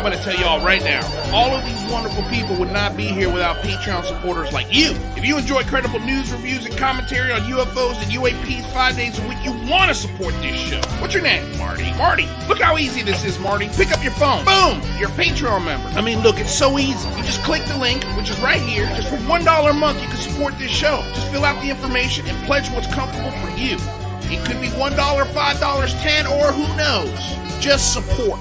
I'm going to tell you all right now, all of these wonderful people would not be here without Patreon supporters like you. If you enjoy credible news, reviews, and commentary on UFOs and UAPs 5 days a week, you want to support this show. What's your name? Marty. Marty, look how easy this is, Marty. Pick up your phone. Boom! You're a Patreon member. I mean, look, it's so easy. You just click the link, which is right here. Just for $1 a month, you can support this show. Just fill out the information and pledge what's comfortable for you. It could be $1, $5, $10, or who knows. Just support.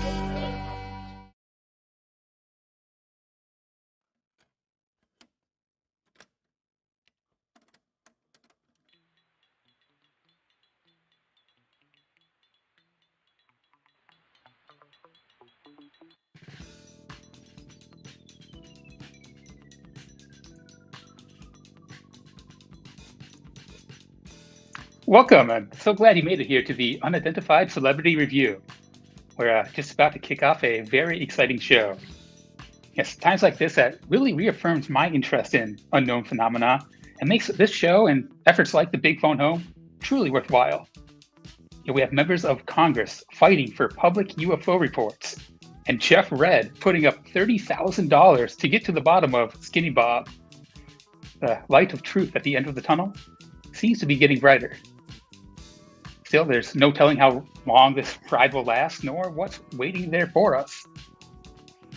Welcome. I'm so glad you made it here to the Unidentified Celebrity Review. We're just about to kick off a very exciting show. Yes, times like this that really reaffirms my interest in unknown phenomena and makes this show and efforts like the Big Phone Home truly worthwhile. We have members of Congress fighting for public UFO reports, and Geoff Red putting up $30,000 to get to the bottom of Skinny Bob. The light of truth at the end of the tunnel seems to be getting brighter. Still, there's no telling how long this ride will last, nor what's waiting there for us.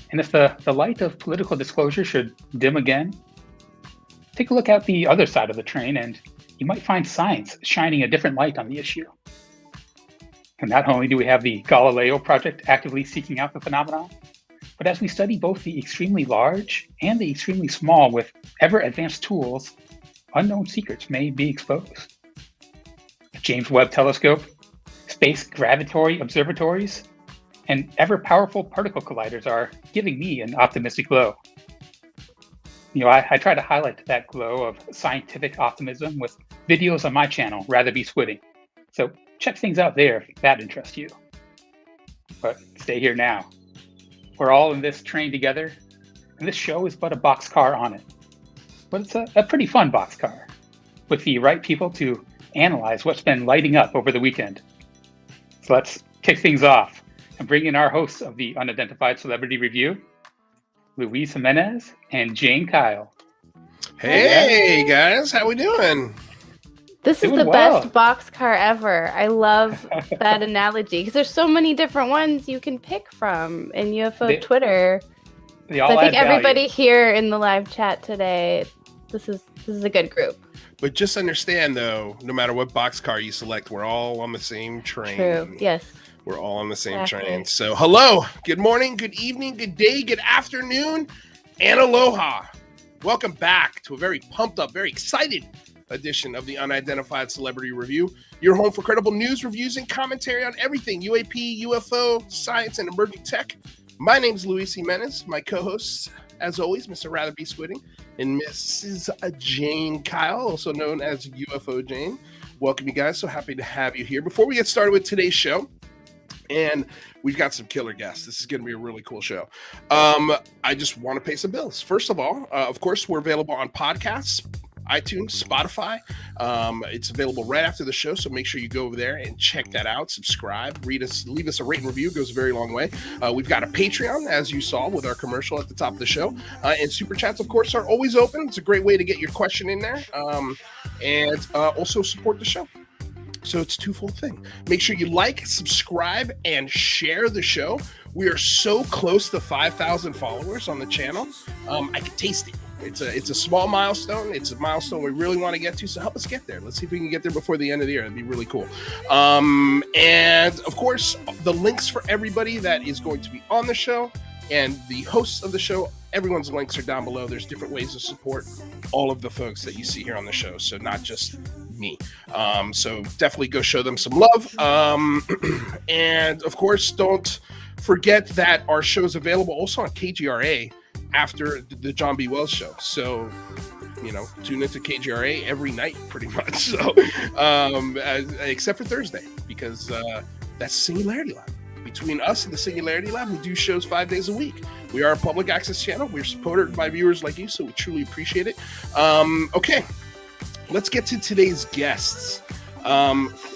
And if the light of political disclosure should dim again, take a look out the other side of the train and you might find science shining a different light on the issue. And not only do we have the Galileo Project actively seeking out the phenomenon, but as we study both the extremely large and the extremely small with ever-advanced tools, unknown secrets may be exposed. The James Webb Telescope, space gravitory observatories, and ever-powerful particle colliders are giving me an optimistic glow. I try to highlight that glow of scientific optimism with videos on my channel, Rather Be Squidding. So check things out there if that interests you. But stay here now. We're all in this train together, and this show is but a boxcar on it. But it's a pretty fun boxcar, with the right people to analyze what's been lighting up over the weekend. So let's kick things off and bring in our hosts of the Unidentified Celebrity Review, Luis Jimenez and Jane Kyle. Hey guys, how we doing? This is the best boxcar ever. I love that analogy because there's so many different ones you can pick from in UFO Twitter. They all I think add everybody value. here in the live chat today, this is a good group. But just understand, though, no matter what boxcar you select, we're all on the same train. True. Yes. We're all on the same Exactly. train. So, hello, good morning, good evening, good day, good afternoon, and aloha. Welcome back to a very pumped up, very excited edition of the Unidentified Celebrity Review, your home for credible news, reviews, and commentary on everything UAP, UFO, science, and emerging tech. My name is Luis Jimenez. My co-hosts, as always, Mr. Rather Be Squidding and Mrs. Jane Kyle, also known as UFO Jane. Welcome, you guys. So happy to have you here. Before we get started with today's show, and we've got some killer guests. This is going to be a really cool show. I just want to pay some bills. First of all, of course, we're available on podcasts, iTunes, Spotify. It's available right after the show, so make sure you go over there and check that out. Subscribe, read us, leave us a rate and review. It goes a very long way. We've got a Patreon, as you saw with our commercial at the top of the show, and super chats, of course, are always open. It's a great way to get your question in there, and also support the show. So it's a twofold thing. Make sure you like, subscribe, and share the show. We are so close to 5,000 followers on the channel. I can taste it. It's a small milestone. It's a milestone we really want to get to. So help us get there. Let's see if we can get there before the end of the year. That'd be really cool. And of course, the links for everybody that is going to be on the show and the hosts of the show, everyone's links are down below. There's different ways to support all of the folks that you see here on the show. So not just me. So definitely go show them some love. And of course, don't forget that our show is available also on KGRA after the John B. Wells show. So, tune into KGRA every night pretty much. So, except for Thursday, because that's Singularity Lab. Between us and the Singularity Lab, we do shows 5 days a week. We are a public access channel. We're supported by viewers like you, so we truly appreciate it. Okay, let's get to today's guests.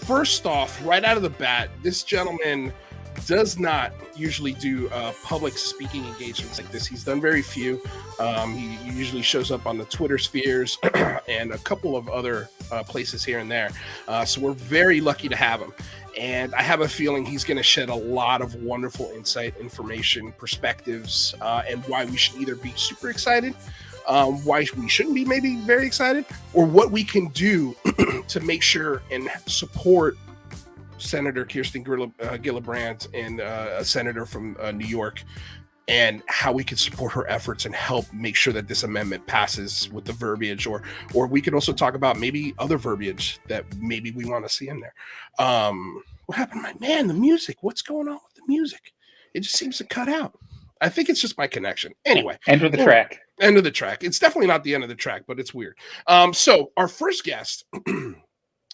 First off, right out of the bat, this gentleman does not usually do public speaking engagements like this. He's done very few. He usually shows up on the Twitter spheres and a couple of other places here and there. So we're very lucky to have him. And I have a feeling he's going to shed a lot of wonderful insight, information, perspectives, and why we should either be super excited, why we shouldn't be maybe very excited, or what we can do to make sure and support Senator Kristen Gillibrand, and a senator from New York, and how we can support her efforts and help make sure that this amendment passes with the verbiage, or we can also talk about maybe other verbiage that maybe we want to see in there. What happened to my man? The music. What's going on with the music? It just seems to cut out. I think it's just my connection. Anyway. End of the track. End of the track. It's definitely not the end of the track, but it's weird. So our first guest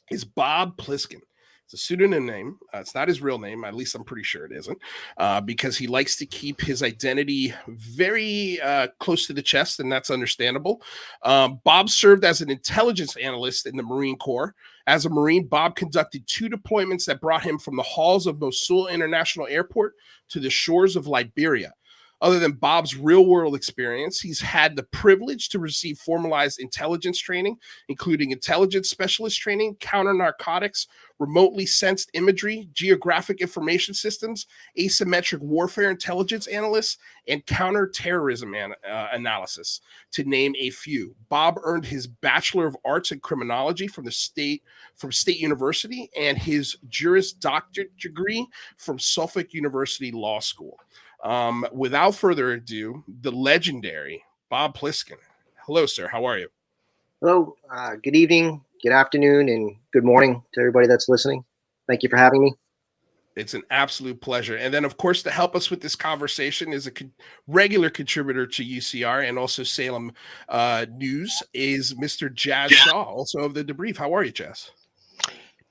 is Bob Plissken. It's a pseudonym name. It's not his real name. At least I'm pretty sure it isn't, because he likes to keep his identity very close to the chest, and that's understandable. Bob served as an intelligence analyst in the Marine Corps. As a Marine, Bob conducted 2 deployments that brought him from the halls of Mosul International Airport to the shores of Liberia. Other than Bob's real-world experience, he's had the privilege to receive formalized intelligence training, including intelligence specialist training, counter-narcotics, remotely sensed imagery, geographic information systems, asymmetric warfare intelligence analysis, and counterterrorism analysis, to name a few. Bob earned his Bachelor of Arts in Criminology from State University and his Juris Doctor Degree from Suffolk University Law School. Without further ado, the legendary Bob Plissken. Hello, sir. How are you? Hello. Good evening, good afternoon, and good morning to everybody that's listening. Thank you for having me. It's an absolute pleasure. And then, of course, to help us with this conversation is a regular contributor to UCR and also Salem News is Mr. Jazz Shaw, also of the Debrief. How are you, Jazz?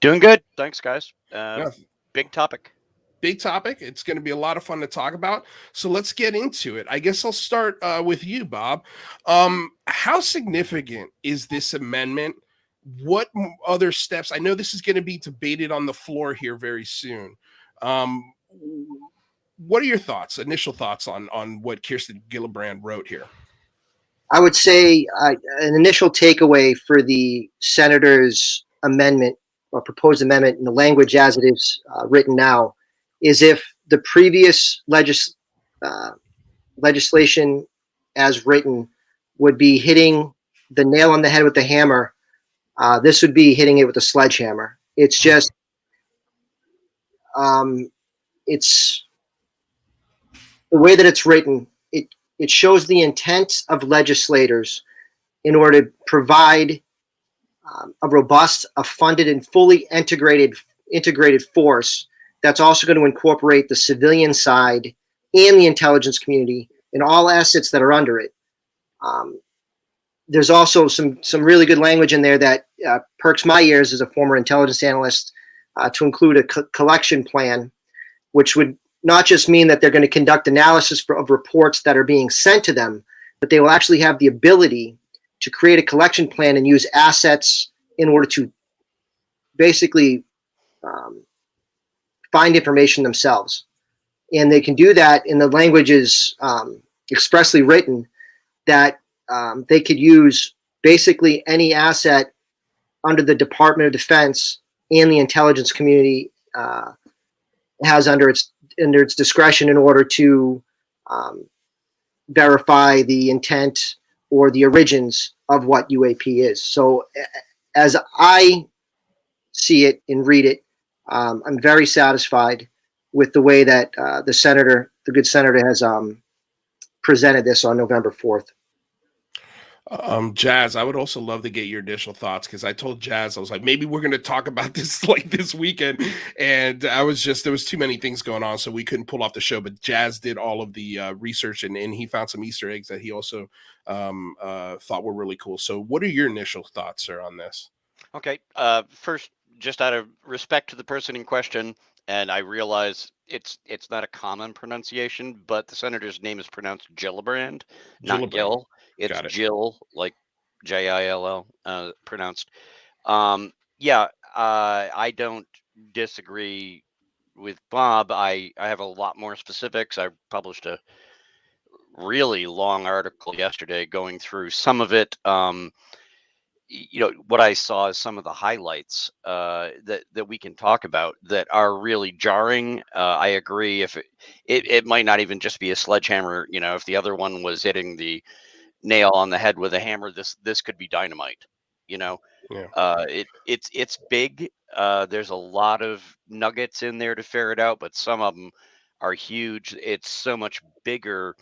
Doing good. Thanks, guys. Yeah. Big topic. Big topic. It's going to be a lot of fun to talk about. So let's get into it. I guess I'll start with you, Bob. How significant is this amendment? What other steps? I know this is going to be debated on the floor here very soon. What are your thoughts, initial thoughts on what Kristen Gillibrand wrote here? I would say an initial takeaway for the senator's amendment or proposed amendment in the language as it is written now is if the previous legislation as written would be hitting the nail on the head with the hammer, this would be hitting it with a sledgehammer. It's just, it's the way that it's written. It shows the intent of legislators in order to provide a robust, a funded, and fully integrated force that's also going to incorporate the civilian side and the intelligence community and all assets that are under it. There's also some really good language in there that perks my ears as a former intelligence analyst to include a collection plan, which would not just mean that they're going to conduct analysis of reports that are being sent to them, but they will actually have the ability to create a collection plan and use assets in order to basically find information themselves. And they can do that in the languages expressly written that they could use basically any asset under the Department of Defense and the intelligence community has under its discretion in order to verify the intent or the origins of what UAP is. So as I see it and read it, I'm very satisfied with the way that the good senator has presented this on November 4th. Jazz, I would also love to get your initial thoughts, because I told Jazz, I was like, maybe we're going to talk about this like this weekend, and there was too many things going on, so we couldn't pull off the show. But Jazz did all of the research, and he found some Easter eggs that he also thought were really cool. So what are your initial thoughts, sir, on this? Okay. First, just out of respect to the person in question, and I realize it's not a common pronunciation, but the senator's name is pronounced Gillibrand, not Gill. It's Jill, like Jill, pronounced. I don't disagree with Bob, I have a lot more specifics. I published a really long article yesterday going through some of it. What I saw is some of the highlights that we can talk about that are really jarring. I agree. If it might not even just be a sledgehammer. If the other one was hitting the nail on the head with a hammer, this could be dynamite. Yeah. It's big. There's a lot of nuggets in there to ferret out, but some of them are huge. It's so much bigger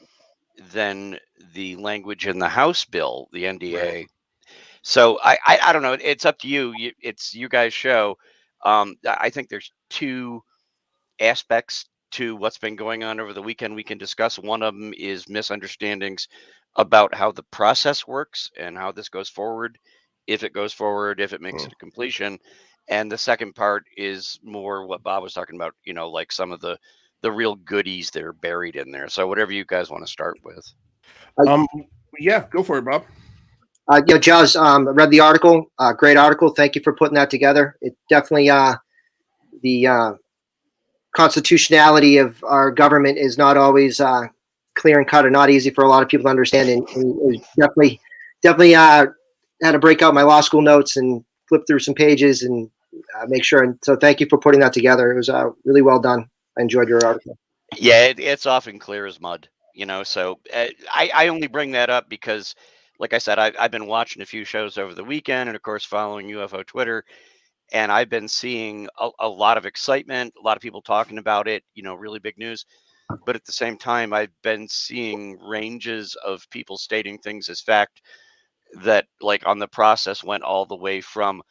than the language in the House bill, the NDA. Right. So I don't know. It's up to you. It's you guys' show. I think there's two aspects to what's been going on over the weekend we can discuss. One of them is misunderstandings about how the process works and how this goes forward, if it goes forward, if it makes it a completion. And the second part is more what Bob was talking about, like some of the real goodies that are buried in there. So whatever you guys want to start with. Yeah, go for it, Bob. Jazz, I read the article. Great article. Thank you for putting that together. It definitely, the constitutionality of our government is not always clear and cut, or not easy for a lot of people to understand. And definitely had to break out my law school notes and flip through some pages and make sure. And so thank you for putting that together. It was really well done. I enjoyed your article. Yeah, it's often clear as mud, so I only bring that up because, like I said, I've been watching a few shows over the weekend and, of course, following UFO Twitter. And I've been seeing a lot of excitement, a lot of people talking about it, really big news. But at the same time, I've been seeing ranges of people stating things as fact that, like, on the process went all the way from,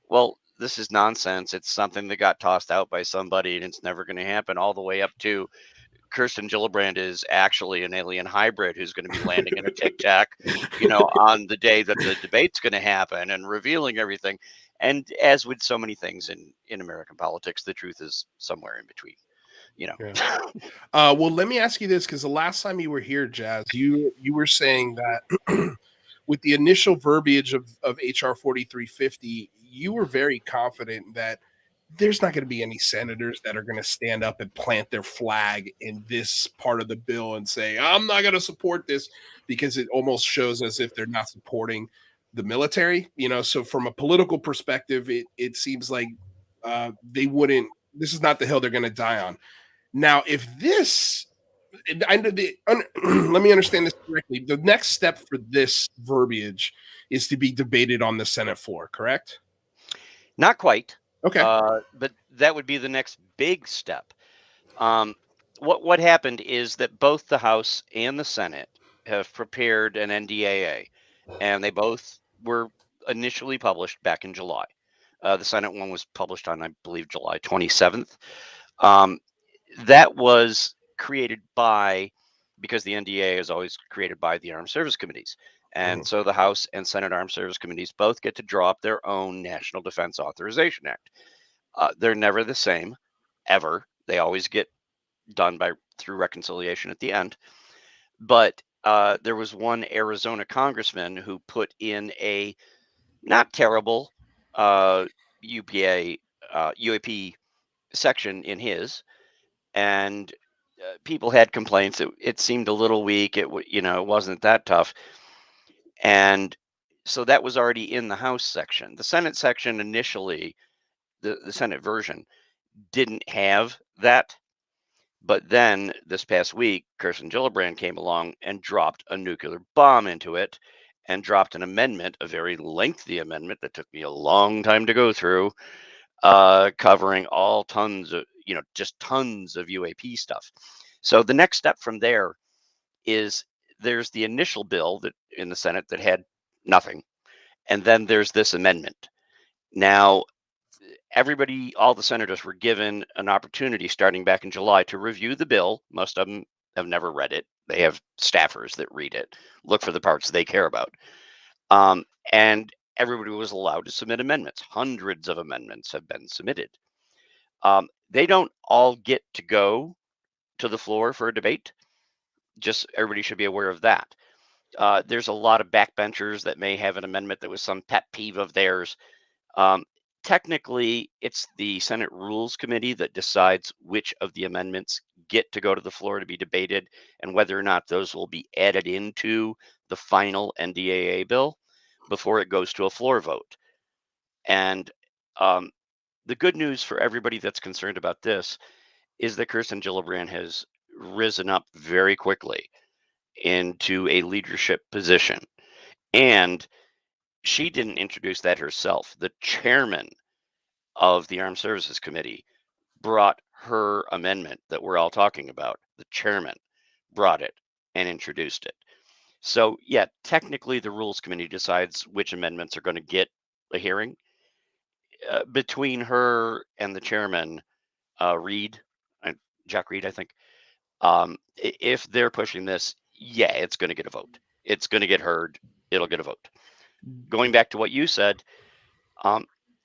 well, this is nonsense. It's something that got tossed out by somebody and it's never going to happen, all the way up to Kristen Gillibrand is actually an alien hybrid who's going to be landing in a Tic Tac, on the day that the debate's going to happen, and revealing everything. And as with so many things in American politics, the truth is somewhere in between. Yeah. Well, let me ask you this, because the last time you were here, Jazz, you were saying that with the initial verbiage of HR 4350, you were very confident that there's not going to be any senators that are going to stand up and plant their flag in this part of the bill and say, I'm not going to support this, because it almost shows as if they're not supporting the military. So from a political perspective, it seems like they wouldn't, this is not the hill they're going to die on. Now, if this, let me understand this correctly. The next step for this verbiage is to be debated on the Senate floor, correct? Not quite. Okay. But that would be the next big step. What happened is that both the House and the Senate have prepared an NDAA, and they both were initially published back in July. The Senate one was published on, I believe, July 27th. That was created because the NDAA is always created by the Armed Service Committees. And so the House and Senate Armed Service Committees both get to draw up their own National Defense Authorization Act. They're never the same, ever. They always get done through reconciliation at the end. But there was one Arizona congressman who put in a not terrible UAP section in his, and people had complaints. It seemed a little weak. It wasn't that tough. And so that was already in the House section. The Senate section initially, the Senate version, didn't have that. But then this past week, Kristen Gillibrand came along and dropped a nuclear bomb into it, and dropped an amendment, a very lengthy amendment that took me a long time to go through, covering all tons of, just tons of UAP stuff. So the next step from there is there's the initial bill that in the Senate that had nothing. And then there's this amendment. Now, all the senators were given an opportunity starting back in July to review the bill. Most of them have never read it. They have staffers that read it, look for the parts they care about. And everybody was allowed to submit amendments. Hundreds of amendments have been submitted. They don't all get to go to the floor for a debate. Just everybody should be aware of that. There's a lot of backbenchers that may have an amendment that was some pet peeve of theirs. technically, it's the Senate Rules Committee that decides which of the amendments get to go to the floor to be debated and whether or not those will be added into the final NDAA bill before it goes to a floor vote. And the good news for everybody that's concerned about this is that Kristen Gillibrand has risen up very quickly into a leadership position. And she didn't introduce that herself. The chairman of the Armed Services Committee brought her amendment that we're all talking about. The chairman brought it and introduced it. So yeah, technically the Rules Committee decides which amendments are going to get a hearing. Between her and the chairman, Reed, Jack Reed, I think, if they're pushing this, yeah, it's going to get a vote. It's going to get heard. It'll get a vote. Going back to what you said,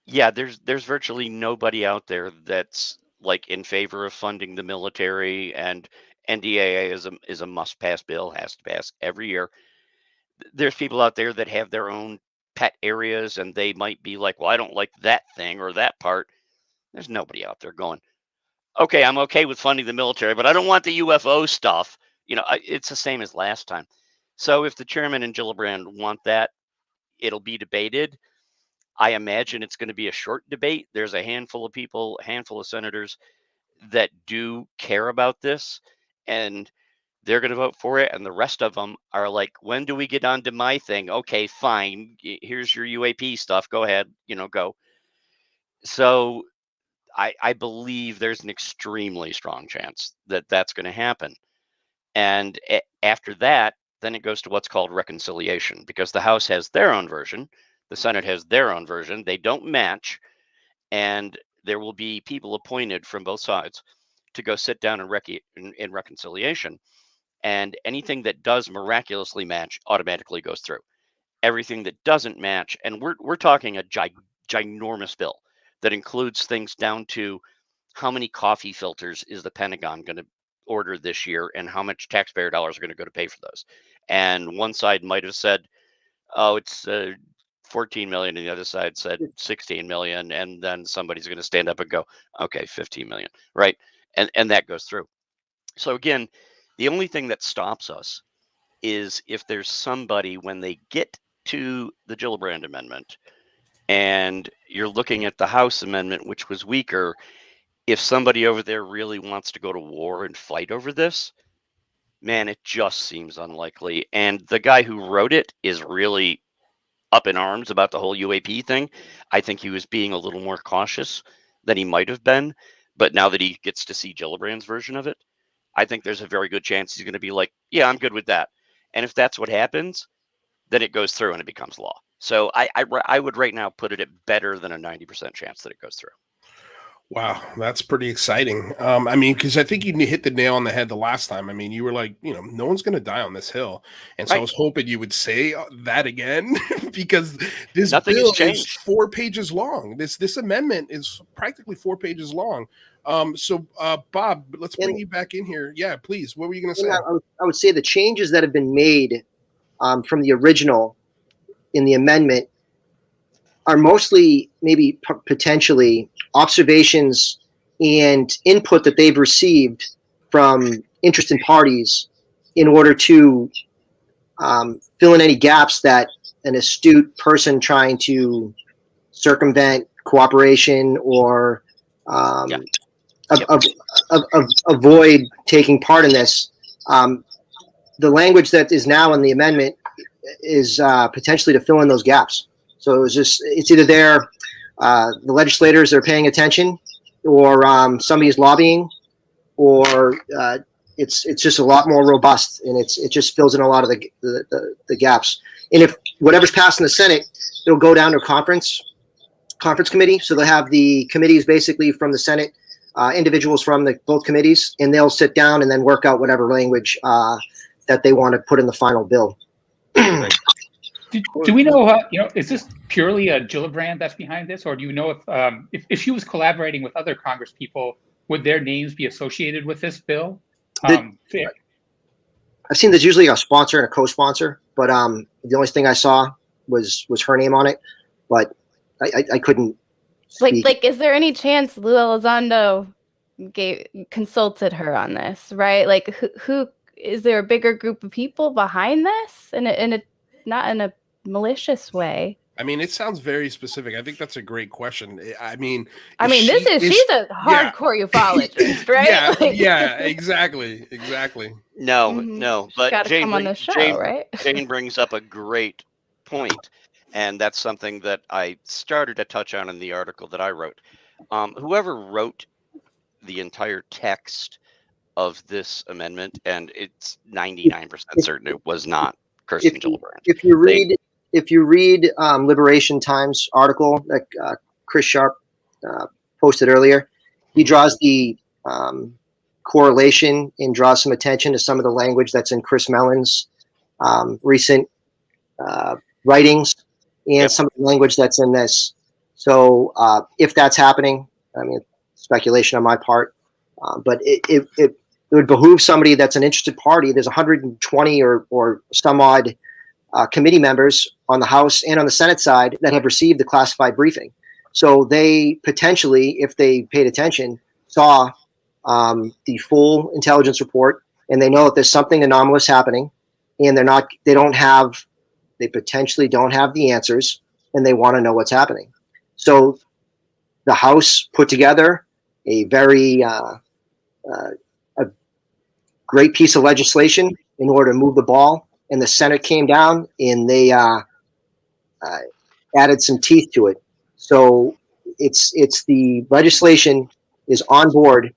yeah, there's virtually nobody out there that's like in favor of funding the military, and NDAA is a must pass bill, has to pass every year. There's people out there that have their own pet areas, and they might be like, well, I don't like that thing or that part. There's nobody out there going, okay, I'm okay with funding the military, but I don't want the UFO stuff. You know, it's the same as last time. So if the chairman and Gillibrand want that, it'll be debated. I imagine it's going to be a short debate. There's a handful of people, a handful of senators that do care about this, and they're going to vote for it. And the rest of them are like, when do we get on to my thing? Okay, fine. Here's your UAP stuff. Go ahead, go. So I believe there's an extremely strong chance that that's going to happen. And after that, then it goes to what's called reconciliation, because the House has their own version. The Senate has their own version. They don't match. And there will be people appointed from both sides to go sit down in reconciliation. And anything that does miraculously match automatically goes through. Everything that doesn't match, and we're talking a ginormous bill that includes things down to how many coffee filters is the Pentagon going to order this year and how much taxpayer dollars are going to go to pay for those. And one side might have said, oh, it's 14 million, and the other side said 16 million, and then somebody's going to stand up and go, okay, 15 million, right? And that goes through. So again, the only thing that stops us is if there's somebody, when they get to the Gillibrand amendment and you're looking at the House amendment, which was weaker, if somebody over there really wants to go to war and fight over this, man, it just seems unlikely. And the guy who wrote it is really up in arms about the whole UAP thing. I think he was being a little more cautious than he might have been. But now that he gets to see Gillibrand's version of it, I think there's a very good chance he's going to be like, yeah, I'm good with that. And if that's what happens, then it goes through and it becomes law. So I would right now put it at better than a 90% chance that it goes through. Wow, that's pretty exciting. I mean, because I think you hit the nail on the head the last time. I mean, you were like, no one's going to die on this hill. And so I was hoping you would say that again, because this bill is 4 pages long. This amendment is practically 4 pages long. So, Bob, let's bring you back in here. Yeah, please. What were you going to say? I would say the changes that have been made from the original in the amendment are mostly maybe potentially observations and input that they've received from interested parties in order to fill in any gaps that an astute person trying to circumvent cooperation or avoid taking part in this. The language that is now in the amendment is potentially to fill in those gaps. So it's either the legislators are paying attention, or somebody's lobbying, or it's just a lot more robust, and it just fills in a lot of the gaps. And if whatever's passed in the Senate, it'll go down to a conference committee. So they'll have the committees basically from the Senate, individuals from both committees, and they'll sit down and then work out whatever language that they want to put in the final bill. Do we know, is this purely a Gillibrand that's behind this, or do you know if she was collaborating with other Congress people, would their names be associated with this bill? I've seen there's usually a sponsor and a co-sponsor, but the only thing I saw was her name on it, but I couldn't speak. Like, is there any chance Lou Elizondo consulted her on this, right? Like, who is there a bigger group of people behind this, in a not in a malicious way? I mean, it sounds very specific. I think that's a great question. I mean, she's a hardcore ufologist, right? Yeah, exactly. No, Mhm. no, She's but gotta come on the show, right? Jane brings up a great point, and that's something that I started to touch on in the article that I wrote. Whoever wrote the entire text of this amendment, and it's 99% certain it was not Kristen Gillibrand. If you read Liberation Times article that Chris Sharp posted earlier, he draws the correlation and draws some attention to some of the language that's in Chris Mellon's recent writings and some of the language that's in this. So if that's happening, I mean, speculation on my part, but it would behoove somebody that's an interested party. There's 120 or some odd committee members on the House and on the Senate side that have received the classified briefing. So they potentially, if they paid attention, saw the full intelligence report, and they know that there's something anomalous happening, and they potentially don't have the answers, and they want to know what's happening. So the House put together a very a great piece of legislation in order to move the ball, and the Senate came down and they added some teeth to it. So it's the legislation is on board,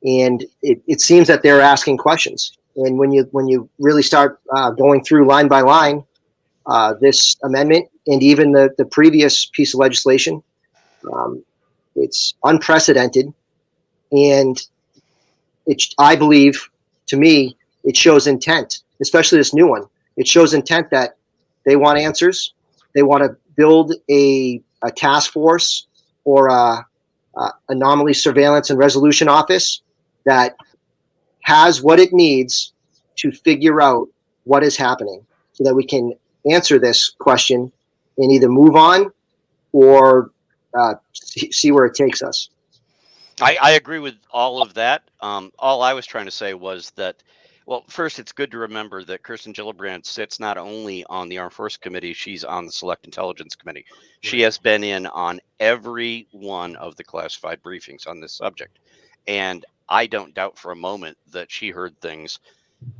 and it seems that they're asking questions. And when you really start going through line by line, this amendment and even the previous piece of legislation, it's unprecedented, and I believe, to me, it shows intent, especially this new one. It shows intent that they want answers. They want to build a task force or a anomaly surveillance and resolution office that has what it needs to figure out what is happening, so that we can answer this question and either move on or see where it takes us. I agree with all of that. All I was trying to say was that, well, first, it's good to remember that Kristen Gillibrand sits not only on the Armed Forces Committee, she's on the Select Intelligence Committee. She has been in on every one of the classified briefings on this subject. And I don't doubt for a moment that she heard things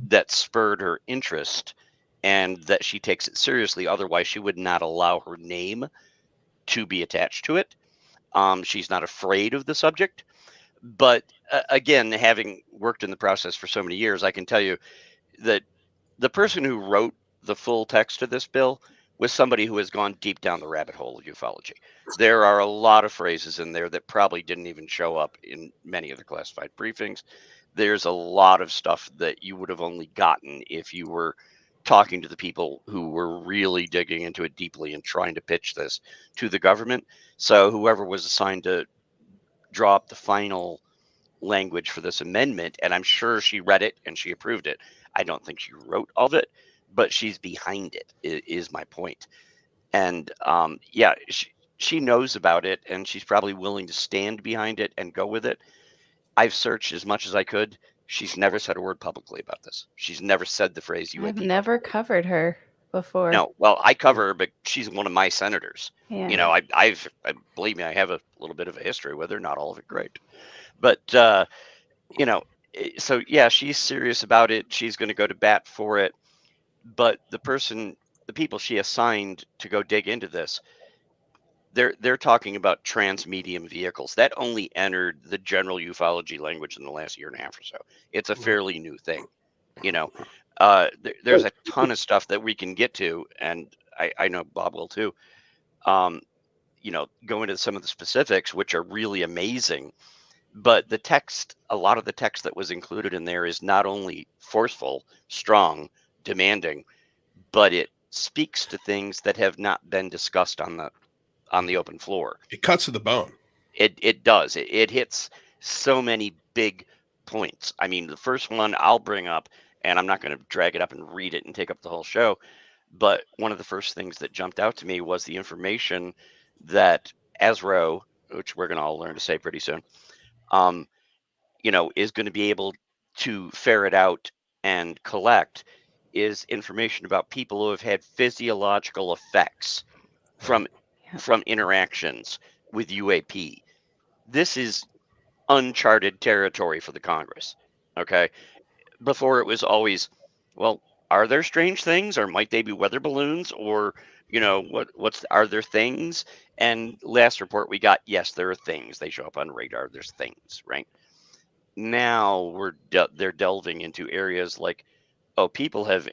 that spurred her interest and that she takes it seriously. Otherwise, she would not allow her name to be attached to it. She's not afraid of the subject. But again, having worked in the process for so many years, I can tell you that the person who wrote the full text of this bill was somebody who has gone deep down the rabbit hole of ufology. There are a lot of phrases in there that probably didn't even show up in many of the classified briefings. There's a lot of stuff that you would have only gotten if you were talking to the people who were really digging into it deeply and trying to pitch this to the government. So whoever was assigned to draw up the final language for this amendment, and I'm sure she read it and she approved it. I don't think she wrote all of it, but she's behind it, is my point. And yeah, she knows about it, and she's probably willing to stand behind it and go with it. I've searched as much as I could. She's never said a word publicly about this. She's never said the phrase UAP. I've never covered her before. No, well, I cover her, but she's one of my senators. Yeah. You know, I believe me, I have a little bit of a history with her, not all of it great. But, you know, so yeah, she's serious about it. She's going to go to bat for it. But the people she assigned to go dig into this, they're talking about transmedium vehicles. That only entered the general ufology language in the last year and a half or so. It's a fairly new thing. You know, there's a ton of stuff that we can get to, and I know Bob will too. You know, go into some of the specifics, which are really amazing. But the text, a lot of the text that was included in there is not only forceful, strong, demanding, but it speaks to things that have not been discussed on the open floor. It cuts to the bone. It does. It hits so many big points. I mean, the first one I'll bring up, and I'm not going to drag it up and read it and take up the whole show, but one of the first things that jumped out to me was the information that ASRO which we're going to all learn to say pretty soon, is going to be able to ferret out and collect is information about people who have had physiological effects from interactions with UAP. This is uncharted territory for the Congress. Okay. Before it was always, well, are there strange things, or might they be weather balloons, or are there things? And last report we got, yes, there are things. They show up on radar. There's things, right? Now they're delving into areas like, people have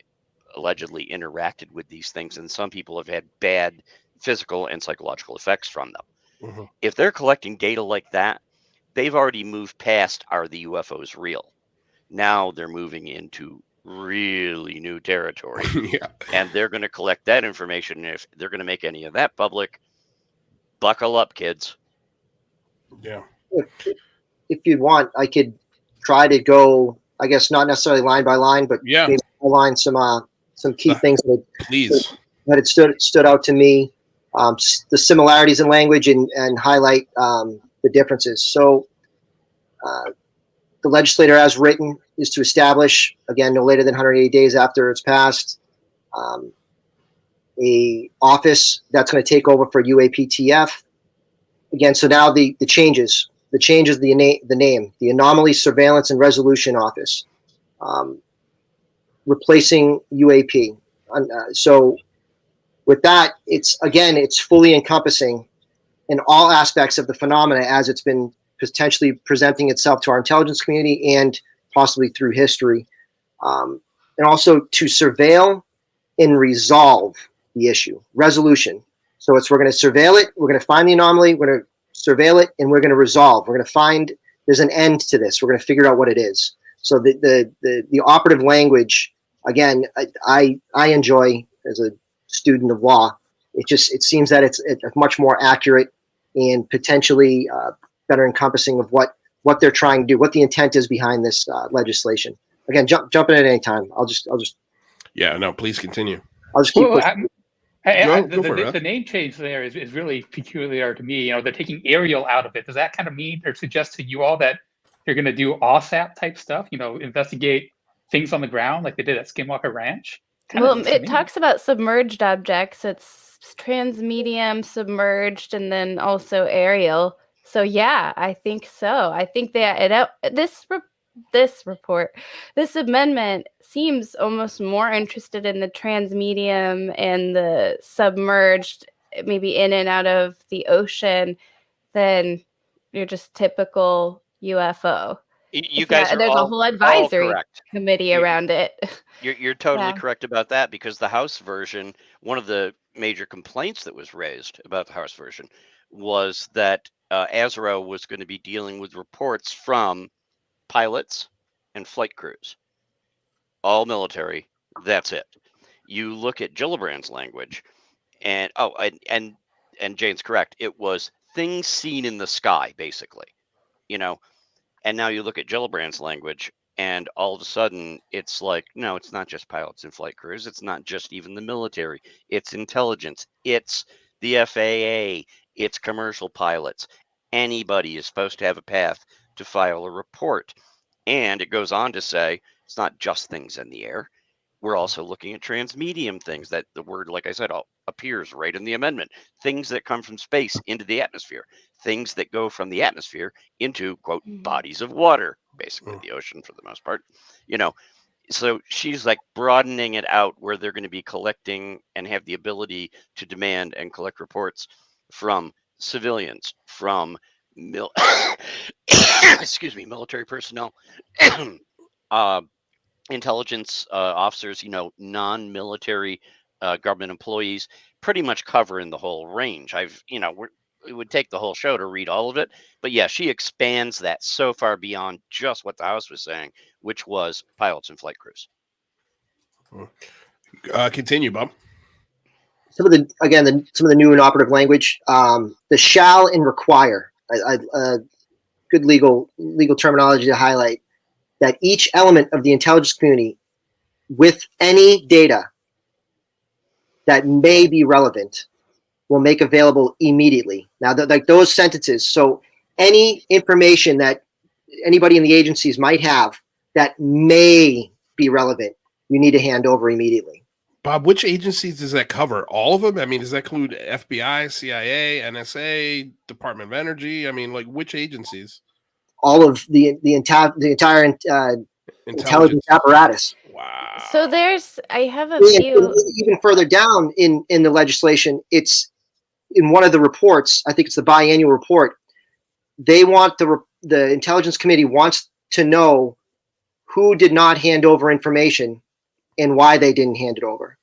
allegedly interacted with these things, and some people have had bad physical and psychological effects from them. Mm-hmm. If they're collecting data like that, they've already moved past are the UFOs real. Now they're moving into really new territory. Yeah. And they're going to collect that information. And if they're going to make any of that public, buckle up, kids. Yeah. If you want, I could try to go, I guess not necessarily line by line, but maybe align some key things that it stood out to me, the similarities in language and highlight the differences. So the legislator, as written, is to establish, again, no later than 180 days after it's passed, a office that's going to take over for UAPTF. Again, so now the changes. The change is the name, the Anomaly Surveillance and Resolution Office, replacing UAP. So with that, it's fully encompassing in all aspects of the phenomena as it's been potentially presenting itself to our intelligence community and possibly through history. And also to surveil and resolve the issue, resolution. So we're going to surveil it, we're going to find the anomaly, we're going to surveil it, and we're going to resolve. We're going to find there's an end to this. We're going to figure out what it is. So the operative language, again, I enjoy as a student of law. It seems that it's much more accurate and potentially better encompassing of what they're trying to do, what the intent is behind this legislation. Again, jump in at any time. I'll just. Yeah, no, please continue. I'll just keep. The name change there is really peculiar to me. They're taking aerial out of it. Does that kind of mean or suggest to you all that you're going to do OSAP type stuff? Investigate things on the ground like they did at Skinwalker Ranch? It talks about submerged objects. It's transmedium, submerged, and then also aerial. So yeah, I think so. I think that this amendment seems almost more interested in the transmedium and the submerged, maybe in and out of the ocean, than your just typical UFO. You guys are there's all, a whole advisory correct. committee around it. You're totally correct about that, because the House version, one of the major complaints that was raised about the House version was that ASRO was going to be dealing with reports from pilots and flight crews, all military. That's it. You look at Gillibrand's language, and Jane's correct. It was things seen in the sky, basically, And now you look at Gillibrand's language, and all of a sudden it's like, no, it's not just pilots and flight crews. It's not just even the military. It's intelligence. It's the FAA. It's commercial pilots. Anybody is supposed to have a path to file a report. And it goes on to say, it's not just things in the air. We're also looking at transmedium things, that the word, like I said, appears right in the amendment. Things that come from space into the atmosphere, things that go from the atmosphere into, quote, bodies of water, basically the ocean for the most part. So she's like broadening it out where they're going to be collecting and have the ability to demand and collect reports from civilians, from military personnel, intelligence officers, non-military government employees, pretty much covering the whole range. It would take the whole show to read all of it, but yeah, she expands that so far beyond just what the House was saying, which was pilots and flight crews. Continue, Bob. Some of the new and operative language, the shall and require, good legal terminology to highlight that each element of the intelligence community with any data that may be relevant will make available immediately. Now, like those sentences. So any information that anybody in the agencies might have that may be relevant, you need to hand over immediately. Bob, which agencies does that cover? All of them? I mean, does that include FBI, CIA, NSA, Department of Energy? I mean, like which agencies? All of the entire intelligence apparatus. Wow. So I have a few. Even further down in the legislation, it's in one of the reports. I think it's the biannual report. They want the Intelligence Committee wants to know who did not hand over information and why they didn't hand it over.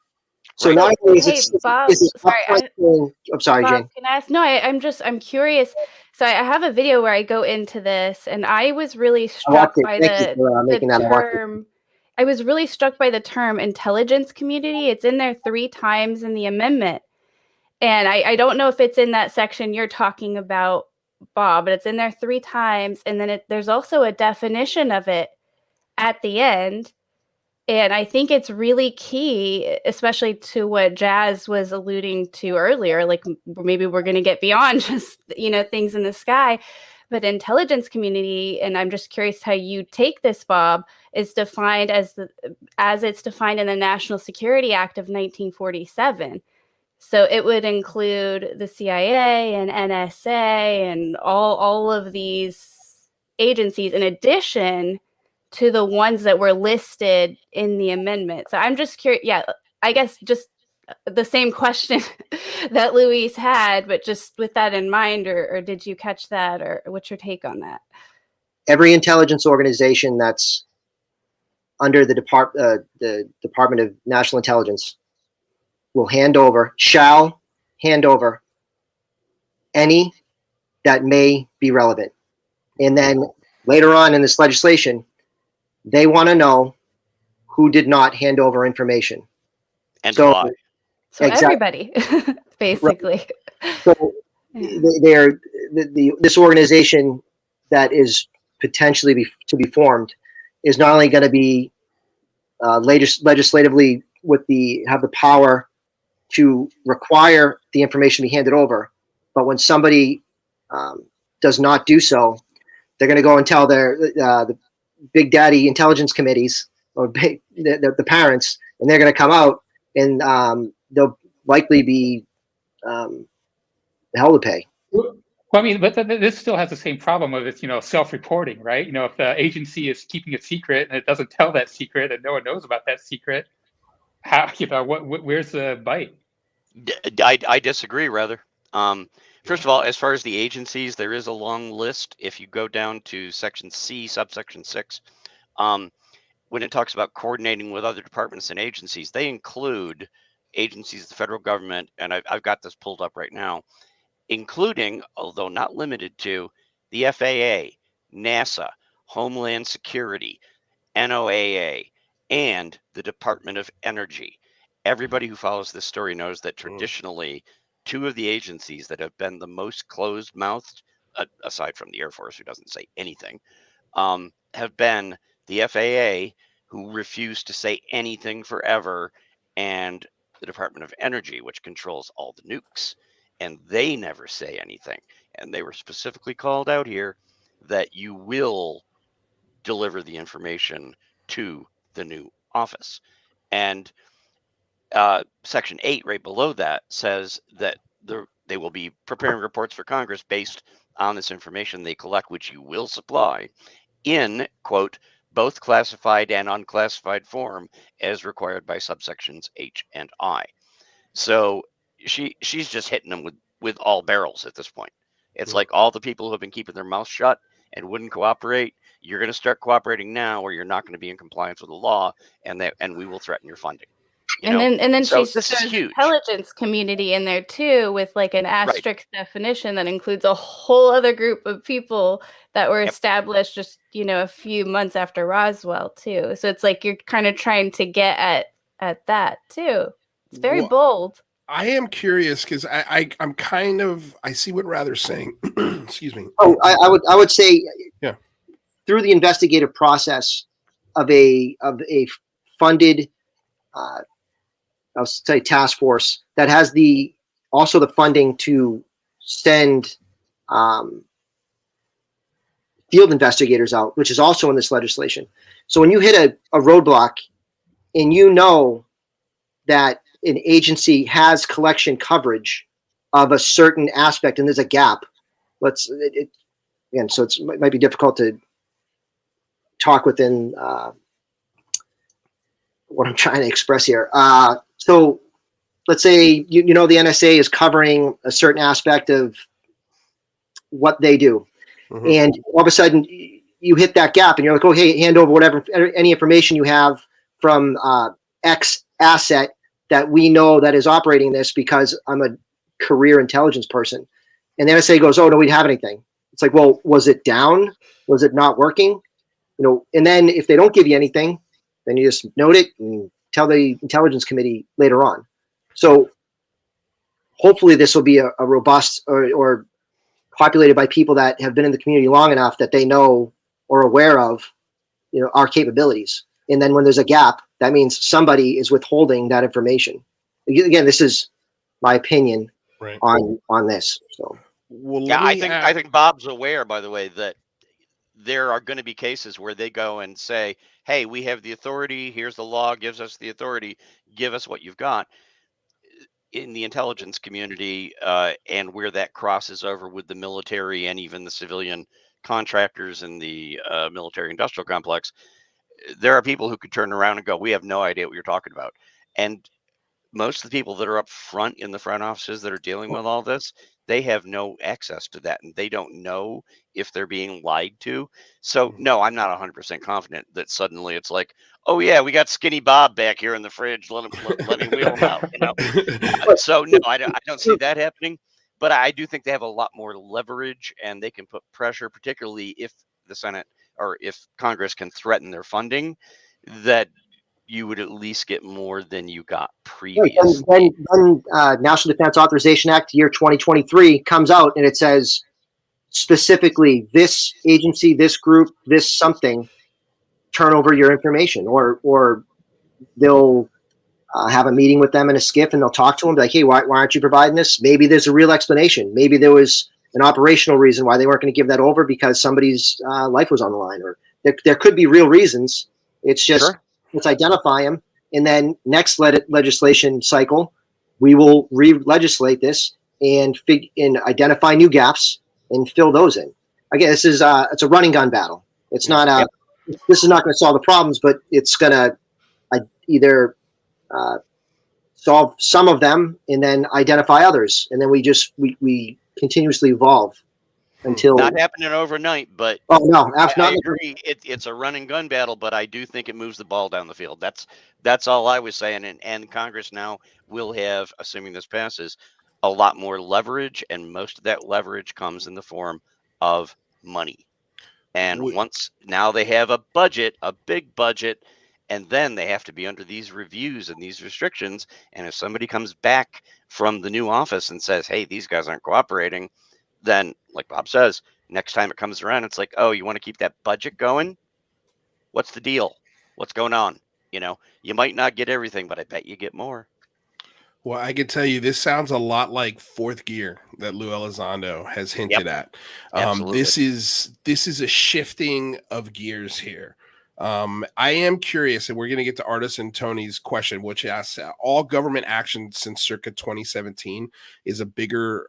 So Right. not only Hey, Bob, I'm sorry, Bob, Jane. can I ask? No, I'm curious. So I have a video where I go into this, and I was really struck by the term. I was really struck by the term intelligence community. It's in there 3 times in the amendment. And I don't know if it's in that section you're talking about, Bob, but it's in there 3 times. And then there's also a definition of it at the end. And I think it's really key, especially to what Jazz was alluding to earlier. Like maybe we're going to get beyond just, things in the sky. But intelligence community, and I'm just curious how you take this, Bob, is defined as it's defined in the National Security Act of 1947. So it would include the CIA and NSA and all of these agencies in addition to the ones that were listed in the amendment. So I'm just curious. Yeah, I guess just the same question that Luis had, but just with that in mind, or did you catch that, or what's your take on that? Every intelligence organization that's under the Department of National Intelligence shall hand over any that may be relevant. And then later on in this legislation, they want to know who did not hand over information. And why. So exactly. Everybody, basically. Right. So this organization that is potentially to be formed is not only going to be legislatively have the power to require the information be handed over, but when somebody does not do so, they're going to go and tell the big daddy intelligence committees or the parents, and they're going to come out and they'll likely be hell to pay. Well, I mean, but this still has the same problem of its, self-reporting, right? If the agency is keeping a secret and it doesn't tell that secret and no one knows about that secret, how, where's the bite? I disagree, rather. First of all, as far as the agencies, there is a long list. If you go down to section C, subsection 6, when it talks about coordinating with other departments and agencies, they include agencies of the federal government, and I've got this pulled up right now, including, although not limited to, the FAA, NASA, Homeland Security, NOAA, and the Department of Energy. Everybody who follows this story knows that traditionally, 2 of the agencies that have been the most closed-mouthed, aside from the Air Force, who doesn't say anything, have been the FAA, who refused to say anything forever, and the Department of Energy, which controls all the nukes, and they never say anything. And they were specifically called out here that you will deliver the information to the new office. And section 8 right below that says that they will be preparing reports for Congress based on this information they collect, which you will supply in, quote, both classified and unclassified form as required by subsections H and I. So she's just hitting them with all barrels at this point. It's like all the people who have been keeping their mouth shut and wouldn't cooperate, you're going to start cooperating now, or you're not going to be in compliance with the law, and we will threaten your funding. And then so she's intelligence community in there too, with like an asterisk definition that includes a whole other group of people that were established just a few months after Roswell too. So it's like you're kind of trying to get at that too. It's very bold. I am curious because I see what Rather's saying. Excuse me. Oh, I would say through the investigative process of a funded I'll say task force that has the also the funding to send field investigators out, which is also in this legislation. So when you hit a roadblock and you know that an agency has collection coverage of a certain aspect and there's a gap, again, so it might be difficult to talk within what I'm trying to express here. So let's say you know the NSA is covering a certain aspect of what they do, and all of a sudden you hit that gap, and you're like, "Oh, hey, hand over any information you have from X asset that we know that is operating this because I'm a career intelligence person." And the NSA goes, "Oh, no, we don't have anything." It's like, well, was it down? Was it not working? You know, and then if they don't give you anything, then you just note it and tell the intelligence committee later on. So hopefully this will be a robust or populated by people that have been in the community long enough that they know or aware of, you know, our capabilities. And then when there's a gap, that means somebody is withholding that information. Again, this is my opinion on this. So, well, yeah, I think Bob's aware, by the way, that there are going to be cases where they go and say, "Hey, we have the authority. Here's the law gives us the authority. Give us what you've got." In the intelligence community, and where that crosses over with the military and even the civilian contractors in the military-industrial complex, there are people who could turn around and go, "We have no idea what you're talking about." And most of the people that are up front in the front offices that are dealing with all this, they have no access to that, and they don't know if they're being lied to. So no, I'm not 100% confident that suddenly it's like, "Oh yeah, we got Skinny Bob back here in the fridge. Let me wheel him out." You know. So no, I don't see that happening. But I do think they have a lot more leverage, and they can put pressure, particularly if the Senate or if Congress can threaten their funding, that you would at least get more than you got previously. Then National Defense Authorization Act year 2023 comes out, and it says specifically this agency, this group, this something, turn over your information, or they'll have a meeting with them in a skiff, and they'll talk to them like, "Hey, why aren't you providing this?" Maybe there's a real explanation. Maybe there was an operational reason why they weren't going to give that over because somebody's life was on the line, or there could be real reasons. It's just let's identify them, and then next legislation cycle, we will re-legislate this and identify new gaps and fill those in. Again, this is it's a running gun battle. It's not this is not going to solve the problems, but it's going to either solve some of them and then identify others, and then we continuously evolve until not happening overnight. But I agree, it's a run and gun battle, but I do think it moves the ball down the field. That's all I was saying. And Congress now will have, assuming this passes, a lot more leverage, and most of that leverage comes in the form of money. And once now they have a budget, a big budget, and then they have to be under these reviews and these restrictions. And if somebody comes back from the new office and says, "Hey, these guys aren't cooperating," then, like Bob says, next time it comes around, it's like, "Oh, you want to keep that budget going? What's the deal? What's going on?" You know, you might not get everything, but I bet you get more. Well, I can tell you, this sounds a lot like Fourth Gear that Lou Elizondo has hinted at. This is a shifting of gears here. I am curious, and we're going to get to Artis and Tony's question, which asks, all government action since circa 2017 is a bigger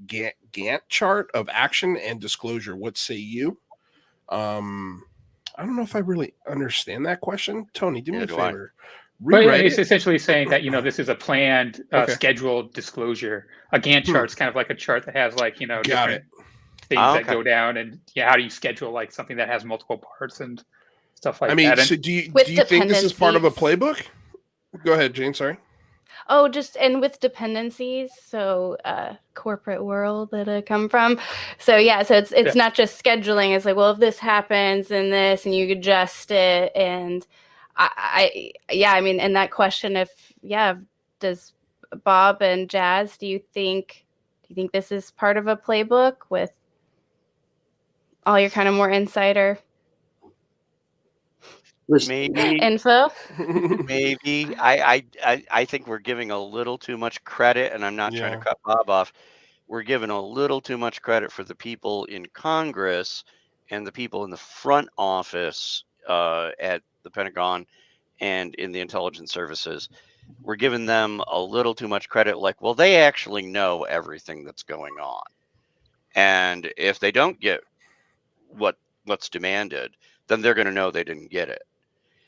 Gantt chart of action and disclosure. What say you? I don't know if I really understand that question. Tony, do me a favor. But it's essentially saying that, you know, this is a planned, scheduled disclosure. A Gantt chart's kind of like a chart that has, like, you know, different things that go down, and how do you schedule like something that has multiple parts and stuff like that. I mean, so do you think this is part of a playbook? Go ahead, Jane. Sorry. Oh, and with dependencies, so corporate world that I come from. So yeah, so it's not just scheduling. It's like, well, if this happens and this, and you adjust it, and I mean, and that question, does Bob and Jazz, do you think this is part of a playbook with all your kind of more insider? Maybe, Info. maybe. I think we're giving a little too much credit, and I'm not trying to Yeah. cut Bob off. We're giving a little too much credit for the people in Congress and the people in the front office at the Pentagon and in the intelligence services. We're giving them a little too much credit. Like, well, they actually know everything that's going on, and if they don't get what's demanded, then they're going to know they didn't get it.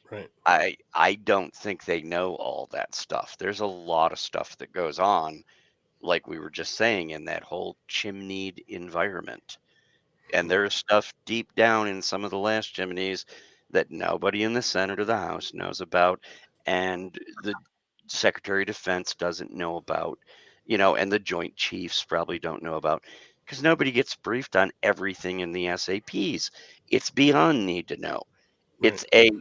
Right. I don't think they know all that stuff. There's a lot of stuff that goes on, like we were just saying, in that whole chimneyed environment. And there's stuff deep down in some of the last chimneys that nobody in the Senate or the House knows about, and the Secretary of Defense doesn't know about, and the Joint Chiefs probably don't know about, because nobody gets briefed on everything in the SAPs. It's beyond need to know. Right.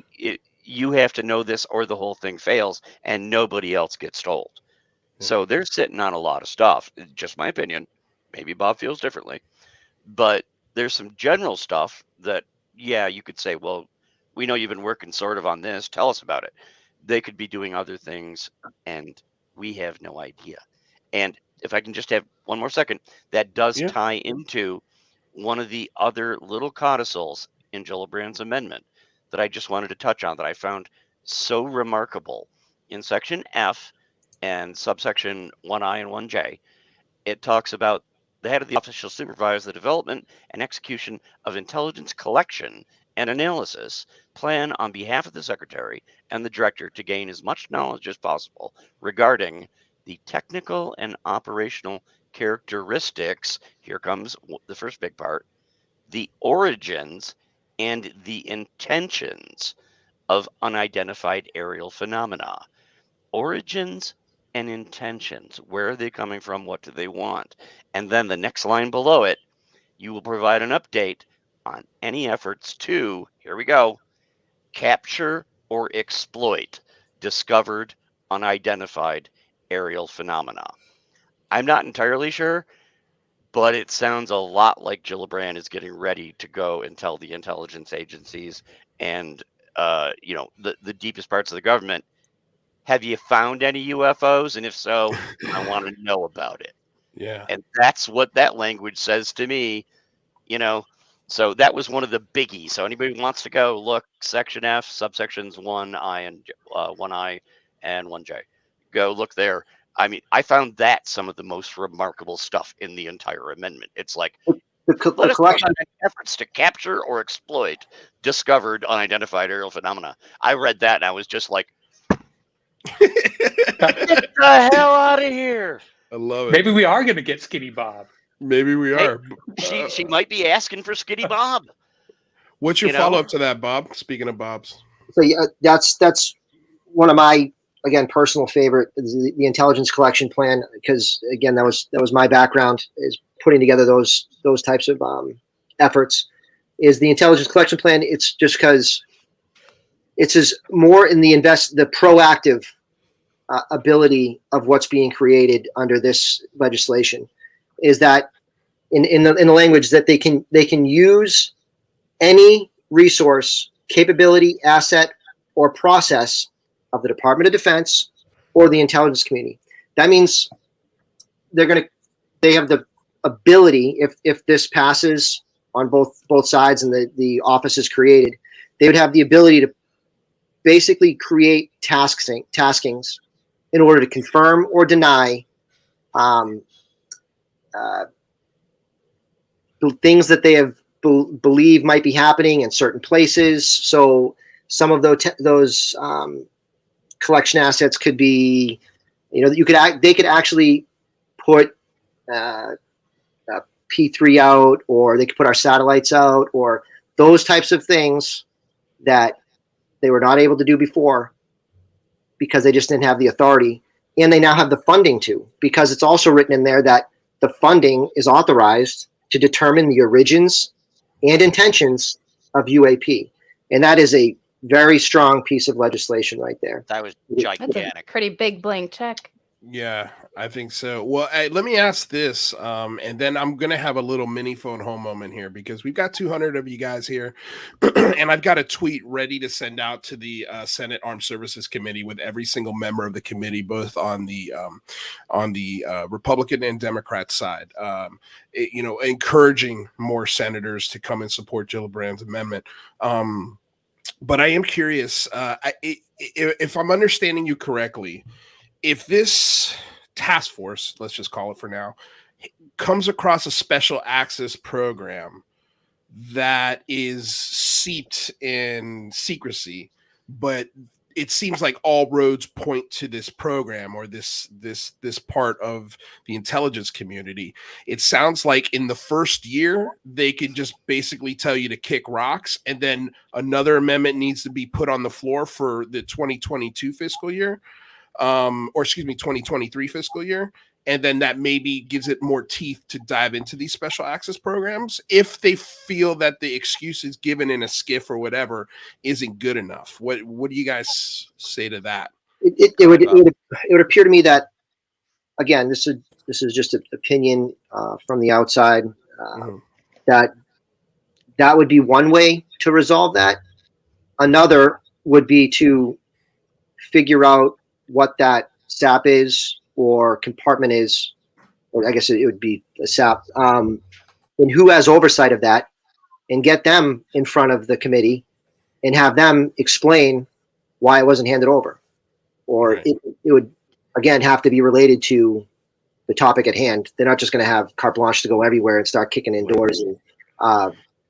You have to know this or the whole thing fails, and nobody else gets told. Yeah. So they're sitting on a lot of stuff. Just my opinion. Maybe Bob feels differently, but there's some general stuff that, yeah, you could say, well, we know you've been working sort of on this. Tell us about it. They could be doing other things, and we have no idea. And if I can just have one more second, that does Yeah. tie into one of the other little codicils in Gillibrand's amendment that I just wanted to touch on that I found so remarkable. In section F and subsection 1I and 1J, it talks about the head of the office shall supervise the development and execution of intelligence collection and analysis plan on behalf of the secretary and the director to gain as much knowledge as possible regarding the technical and operational characteristics. Here comes the first big part: the origins and the intentions of unidentified aerial phenomena. Origins and intentions. Where are they coming from? What do they want? And then the next line below it, you will provide an update on any efforts to, here we go, capture or exploit discovered unidentified aerial phenomena. I'm not entirely sure, but it sounds a lot like Gillibrand is getting ready to go and tell the intelligence agencies and the deepest parts of the government, have you found any UFOs? And if so, I want to know about it. Yeah. And that's what that language says to me, So that was one of the biggies. So anybody who wants to go look, section F, subsections 1I and 1I and 1J, go look there. I mean, I found that some of the most remarkable stuff in the entire amendment. It's like, let us know about any efforts to capture or exploit discovered unidentified aerial phenomena. I read that and I was just like, get the hell out of here. I love it. Maybe we are going to get Skinny Bob. Maybe we are. She might be asking for Skinny Bob. What's your follow-up to that, Bob? Speaking of Bob's. So yeah, that's one of my, again, personal favorite, is the intelligence collection plan, because again, that was my background, is putting together those types of efforts. Is the intelligence collection plan? It's just because it's more in the proactive ability of what's being created under this legislation, is that in the language that they can use any resource, capability, asset, or process of the Department of Defense or the intelligence community. That means they have the ability, if this passes on both sides and the office is created, they would have the ability to basically create taskings in order to confirm or deny things that they have believe might be happening in certain places. So some of those collection assets could be, they could actually put P3 out, or they could put our satellites out, or those types of things that they were not able to do before because they just didn't have the authority. And they now have the funding to, because it's also written in there that the funding is authorized to determine the origins and intentions of UAP. And that is a very strong piece of legislation right there. That was That's a gigantic. pretty big blank check. Yeah, I think so. Well, let me ask this, and then I'm going to have a little mini phone home moment here because we've got 200 of you guys here, and I've got a tweet ready to send out to the Senate Armed Services Committee with every single member of the committee, both on the Republican and Democrat side, encouraging more senators to come and support Gillibrand's amendment. But I am curious, if I'm understanding you correctly, if this task force, let's just call it for now, comes across a special access program that is seeped in secrecy, but it seems like all roads point to this program or this part of the intelligence community. It sounds like in the first year they could just basically tell you to kick rocks, and then another amendment needs to be put on the floor for the 2022 fiscal year. 2023 fiscal year. And then that maybe gives it more teeth to dive into these special access programs if they feel that the excuses given in a skiff or whatever isn't good enough. What do you guys say to that? It would appear to me that, again, this is just an opinion from the outside, that would be one way to resolve that. Another would be to figure out what that SAP is or compartment is, or I guess it would be a SAP, and who has oversight of that, and get them in front of the committee and have them explain why it wasn't handed over. Or it would, again, have to be related to the topic at hand. They're not just going to have carte blanche to go everywhere and start kicking in doors.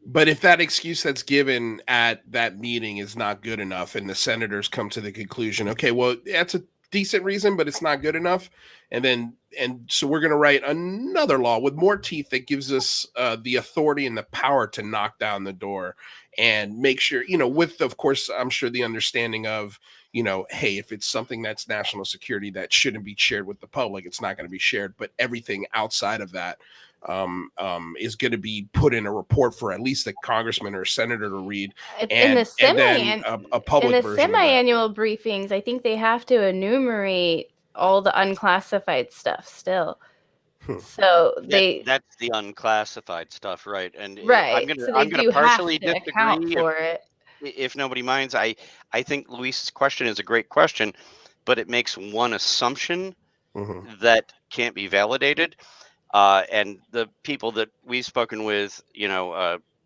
But if that excuse that's given at that meeting is not good enough and the senators come to the conclusion, okay, well, that's a decent reason, but it's not good enough. And so we're going to write another law with more teeth that gives us the authority and the power to knock down the door and make sure, with, of course, I'm sure the understanding of, hey, if it's something that's national security that shouldn't be shared with the public, it's not going to be shared. But everything outside of that is going to be put in a report for at least a congressman or a senator to read. In the public version semi-annual briefings, I think they have to enumerate all the unclassified stuff still. So that's the unclassified stuff, right? And right. I'm gonna partially disagree for it. If nobody minds. I think Luis's question is a great question, but it makes one assumption that can't be validated. And the people that we've spoken with,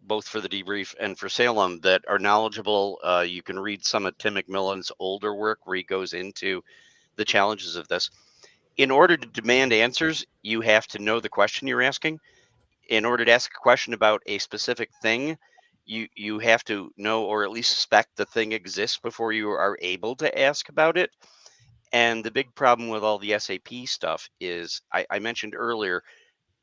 both for the debrief and for Salem, that are knowledgeable, you can read some of Tim McMillan's older work where he goes into the challenges of this. In order to demand answers, you have to know the question you're asking. In order to ask a question about a specific thing, you have to know or at least suspect the thing exists before you are able to ask about it. And the big problem with all the SAP stuff is, I mentioned earlier,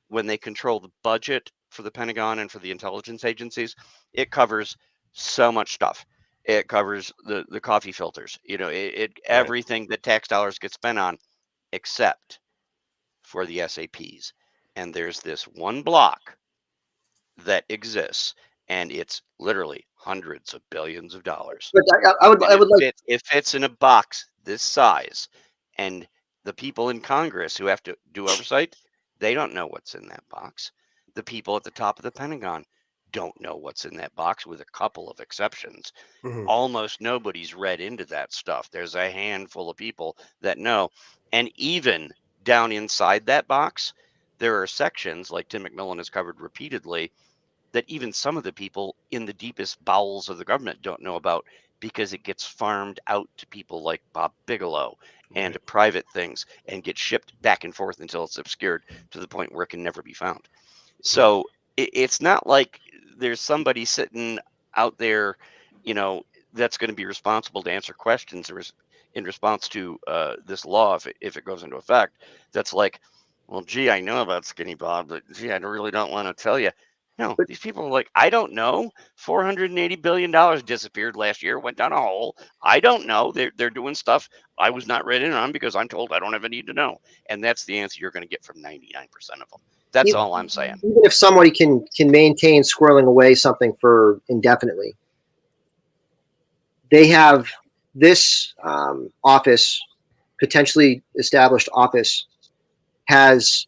when they control the budget for the Pentagon and for the intelligence agencies, it covers so much stuff. It covers the coffee filters, everything that tax dollars get spent on, except for the SAPs. And there's this one block that exists, and it's literally hundreds of billions of dollars. But I would like, it fits in a box this size, and the people in Congress who have to do oversight, they don't know what's in that box. The people at the top of the Pentagon don't know what's in that box, with a couple of exceptions. Almost nobody's read into that stuff. There's a handful of people that know. And even down inside that box, there are sections, like Tim McMillan has covered repeatedly, that even some of the people in the deepest bowels of the government don't know about, because it gets farmed out to people like Bob Bigelow and to private things, and gets shipped back and forth until it's obscured to the point where it can never be found. So it's not like there's somebody sitting out there, that's going to be responsible to answer questions in response to this law, if it goes into effect. That's like, well, gee, I know about Skinny Bob, but gee, I really don't want to tell you. No, these people are like, I don't know. $480 billion disappeared last year, went down a hole. I don't know. They're doing stuff I was not read in on because I'm told I don't have a need to know. And that's the answer you're going to get from 99% of them. That's all I'm saying. Even if somebody can maintain squirreling away something for indefinitely, they have this office potentially established office has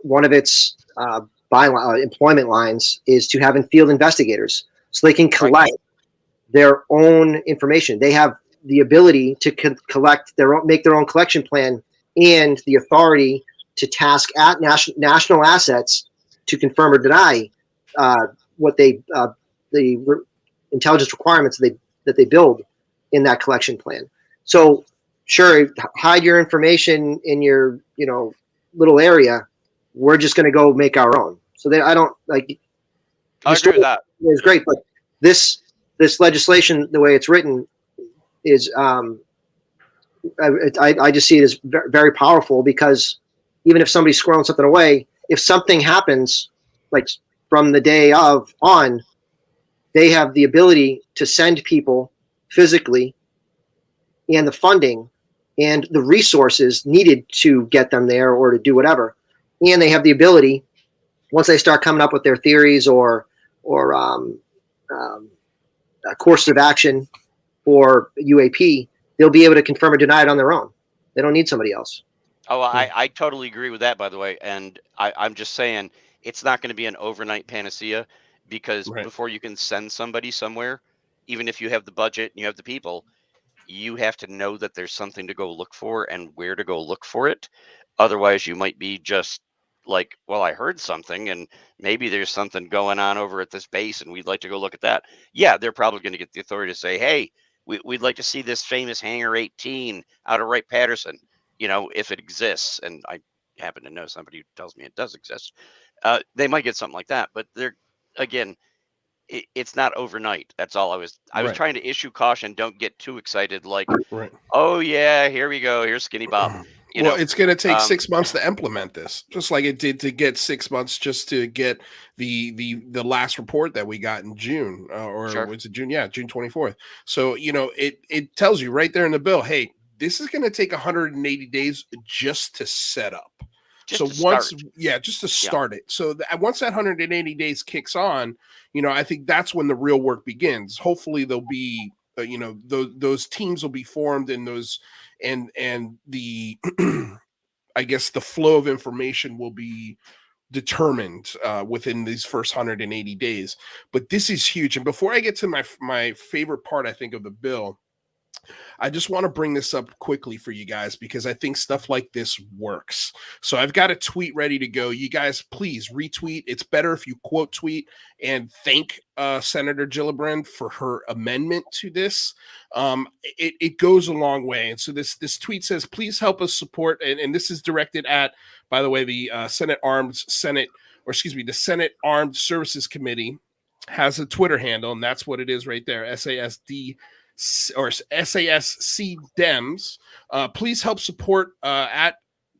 one of its employment lines is to have field investigators, so they can collect their own information. They have the ability to make their own collection plan, and the authority to task at national assets to confirm or deny what the intelligence requirements that they build in that collection plan. So sure, hide your information in your little area. We're just going to go make our own. So I don't like. I agree with that. It's great, but this legislation, the way it's written, is I just see it as very powerful, because even if somebody's squirreling something away, if something happens, like from the day of on, they have the ability to send people physically and the funding and the resources needed to get them there or to do whatever. And they have the ability, once they start coming up with their theories or courses of action for UAP, they'll be able to confirm or deny it on their own. They don't need somebody else. Oh, I totally agree with that, by the way. And I'm just saying, it's not going to be an overnight panacea, because before you can send somebody somewhere, even if you have the budget and you have the people, you have to know that there's something to go look for and where to go look for it. Otherwise, you might be just like, well, I heard something and maybe there's something going on over at this base and we'd like to go look at that. Yeah, they're probably going to get the authority to say, hey, we'd like to see this famous Hangar 18 out of Wright-Patterson, if it exists. And I happen to know somebody who tells me it does exist. They might get something like that, but again, it's not overnight. That's all I was trying to issue caution. Don't get too excited. Like, oh yeah, here we go. Here's Skinny Bob. It's going to take 6 months to implement this, just like it did to get 6 months just to get the last report that we got in June, was it June? Yeah, June 24th. So it tells you right there in the bill, hey, this is going to take 180 days just to set up. Just to start it. So once that 180 days kicks on, I think that's when the real work begins. Hopefully there'll be, those teams will be formed, and those, and the, I guess the flow of information will be determined within these first 180 days. But this is huge. And before I get to my favorite part, I think, of the bill, I just want to bring this up quickly for you guys, because I think stuff like this works. So I've got a tweet ready to go. You guys, please retweet. It's better if you quote tweet and thank Senator Gillibrand for her amendment to this. It goes a long way. And so this tweet says, please help us support, and this is directed at, by the way, the Senate Armed Services Committee has a Twitter handle, and that's what it is right there, SASD or SASC Dems. Please help support at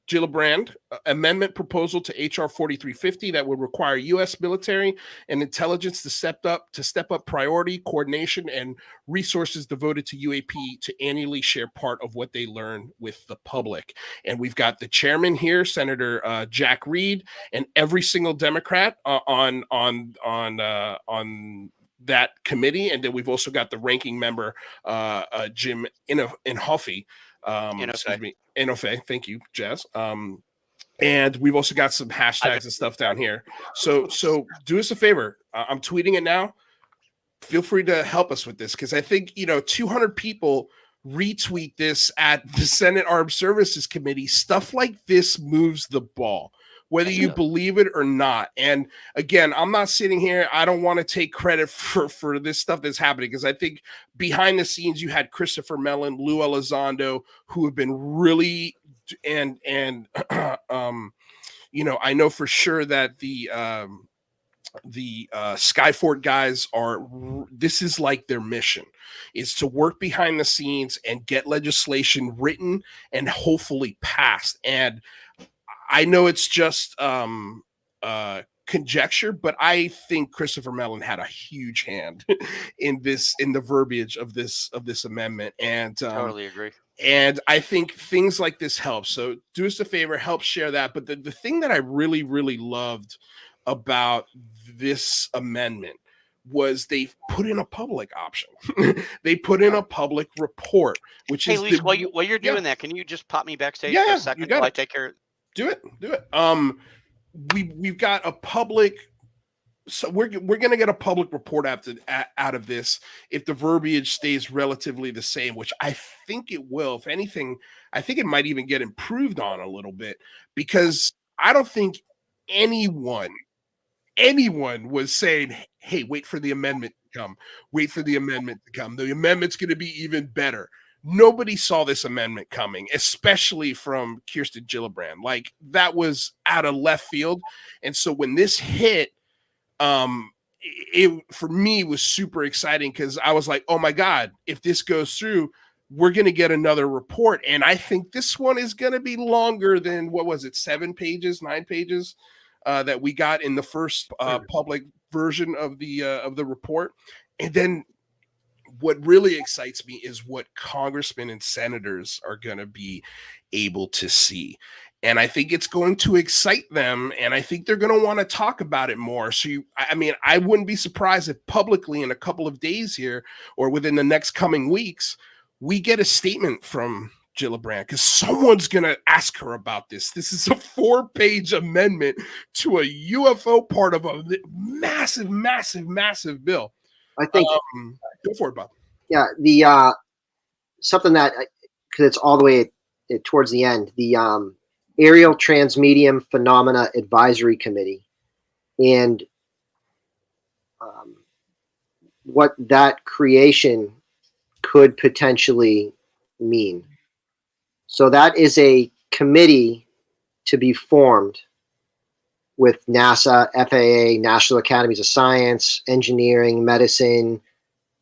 Gillibrand amendment proposal to HR 4350 that would require U.S. military and intelligence to step up priority, coordination, and resources devoted to UAP to annually share part of what they learn with the public. And we've got the chairman here, Senator Jack Reed, and every single Democrat on that committee. And then we've also got the ranking member, Jim Inhofe. Inofe, thank you, Jazz. And we've also got some hashtags and stuff down here. So do us a favor. I'm tweeting it now. Feel free to help us with this, because I think 200 people retweet this at the Senate Armed Services Committee. Stuff like this moves the ball, whether you believe it or not. And again, I'm not sitting here. I don't want to take credit for this stuff that's happening, because I think behind the scenes you had Christopher Mellon, Lou Elizondo, who have been really, and I know for sure that the Skyfort guys this is like their mission, is to work behind the scenes and get legislation written and hopefully passed. And I know it's just conjecture, but I think Christopher Mellon had a huge hand in the verbiage of this amendment. And totally agree. And I think things like this help. So do us a favor, help share that. But the thing that I really, really loved about this amendment was they put in a public option. They put in a public report, which Hey, is Luis, while you're yeah, doing that, can you just pop me backstage yeah, for a you second got while I it. take care? Do it. We've got a public. So we're going to get a public report out of this if the verbiage stays relatively the same, which I think it will. If anything, I think it might even get improved on a little bit, because I don't think anyone was saying, hey, wait for the amendment to come. Wait for the amendment to come. The amendment's going to be even better. Nobody saw this amendment coming, especially from Kristen Gillibrand. Like, that was out of left field. And so when this hit, it for me was super exciting, because I was like, oh my God, if this goes through, we're going to get another report. And I think this one is going to be longer than, what was it, 9 pages that we got in the first public version of the report. And then what really excites me is what congressmen and senators are going to be able to see. And I think it's going to excite them, and I think they're going to want to talk about it more. So, I wouldn't be surprised if publicly in a couple of days here, or within the next coming weeks, we get a statement from Gillibrand, because someone's going to ask her about this. This is a 4-page amendment to a UFO part of a massive, massive, massive bill. I think go for it, Bob. Yeah, the something that, because it's all the way towards the end, the Aerial Transmedium Phenomena Advisory Committee, and what that creation could potentially mean. So that is a committee to be formed with NASA, FAA, National Academies of Science, Engineering, Medicine,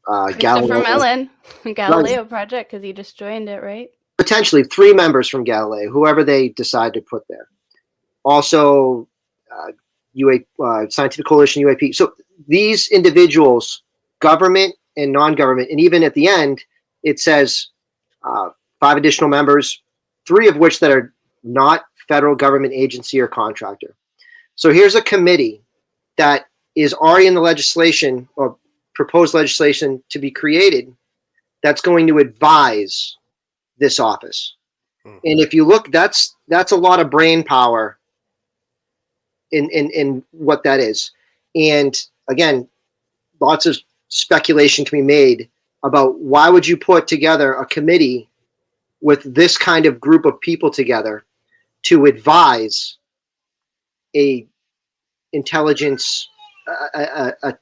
Christopher Mellon, Galileo Project, because he just joined it, right? Potentially 3 members from Galileo, whoever they decide to put there. Also, Scientific Coalition, UAP. So these individuals, government and non-government, and even at the end, it says 5 additional members, 3 of which that are not federal government agency or contractor. So here's a committee that is already in the legislation, or proposed legislation to be created, that's going to advise this office. And if you look, that's a lot of brain power in what that is. And again, lots of speculation can be made about why would you put together a committee with this kind of group of people together to advise a intelligence, the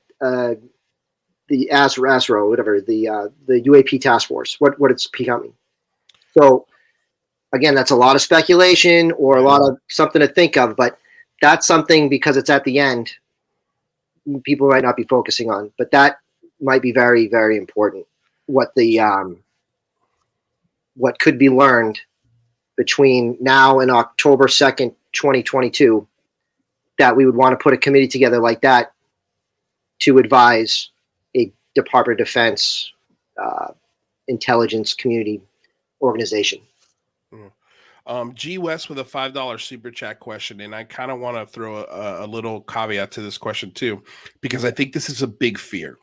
ASRO, whatever, the UAP task force, what it's becoming. So again, that's a lot of speculation, or a lot of something to think of, but that's something, because it's at the end, people might not be focusing on, but that might be very, very important. What could be learned between now and October 2nd, 2022, that we would want to put a committee together like that to advise a Department of Defense intelligence community organization. G West with a $5 super chat question, and I kind of want to throw a little caveat to this question too, because I think this is a big fear.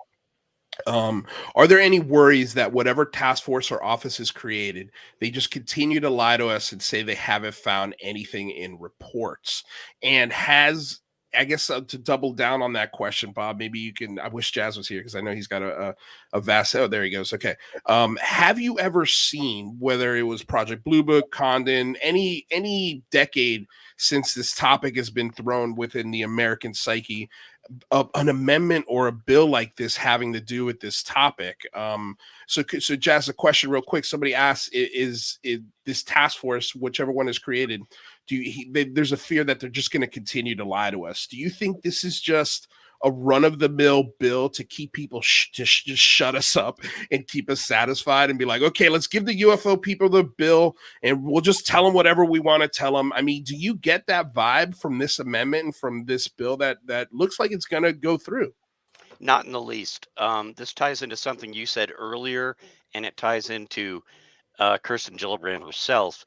Are there any worries that whatever task force or office is created, they just continue to lie to us and say they haven't found anything in reports? And I guess to double down on that question, Bob, maybe you can, I wish Jazz was here, because I know he's got a vast, oh, there he goes. Okay. Have you ever seen, whether it was Project Blue Book, Condon, any decade since this topic has been thrown within the American psyche, an amendment or a bill like this having to do with this topic? So Jazz, a question real quick. Somebody asked, is this task force, whichever one is created, there's a fear that they're just going to continue to lie to us. Do you think this is just a run-of-the-mill bill to keep people just shut us up and keep us satisfied and be like, okay, let's give the UFO people the bill and we'll just tell them whatever we want to tell them? I mean, do you get that vibe from this amendment and from this bill that looks like it's going to go through? Not in the least. This ties into something you said earlier, and it ties into Kristen Gillibrand herself,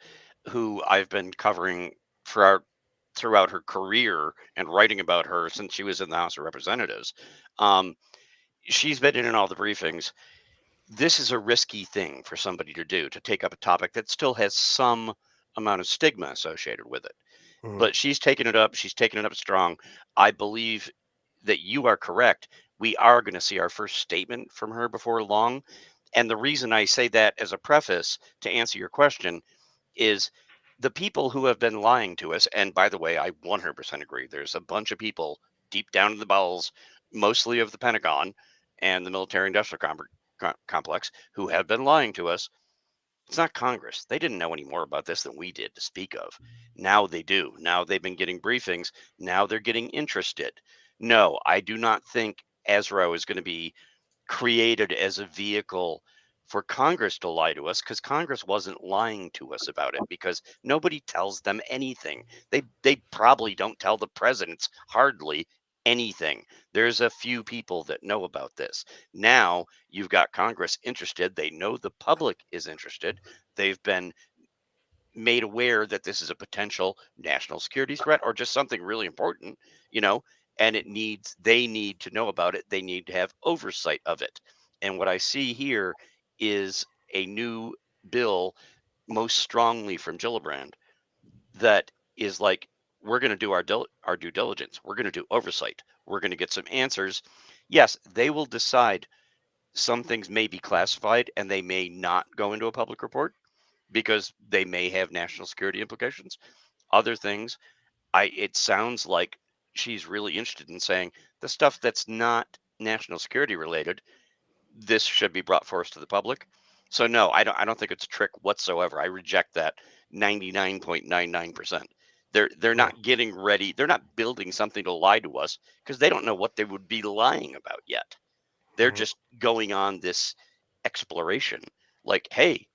who I've been covering throughout her career and writing about her since she was in the House of Representatives. she's been in all the briefings. This is a risky thing for somebody to do, to take up a topic that still has some amount of stigma associated with it. But she's taken it up. She's taken it up strong. I believe that you are correct. We are going to see our first statement from her before long. And the reason I say that as a preface to answer your question is the people who have been lying to us. And by the way, I 100% agree. There's a bunch of people deep down in the bowels, mostly of the Pentagon and the military industrial complex, who have been lying to us. It's not Congress. They didn't know any more about this than we did to speak of. Now they do. Now they've been getting briefings. Now they're getting interested. No, I do not think ESRO is going to be created as a vehicle for Congress to lie to us, because Congress wasn't lying to us about it, because nobody tells them anything. They probably don't tell the presidents hardly anything. There's a few people that know about this. Now you've got Congress interested. They know the public is interested. They've been made aware that this is a potential national security threat or just something really important, and they need to know about it. They need to have oversight of it. And what I see here is a new bill, most strongly from Gillibrand, that is like, we're going to do our due diligence. We're going to do oversight. We're going to get some answers. Yes, they will decide some things may be classified and they may not go into a public report because they may have national security implications. Other things, it sounds like she's really interested in saying the stuff that's not national security related, this should be brought forth to the public. So no, I don't think it's a trick whatsoever. I reject that 99.99%. They're not getting ready. They're not building something to lie to us because they don't know what they would be lying about yet. They're just going on this exploration. Like, hey,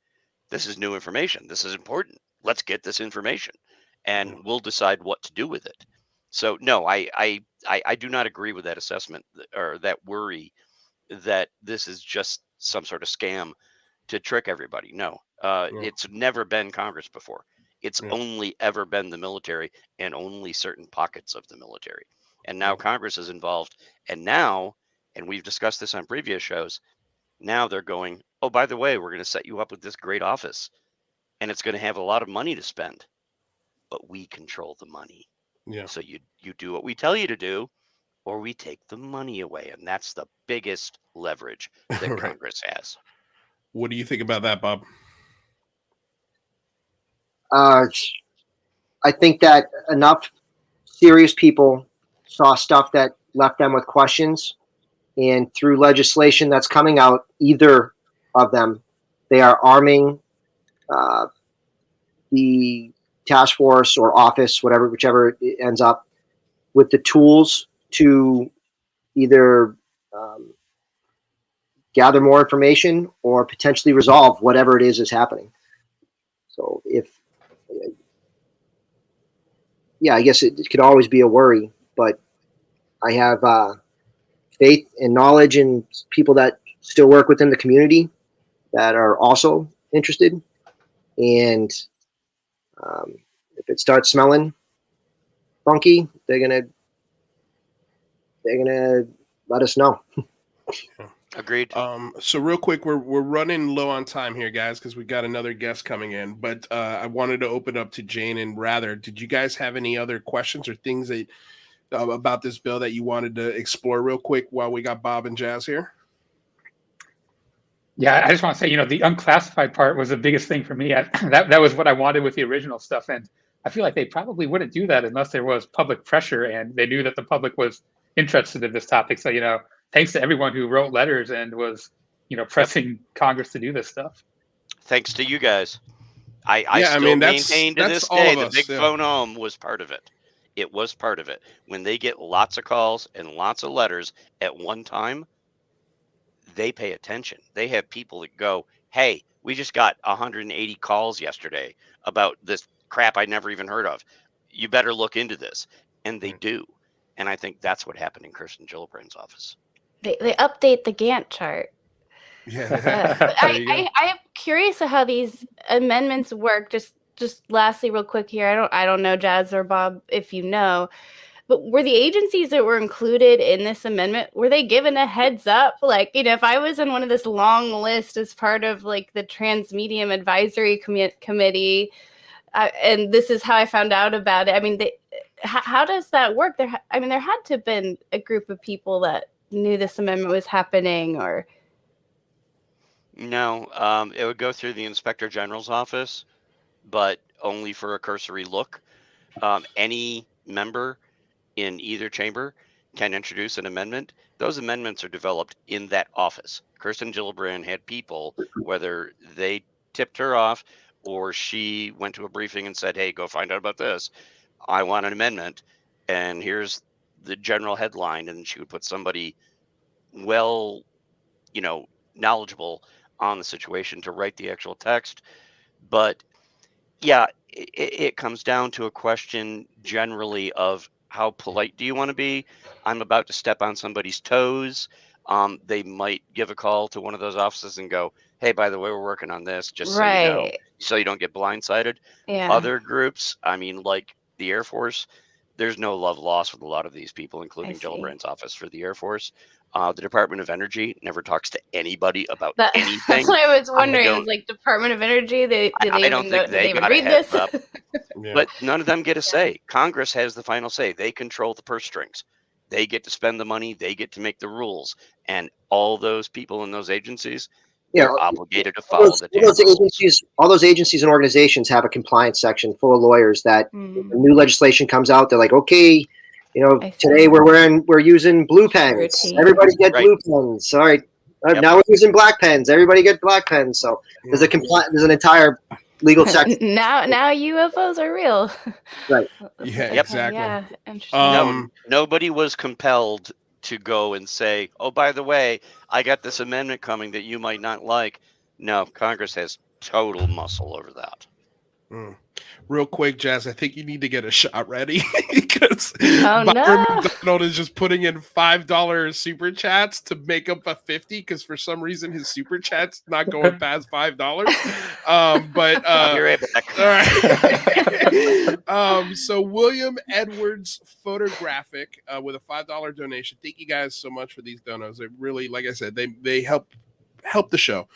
this is new information. This is important. Let's get this information, and we'll decide what to do with it. So no, I do not agree with that assessment or that worry that this is just some sort of scam to trick everybody. No, it's never been Congress before. It's only ever been the military and only certain pockets of the military. And now Congress is involved. And now, and we've discussed this on previous shows, now they're going, oh, by the way, we're going to set you up with this great office and it's going to have a lot of money to spend, but we control the money. Yeah. So you do what we tell you to do, or we take the money away. And that's the biggest leverage that Congress has. What do you think about that, Bob? I think that enough serious people saw stuff that left them with questions, and through legislation that's coming out, either of them, they are arming the task force or office, whichever it ends up, with the tools to either gather more information or potentially resolve whatever it is happening. So I guess it could always be a worry, but I have faith and knowledge in people that still work within the community that are also interested. And if it starts smelling funky, they're gonna let us know. Agreed. So real quick, we're running low on time here, guys, because we got another guest coming in. But I wanted to open up to Jane and Rather. Did you guys have any other questions or things that about this bill that you wanted to explore real quick while we got Bob and Jazz here? Yeah, I just want to say, the unclassified part was the biggest thing for me. That was what I wanted with the original stuff. And I feel like they probably wouldn't do that unless there was public pressure and they knew that the public was interested in this topic. So, thanks to everyone who wrote letters and was, pressing Congress to do this stuff. Thanks to you guys. I still maintain to this day the big phone home was part of it. It was part of it. When they get lots of calls and lots of letters at one time, they pay attention. They have people that go, hey, we just got 180 calls yesterday about this crap I never even heard of. You better look into this. And they do. And I think that's what happened in Kristen Gillibrand's office. They update the Gantt chart. Yeah. I am curious of how these amendments work. Just lastly, real quick here. I don't know, Jazz or Bob, if you know. But were the agencies that were included in this amendment, were they given a heads up? Like, if I was in one of this long list as part of like the Transmedium Advisory Committee, and this is how I found out about it. I mean, how does that work? There had to have been a group of people that knew this amendment was happening, or No, it would go through the Inspector General's office, but only for a cursory look. Any member in either chamber can introduce an amendment. Those amendments are developed in that office. Kristen Gillibrand had people, whether they tipped her off or she went to a briefing and said, hey, go find out about this. I want an amendment. And here's the general headline. And she would put somebody knowledgeable on the situation to write the actual text. But yeah, it comes down to a question generally of how polite do you want to be? I'm about to step on somebody's toes. They might give a call to one of those offices and go, hey, by the way, we're working on this, just so you know, so you don't get blindsided. Yeah. Other groups, I mean, like the Air Force, there's no love lost with a lot of these people, including Gillibrand's office for the Air Force. The Department of Energy never talks to anybody about anything. That's what I was wondering. Is like Department of Energy, I don't think they got read a heads this? up. But none of them get a say. Congress has the final say. They control the purse strings. They get to spend the money. They get to make the rules. And all those people in those agencies, they're obligated to follow the rules. All those agencies and organizations have a compliance section full of lawyers that if new legislation comes out, they're like, okay, today we're using blue pens. Everybody get blue pens. All right. Now we're using black pens. Everybody get black pens. So there's an entire legal section. now UFOs are real. Right. Yeah, exactly. Yeah, interesting. Nobody was compelled to go and say, oh, by the way, I got this amendment coming that you might not like. No, Congress has total muscle over that. Real quick, Jazz, I think you need to get a shot ready because Byron McDonald is just putting in $5 super chats to make up a 50 because for some reason his super chat's not going past $5. But I'll be right back. All right. So William Edwards Photographic with a $5 donation. Thank you guys so much for these donos. They really, like I said, they help the show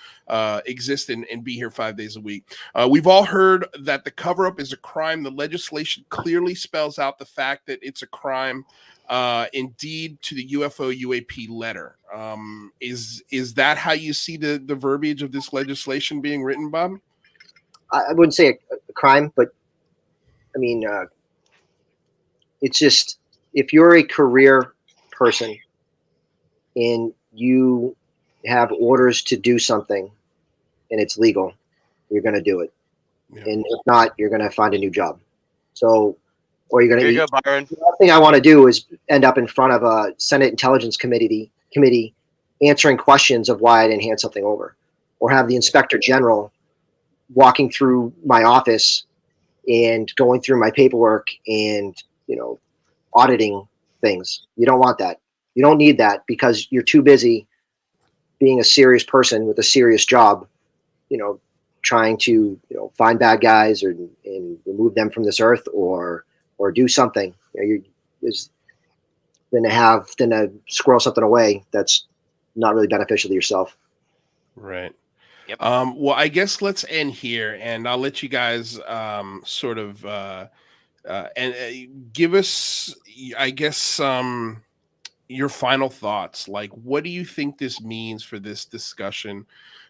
exist and be here 5 days a week. We've all heard that the cover-up is a crime. The legislation clearly spells out the fact that it's a crime. Indeed, to the UFO UAP letter. Is that how you see the verbiage of this legislation being written, Bob? I wouldn't say a crime, but I mean, it's just if you're a career person and you have orders to do something and it's legal, you're going to do it. Yeah. And if not, you're going to find a new job. So, or you're going to go, Byron. The last thing I want to do is end up in front of a Senate Intelligence Committee answering questions of why I didn't hand something over, or have the Inspector General walking through my office and going through my paperwork and, auditing things. You don't want that. You don't need that because you're too busy being a serious person with a serious job, trying to, find bad guys and remove them from this earth or do something. Than to squirrel something away that's not really beneficial to yourself. Right. Yep. Well, I guess let's end here, and I'll let you guys sort of give us, I guess, your final thoughts. Like, what do you think this means for this discussion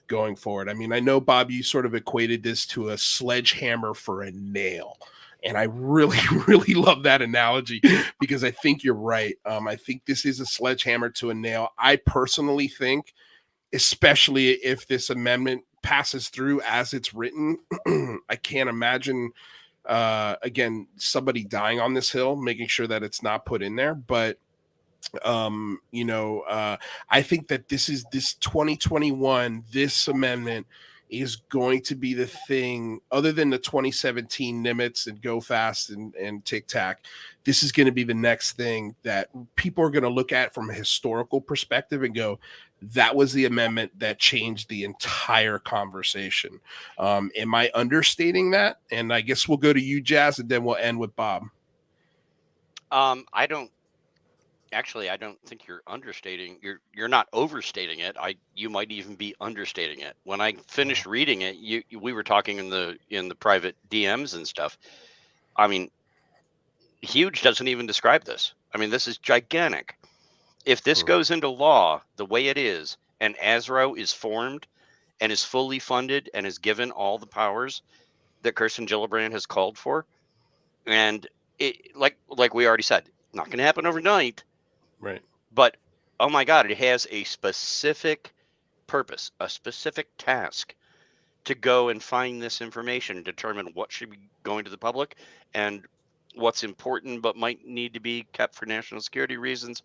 going forward? I mean, I know, Bob, you sort of equated this to a sledgehammer for a nail. And I really, really love that analogy because I think you're right. I think this is a sledgehammer to a nail. I personally think, especially if this amendment passes through as it's written, I can't imagine, again, somebody dying on this hill, making sure that it's not put in there. But I think that this 2021, this amendment is going to be the thing, other than the 2017 Nimitz and Go Fast and Tic Tac. This is going to be the next thing that people are going to look at from a historical perspective and go, that was the amendment that changed the entire conversation. Am I understating that? And I guess we'll go to you, Jazz, and then we'll end with Bob. I don't think you're understating. You're not overstating it. You might even be understating it. When I finished reading it, we were talking in the private DMs and stuff. I mean, huge doesn't even describe this. I mean, this is gigantic. If this goes into law the way it is, and ASRO is formed and is fully funded and is given all the powers that Kristen Gillibrand has called for, and it, like we already said, not going to happen overnight. Right. But oh my God, it has a specific purpose, a specific task to go and find this information and determine what should be going to the public and what's important but might need to be kept for national security reasons,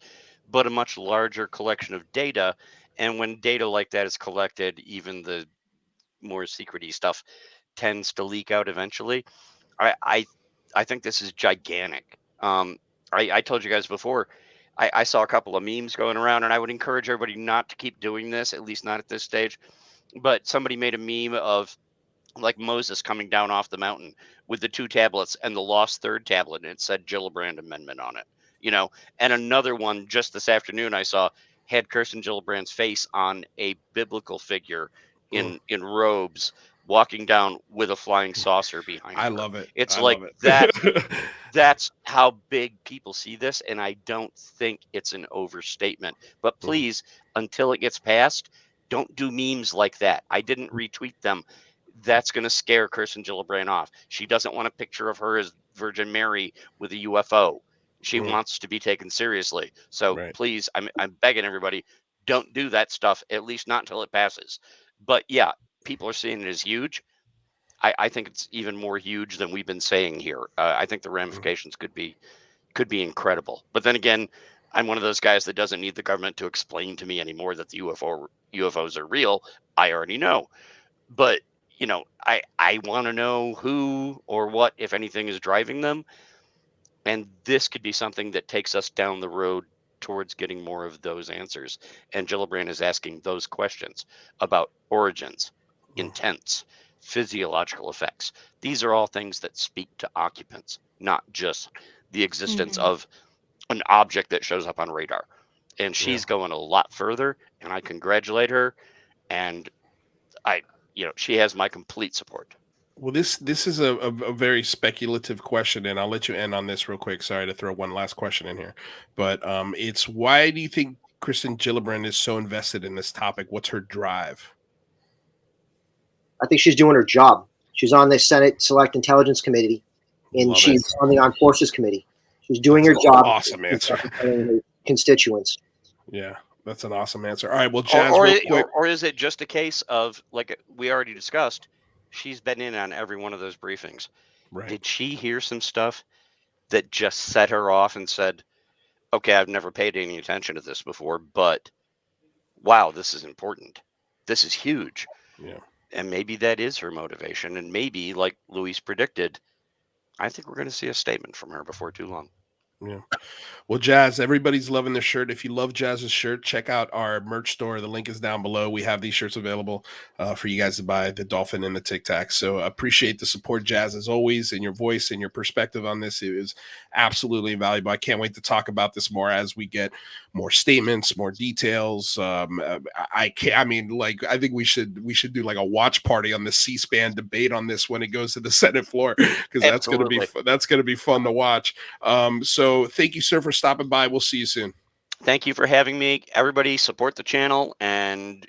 but a much larger collection of data. And when data like that is collected, even the more secrety stuff tends to leak out eventually. I think this is gigantic. I told you guys before, I saw a couple of memes going around, and I would encourage everybody not to keep doing this, at least not at this stage. But somebody made a meme of like Moses coming down off the mountain with the 2 tablets and the lost 3rd tablet, and it said Gillibrand Amendment on it. And another one just this afternoon I saw had Kirsten Gillibrand's face on a biblical figure in robes walking down with a flying saucer behind her. I love it. It's I like love it. that. That's how big people see this, and I don't think it's an overstatement. But please, until it gets passed, don't do memes like that. I didn't retweet them. That's going to scare Kirsten Gillibrand off. She doesn't want a picture of her as Virgin Mary with a UFO. She wants to be taken seriously. So please, I'm begging everybody, don't do that stuff, at least not until it passes. But yeah, people are seeing it as huge. I think it's even more huge than we've been saying here. I think the ramifications could be incredible. But then again, I'm one of those guys that doesn't need the government to explain to me anymore that the UFOs are real. I already know. But I want to know who or what, if anything, is driving them. And this could be something that takes us down the road towards getting more of those answers. And Gillibrand is asking those questions about origins, intents, physiological effects. These are all things that speak to occupants, not just the existence of an object that shows up on radar. And she's going a lot further, and I congratulate her. And she has my complete support. Well, this is a very speculative question, and I'll let you end on this real quick. Sorry to throw one last question in here, but it's why do you think Kristen Gillibrand is so invested in this topic? What's her drive? I think she's doing her job. She's on the Senate Select Intelligence Committee, and she's on the Armed Forces Committee. She's doing her job. Awesome answer. Her constituents. Yeah, that's an awesome answer. All right, well, Jazz, real quick. Or is it just a case of, like we already discussed, she's been in on every one of those briefings. Right. Did she hear some stuff that just set her off and said, okay, I've never paid any attention to this before, but wow, this is important. This is huge. Yeah. And maybe that is her motivation. And maybe, like Luis predicted, I think we're going to see a statement from her before too long. Yeah. Well, Jazz, everybody's loving this shirt. If you love Jazz's shirt, check out our merch store. The link is down below. We have these shirts available for you guys to buy, the dolphin and the Tic Tac. So appreciate the support, Jazz, as always, and your voice and your perspective on this. It is absolutely invaluable. I can't wait to talk about this more as we get more statements, more details. I think we should do like a watch party on the C-SPAN debate on this when it goes to the Senate floor, because that's going to be fun to watch. So thank you, sir, for stopping by. We'll see you soon. Thank you for having me. Everybody support the channel, and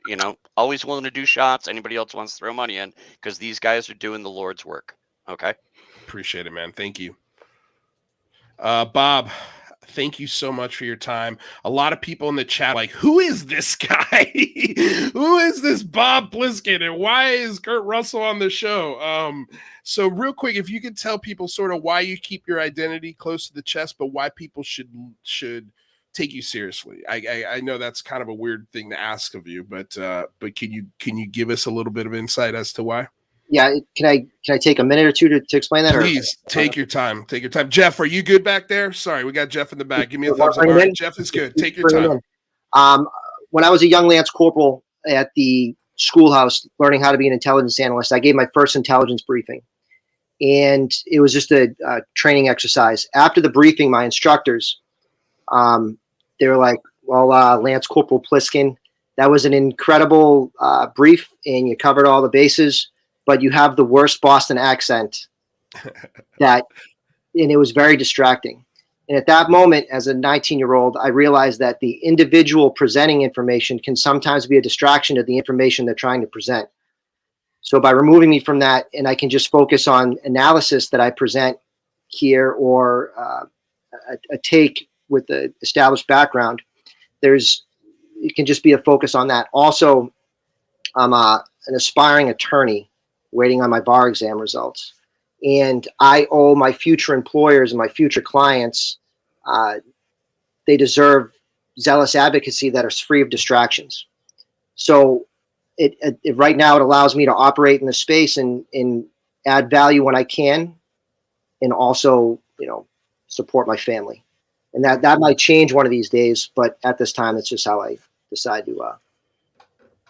always willing to do shots. Anybody else wants to throw money in, because these guys are doing the Lord's work. Okay. Appreciate it, man. Thank you. Bob, thank you so much for your time. A lot of people in the chat like, who is this guy? Who is this Bob Plissken, and why is Kurt Russell on the show? So real quick, if you could tell people sort of why you keep your identity close to the chest, but why people should take you seriously. I know that's kind of a weird thing to ask of you, but can you give us a little bit of insight as to why? Yeah, can I take a minute or two to explain that? Please take your time. Take your time. Jeff, are you good back there? Sorry, we got Jeff in the back. Give me a thumbs up. All right, Jeff is good. Take your time. When I was a young Lance Corporal at the schoolhouse learning how to be an intelligence analyst, I gave my first intelligence briefing. and it was just a training exercise. After the briefing, my instructors, they were like, well, Lance Corporal Plissken, that was an incredible brief, and you covered all the bases, but you have the worst Boston accent and it was very distracting. And at that moment, as a 19-year-old, I realized that the individual presenting information can sometimes be a distraction to the information they're trying to present. So by removing me from that, and I can just focus on analysis that I present here, or a take with the established background, it can just be a focus on that. Also, I'm an aspiring attorney waiting on my bar exam results. And I owe my future employers and my future clients, they deserve zealous advocacy that is free of distractions. So it right now, it allows me to operate in the space and add value when I can, and also, support my family. And that might change one of these days, but at this time, it's just how I decide to.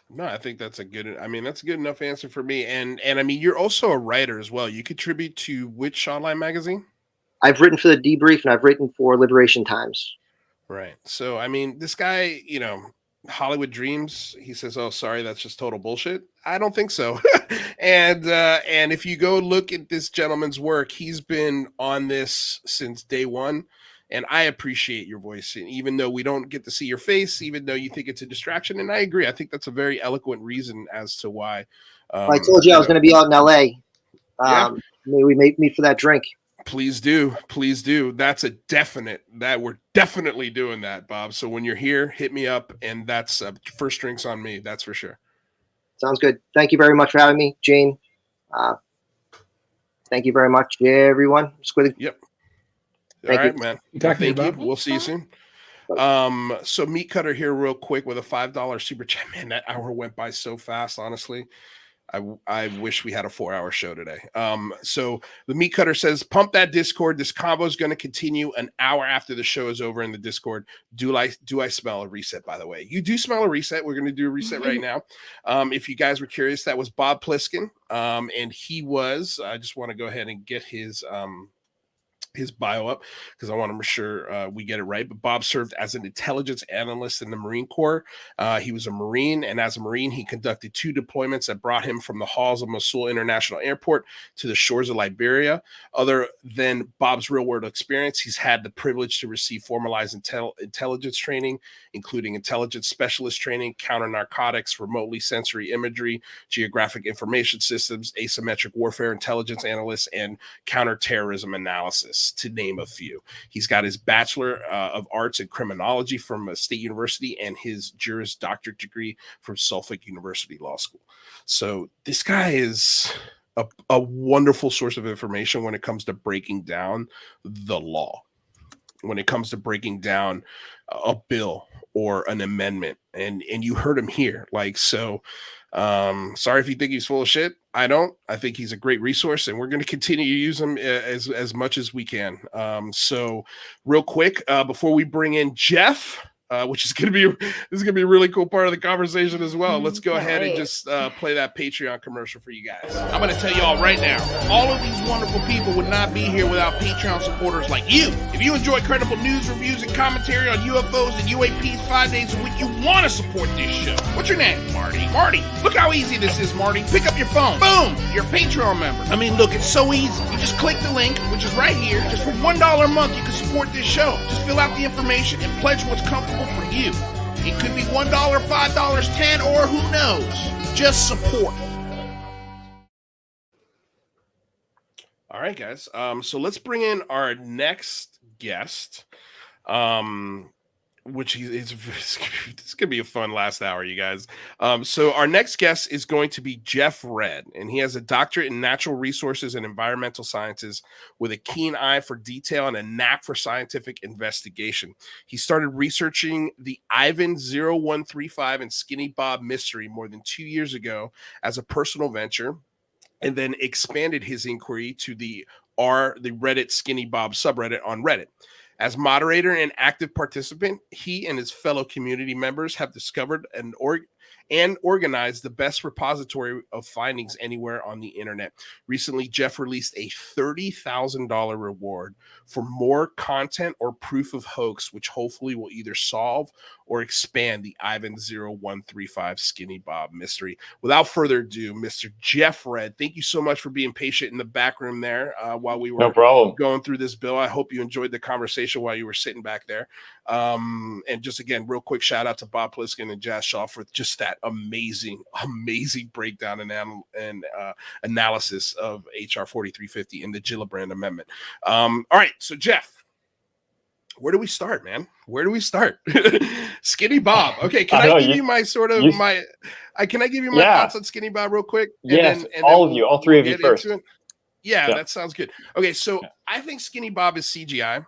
No, I think that's a good enough answer for me. And I mean, you're also a writer as well. You contribute to which online magazine? I've written for The Debrief, and I've written for Liberation Times. Right. So, I mean, this guy, Hollywood Dreams, he says, oh, sorry, that's just total bullshit. I don't think so. And if you go look at this gentleman's work, he's been on this since day one. And I appreciate your voice. And even though we don't get to see your face, even though you think it's a distraction, and I agree, I think that's a very eloquent reason as to why. I told you I was going to be out in LA. Maybe we meet for that drink. Please do. Please do. That's a definite that we're definitely doing that, Bob. So when you're here, hit me up, and that's first drinks on me. That's for sure. Sounds good. Thank you very much for having me, Jane. Thank you very much, everyone. Yep. Thank All right, you. man. Thank You. We'll see you soon. So Meat Cutter here real quick with a $5 super chat. Man, that hour went by so fast, honestly. I wish we had a 4-hour show today. So the Meat Cutter says, pump that Discord. This combo is going to continue an hour after the show is over in the Discord. Do I smell a reset, by the way? You do smell a reset. We're going to do a reset right now. If you guys were curious, that was Bob Plissken. And he was, I just want to go ahead and get his bio up because I want to make sure we get it right. But Bob served as an intelligence analyst in the Marine Corps. He was a Marine, and as a Marine, he conducted 2 deployments that brought him from the halls of Mosul International Airport to the shores of Liberia. Other than Bob's real-world experience, he's had the privilege to receive formalized intelligence training, including intelligence specialist training, counter-narcotics, remotely sensory imagery, geographic information systems, asymmetric warfare intelligence analysis, and counterterrorism analysis, to name a few. He's got his Bachelor of Arts in Criminology from State University and his Juris Doctor Degree from Suffolk University Law School. So this guy is a wonderful source of information when it comes to breaking down the law, when it comes to breaking down a bill or an amendment. And you heard him here. Sorry if you think he's full of shit. I don't. I think he's a great resource, and we're going to continue to use him as much as we can. So real quick, before we bring in Geoff, which is going to be a really cool part of the conversation as well. Let's go ahead and just play that Patreon commercial for you guys. I'm going to tell you all right now, all of these wonderful people would not be here without Patreon supporters like you. If you enjoy credible news, reviews, and commentary on UFOs and UAPs 5 days a week, you want to support this show. What's your name? Marty, look how easy this is, Marty. Pick up your phone. Boom! You're a Patreon member. I mean, look, it's so easy. You just click the link, which is right here. Just for $1 a month, you can support this show. Just fill out the information and pledge what's comfortable for you. It could be $1, $5, $10, or who knows. Just support. All right, guys. So let's bring in our next guest. Which it's gonna be a fun last hour, you guys. So our next guest is going to be Geoff Redd, and he has a doctorate in natural resources and environmental sciences with a keen eye for detail and a knack for scientific investigation. He started researching the Ivan 0135 and Skinny Bob mystery more than 2 years ago as a personal venture, and then expanded his inquiry to the Reddit Skinny Bob subreddit on Reddit. As moderator and active participant, he and his fellow community members have discovered and organized the best repository of findings anywhere on the internet. Recently, Geoff released a $30,000 reward for more content or proof of hoax, which hopefully will either solve or expand the Ivan 0135 Skinny Bob mystery. Without further ado, Mr. Geoff Red, thank you so much for being patient in the back room there while we were going through this bill. I hope you enjoyed the conversation while you were sitting back there. And just again, real quick shout out to Bob Plissken and Geoff for just that amazing breakdown and analysis of HR 4350 and the Gillibrand Amendment. All right, so Geoff, where do we start, man? Where do we start? Skinny Bob. Okay, can I give you my sort of my? Can I give you my thoughts on Skinny Bob real quick? Yes, all three of you first. Yeah, that sounds good. Okay, so I think Skinny Bob is CGI.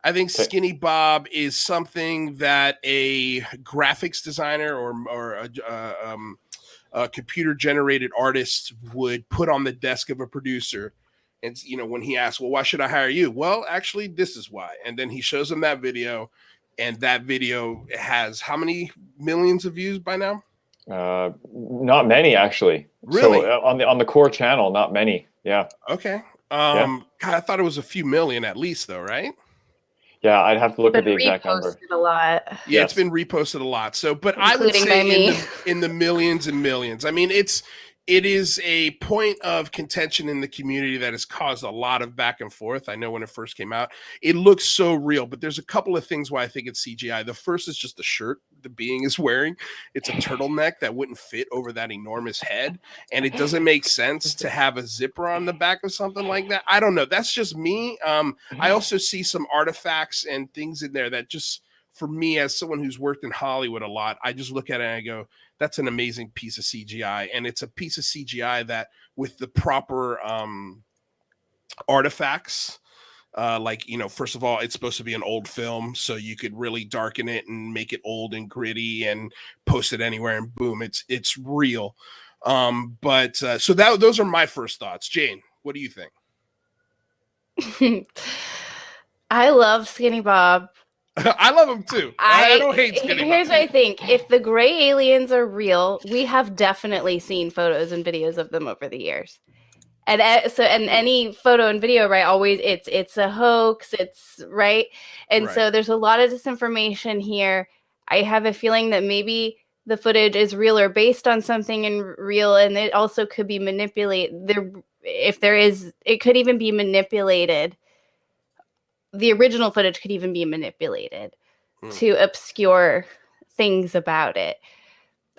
I think Skinny Bob is something that a graphics designer or a computer-generated artist would put on the desk of a producer. And, you know, when he asks, well, why should I hire you? Well, actually, this is why. And then he shows him that video, and that video has how many millions of views by now? Not many, actually. Really? So on the core channel, not many. Yeah. Okay. God, I thought it was a few million at least, though, right? Yeah, I'd have to look at the exact number. A lot. Yeah, it's been reposted a lot. So, but I would say in the millions and millions. I mean, it is a point of contention in the community that has caused a lot of back and forth. I know when it first came out, it looks so real, but there's a couple of things why I think it's CGI. The first is just the shirt the being is wearing. It's a turtleneck that wouldn't fit over that enormous head, and it doesn't make sense to have a zipper on the back of something like that. I don't know. That's just me. I also see some artifacts and things in there that just, for me, as someone who's worked in Hollywood a lot, I just look at it and I go, that's an amazing piece of CGI. And it's a piece of CGI that with the proper artifacts, like, you know, first of all, it's supposed to be an old film, so you could really darken it and make it old and gritty and post it anywhere and boom, it's real. So those are my first thoughts. Jane, what do you think? I love Skinny Bob. I love him too. I don't hate Skinny Bob. Here's what I think. If the gray aliens are real, we have definitely seen photos and videos of them over the years. And any photo and video, right, always it's a hoax, it's right. And so there's a lot of disinformation here. I have a feeling that maybe the footage is real or based on something in real, and it also could be manipulated. It could even be manipulated. The original footage could even be manipulated to obscure things about it.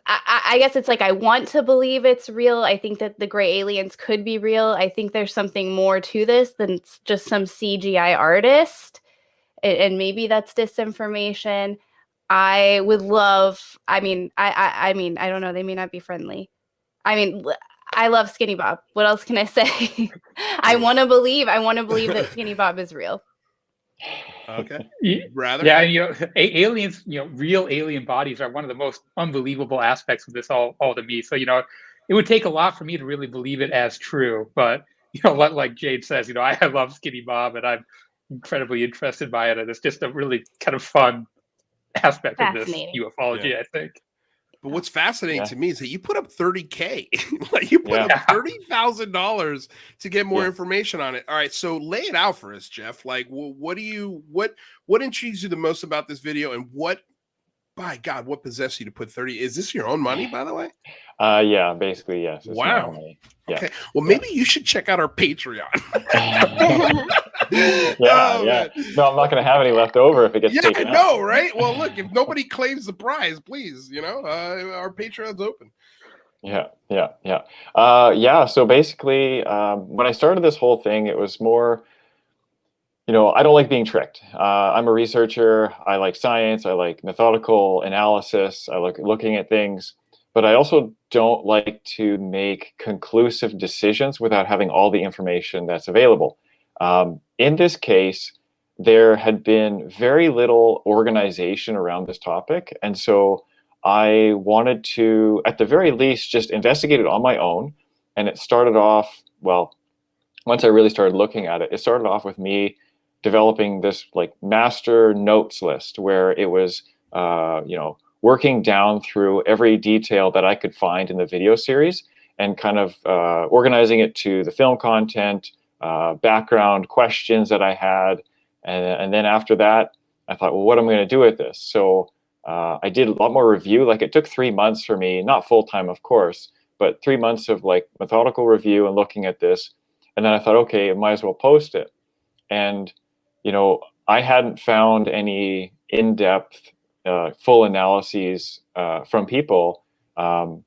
I guess it's like I want to believe it's real. I think that the gray aliens could be real. I think there's something more to this than just some CGI artist. And maybe that's disinformation. I would love, I don't know. They may not be friendly. I love Skinny Bob. What else can I say? I want to believe that Skinny Bob is real. Okay. Rather? Yeah, aliens, real alien bodies are one of the most unbelievable aspects of this all to me. So, it would take a lot for me to really believe it as true. But, like Jade says, I love Skinny Bob and I'm incredibly interested by it. And it's just a really kind of fun aspect of this ufology, I think. But what's fascinating to me is that you put up $30K, like you put up $30,000 to get more information on it. All right, so lay it out for us, Geoff. Like, what intrigues you the most about this video, and what possessed you to put 30? Is this your own money, by the way? Yeah, basically, yes. Wow. Yeah. Okay. Well, maybe you should check out our Patreon. Yeah. No, I'm not going to have any left over if it gets taken out. No, right? Well, look, if nobody claims the prize, please, our Patreon's open. Yeah. So basically, when I started this whole thing, it was more, I don't like being tricked. I'm a researcher. I like science. I like methodical analysis. I like looking at things. But I also don't like to make conclusive decisions without having all the information that's available. In this case, there had been very little organization around this topic. And so I wanted to, at the very least, just investigate it on my own. And it started off, once I really started looking at it, it started off with me developing this like master notes list where it was, working down through every detail that I could find in the video series and kind of organizing it to the film content, background questions that I had. And then after that, I thought, well, what am I going to do with this? So I did a lot more review. Like it took 3 months for me, not full time, of course, but 3 months of like methodical review and looking at this. And then I thought, okay, I might as well post it. And, I hadn't found any in-depth, full analyses from people. And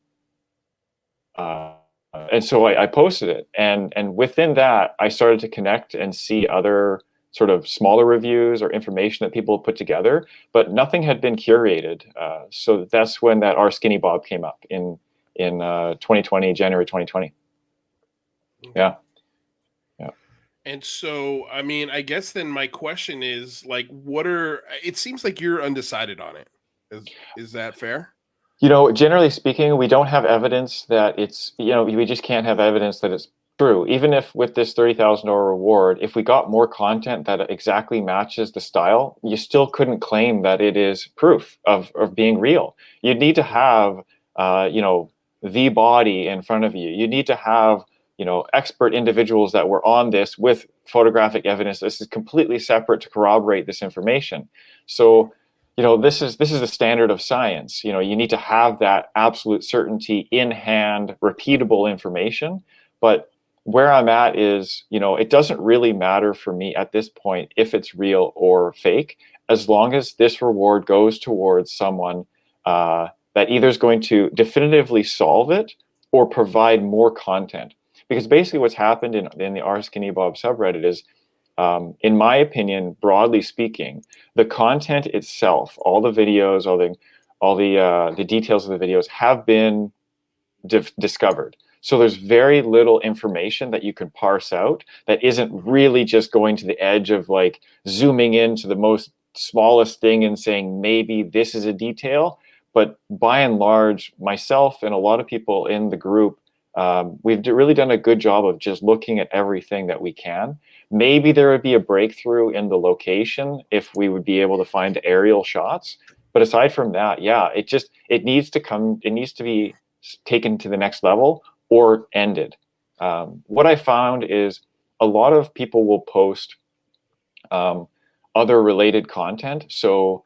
so I posted it. And within that, I started to connect and see other sort of smaller reviews or information that people put together, but nothing had been curated. So that's when that R Skinny Bob came up in 2020, January 2020. Yeah. And so, I mean, I guess then my question is like, it seems like you're undecided on it. Is that fair? Generally speaking, we don't have evidence that it's, we just can't have evidence that it's true. Even if with this $30,000 reward, if we got more content that exactly matches the style, you still couldn't claim that it is proof of being real. You'd need to have, the body in front of you. You need to have, expert individuals that were on this with photographic evidence. This is completely separate to corroborate this information. So, this is the standard of science. You need to have that absolute certainty in hand, repeatable information. But where I'm at is, it doesn't really matter for me at this point if it's real or fake, as long as this reward goes towards someone that either is going to definitively solve it or provide more content. Because basically what's happened in the R Skinny Bob subreddit is, in my opinion, broadly speaking, the content itself, all the videos, all the details of the videos have been discovered. So there's very little information that you can parse out that isn't really just going to the edge of like zooming into the most smallest thing and saying maybe this is a detail. But by and large, myself and a lot of people in the group, we've really done a good job of just looking at everything that we can. Maybe there would be a breakthrough in the location if we would be able to find aerial shots. But aside from that, yeah, it needs to be taken to the next level or ended. What I found is a lot of people will post other related content. So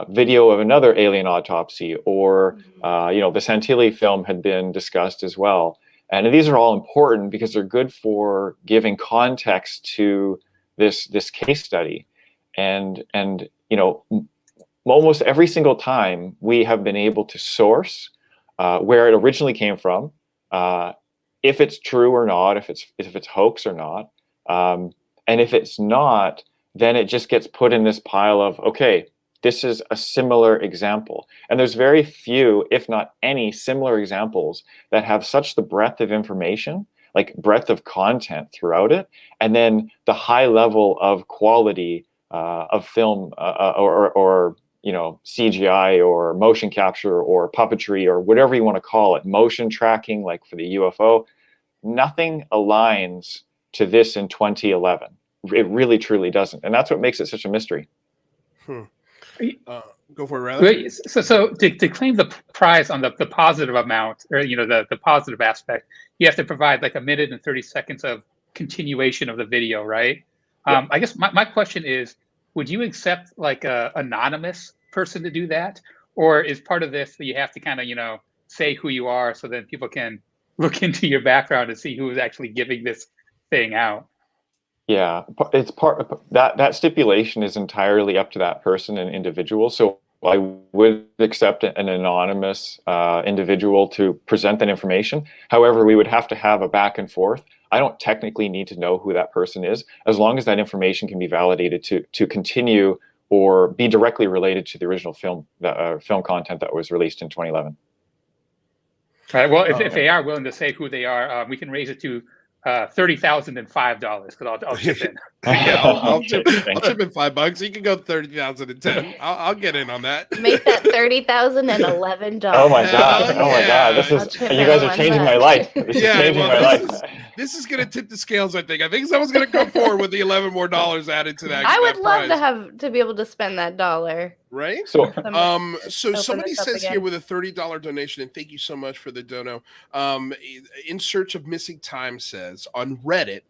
video of another alien autopsy, or the Santilli film had been discussed as well. And these are all important because they're good for giving context to this case study. And almost every single time we have been able to source where it originally came from, if it's true or not, if it's hoax or not, and if it's not, then it just gets put in this pile of, okay, this is a similar example. And there's very few, if not any, similar examples that have such the breadth of information, like breadth of content throughout it, and then the high level of quality of film or CGI or motion capture or puppetry or whatever you want to call it, motion tracking, like for the UFO. Nothing aligns to this in 2011. It really, truly doesn't. And that's what makes it such a mystery. Go for it, Riley. So to claim the prize on the positive amount, or the positive aspect, you have to provide like 1 minute and 30 seconds of continuation of the video, right? Yeah. I guess my question is, would you accept like a anonymous person to do that, or is part of this that you have to kind of say who you are so that people can look into your background and see who is actually giving this thing out? Yeah, it's part of that stipulation is entirely up to that person and individual. So I would accept an anonymous individual to present that information. However, we would have to have a back and forth. I don't technically need to know who that person is, as long as that information can be validated to continue or be directly related to the original film content that was released in 2011. All right. Well, if they are willing to say who they are, we can raise it to $30,005 because I'll chip in. Yeah, I'll chip in $5. You can go 30,010. I'll get in on that. Make that $30,011. Oh my god! Oh my god! This is you guys are changing my life. This is changing my life. This is going to tip the scales, I think. I think someone's going to come forward with the $11 more added to that. I would that love prize. to be able to spend that $1. Right? So, So Open somebody this up says here again. with a $30 donation, and thank you so much for the dono. In Search of Missing Time says on Reddit,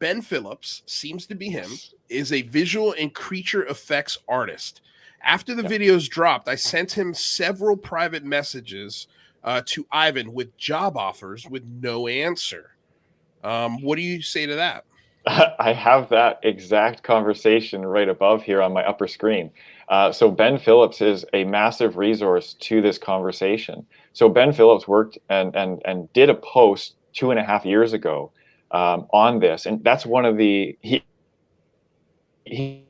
Ben Phillips, seems to be him, is a visual and creature effects artist. After the videos dropped, I sent him several private messages to Ivan with job offers with no answer. What do you say to that? I have that exact conversation right above here on my upper screen. So Ben Phillips is a massive resource to this conversation. So Ben Phillips worked and did a post 2.5 years ago on this, and that's one of the he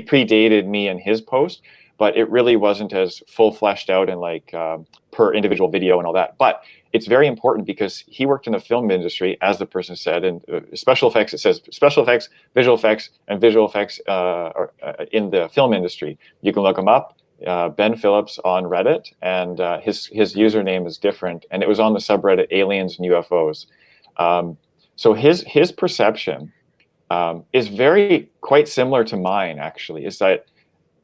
predated me and his post, but it really wasn't as full fleshed out and like per individual video and all that. But it's very important because he worked in the film industry, as the person said, and special effects. It says special effects, and visual effects in the film industry. You can look him up, Ben Phillips on Reddit, and his username is different, and it was on the subreddit Aliens and UFOs. So his perception is quite similar to mine. Actually, is that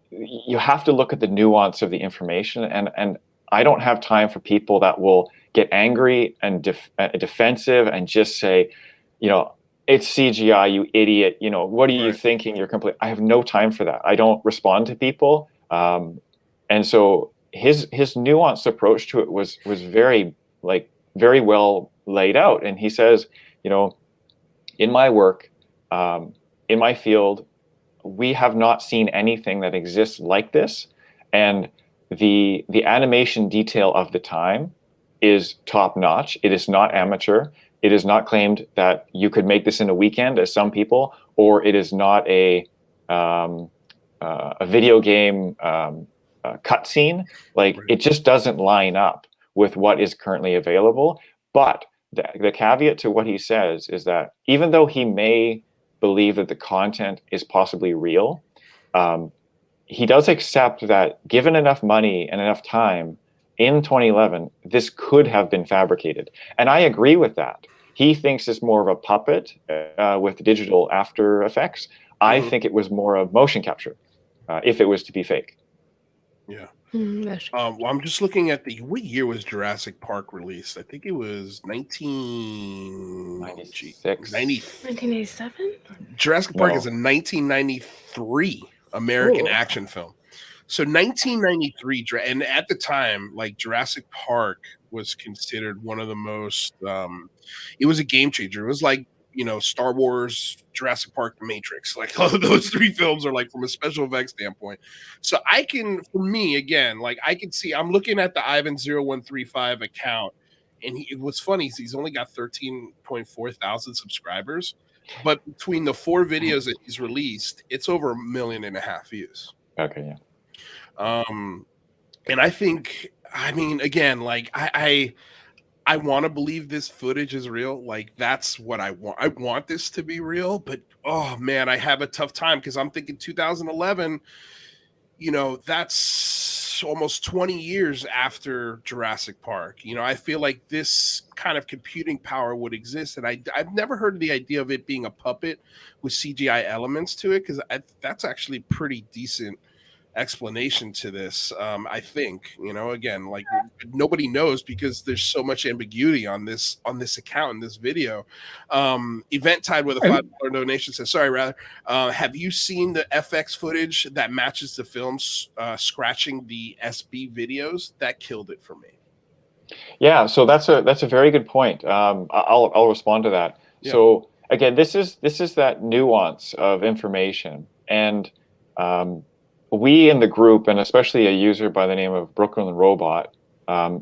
you have to look at the nuance of the information, and I don't have time for people that will get angry and defensive and just say, it's CGI, you idiot. What are you thinking? You're complete. I have no time for that. I don't respond to people. And so his nuanced approach to it was very well laid out. And he says, in my work, in my field, we have not seen anything that exists like this. And the animation detail of the time is top notch. It is not amateur. It is not claimed that you could make this in a weekend, as some people, or it is not a video game cutscene. It just doesn't line up with what is currently available. But the caveat to what he says is that even though he may believe that the content is possibly real, he does accept that given enough money and enough time in 2011, this could have been fabricated. And I agree with that. He thinks it's more of a puppet with digital After Effects. I think it was more of motion capture if it was to be fake. Yeah. Well, I'm just looking at what year was Jurassic Park released? I think it was 1987? Jurassic Park is a 1993 American action film. So 1993, and at the time, Jurassic Park was considered one of the most, it was a game changer. It was like, Star Wars, Jurassic Park, The Matrix. Those three films are from a special effects standpoint. So for me, again, I can see, I'm looking at the Ivan0135 account, and what's funny is he's only got 13.4 thousand subscribers, but between the 4 videos that he's released, it's over 1.5 million views. Okay, yeah. And I think, again, I want to believe this footage is real. That's what I want. I want this to be real, but oh man, I have a tough time because I'm thinking 2011, that's almost 20 years after Jurassic Park. I feel like this kind of computing power would exist. And I've never heard of the idea of it being a puppet with CGI elements to it, because that's actually pretty decent explanation to this. I think, again, nobody knows because there's so much ambiguity on this account in this video. Event-Tide with a $5 donation says, have you seen the FX footage that matches the films scratching the SB videos? That killed it for me. Yeah, so that's a very good point. I'll respond to that. Yeah. So again, this is that nuance of information, and we in the group, and especially a user by the name of Brooklyn Robot,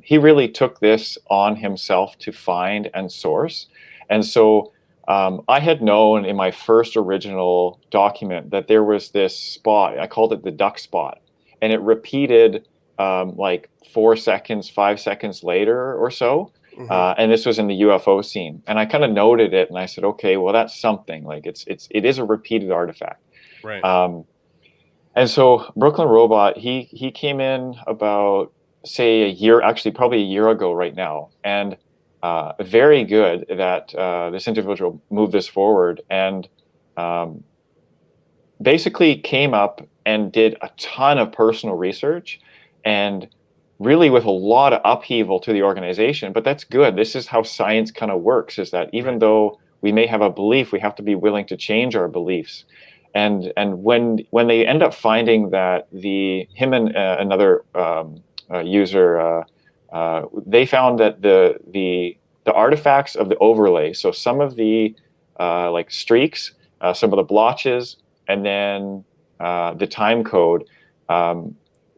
he really took this on himself to find and source. And so I had known in my first original document that there was this spot, I called it the duck spot, and it repeated 4 seconds, 5 seconds later or so. Mm-hmm. And this was in the UFO scene. And I kind of noted it, and I said, okay, well, that's something. It is a repeated artifact. Right. And so Brooklyn Robot, he came in about, say, probably a year ago right now. And very good that this individual moved this forward and basically came up and did a ton of personal research and really with a lot of upheaval to the organization. But that's good. This is how science kind of works, is that even though we may have a belief, we have to be willing to change our beliefs. And when they end up finding that him and another user, they found that the artifacts of the overlay, so some of the like streaks, some of the blotches, and then the time code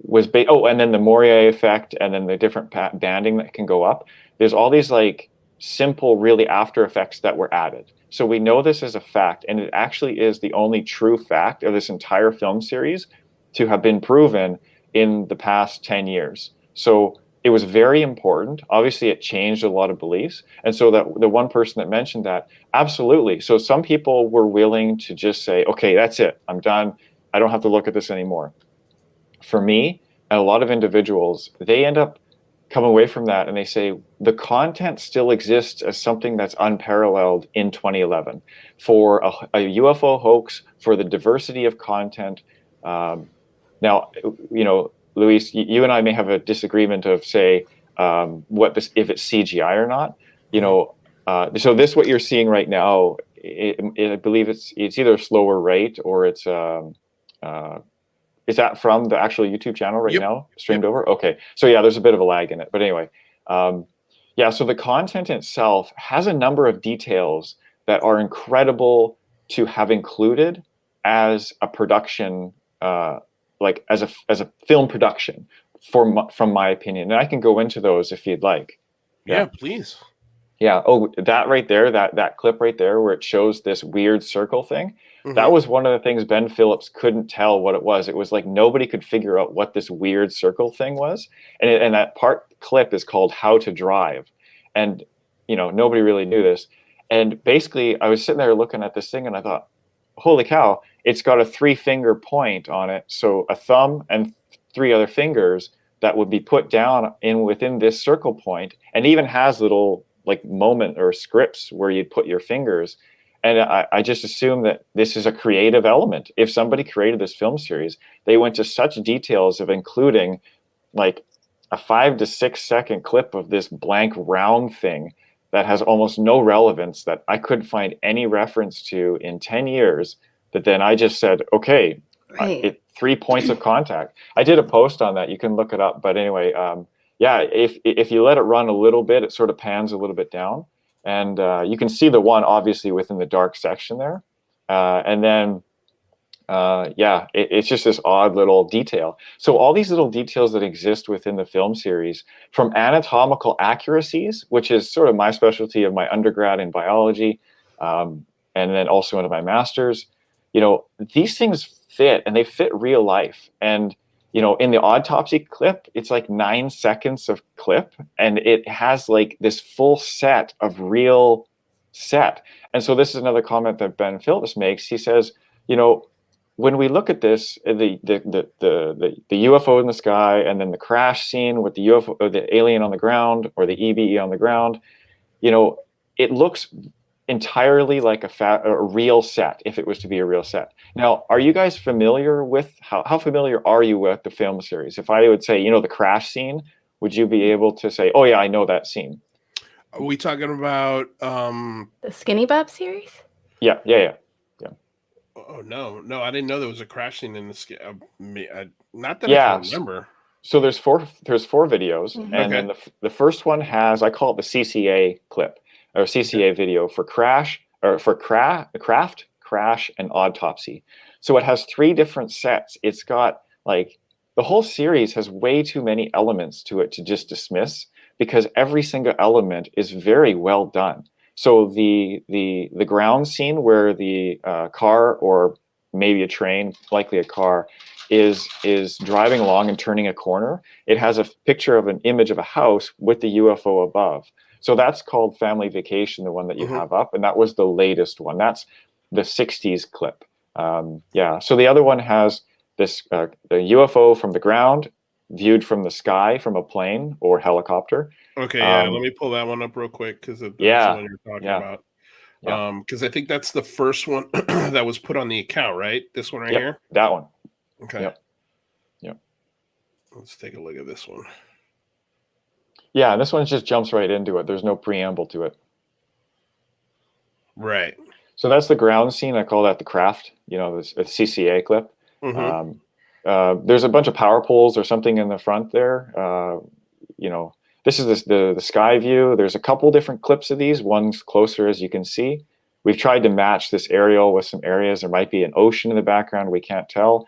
was and then the Moria effect, and then the different banding that can go up. There's all these like simple, really after effects that were added. So we know this is a fact, and it actually is the only true fact of this entire film series to have been proven in the past 10 years. So it was very important. Obviously, it changed a lot of beliefs. And so that the one person that mentioned that, absolutely. So some people were willing to just say, okay, that's it. I'm done. I don't have to look at this anymore. For me, and a lot of individuals, they end up coming away from that and they say the content still exists as something that's unparalleled in 2011 for a UFO hoax, for the diversity of content. Now, you know, Luis, you and I may have a disagreement of say if it's CGI or not. You know, so what you're seeing right now, I believe it's either a slower rate or it's is that from the actual YouTube channel right now, streamed over? Okay, so yeah, there's a bit of a lag in it, but anyway, yeah. So the content itself has a number of details that are incredible to have included as a production, like as a film production, from my opinion, and I can go into those if you'd like. Yeah, please. Yeah. Oh, that right there, that clip right there where it shows this weird circle thing. That was one of the things Ben Phillips couldn't tell what it was. It was like nobody could figure out what this weird circle thing was. And that clip is called How to Drive. And, you know, nobody really knew this. And basically, I was sitting there looking at this thing and I thought, holy cow, it's got a 3-finger point on it. So a thumb and 3 other fingers that would be put down within this circle point, and even has little like moment or scripts where you'd put your fingers. And I just assume that this is a creative element. If somebody created this film series, they went to such details of including like a 5 to 6 second clip of this blank round thing that has almost no relevance, that I couldn't find any reference to in 10 years, that then I just said, okay, 3 points of contact. I did a post on that. You can look it up. But anyway, yeah, if you let it run a little bit, it sort of pans a little bit down. And you can see the one obviously within the dark section there. And then, yeah, it's just this odd little detail. So all these little details that exist within the film series, from anatomical accuracies, which is sort of my specialty of my undergrad in biology, and then also into my master's, you know, these things fit, and they fit real life. And you know, in the autopsy clip, it's like 9 seconds of clip, and it has like this full set of real set. And so this is another comment that Ben Phillips makes. He says, you know, when we look at this, the UFO in the sky, and then the crash scene with the UFO, or the alien on the ground, or the EBE on the ground, you know, it looks entirely like a real set, if it was to be a real set. Now, are you guys familiar with how familiar are you with the film series? If I would say, you know, the crash scene, would you be able to say, oh yeah, I know that scene? Are we talking about the Skinny Bob series? Yeah. Oh no, I didn't know there was a crash scene in the not that I can remember. So there's four videos, and then the first one has, I call it the CCA clip, or CCA video for crash, or for craft, crash, and autopsy. So it has 3 different sets. It's got like, the whole series has way too many elements to it to just dismiss, because every single element is very well done. So the ground scene where the car, or maybe a train, likely a car, is driving along and turning a corner, it has a picture of an image of a house with the UFO above. So that's called Family Vacation, the one that you have up, and that was the latest one. That's the 60s clip. Yeah. So the other one has this the UFO from the ground, viewed from the sky from a plane or helicopter. Okay, yeah, let me pull that one up real quick because that's the one you're talking about. Because I think that's the first one that was put on the account, right? This one right here? That one. Okay. Yep. Let's take a look at this one. Yeah, this one just jumps right into it. There's no preamble to it. Right. So that's the ground scene. I call that the craft, the CCA clip. Mm-hmm. There's a bunch of power poles or something in the front there. This is the sky view. There's a couple different clips of these. One's closer, as you can see. We've tried to match this aerial with some areas. There might be an ocean in the background. We can't tell.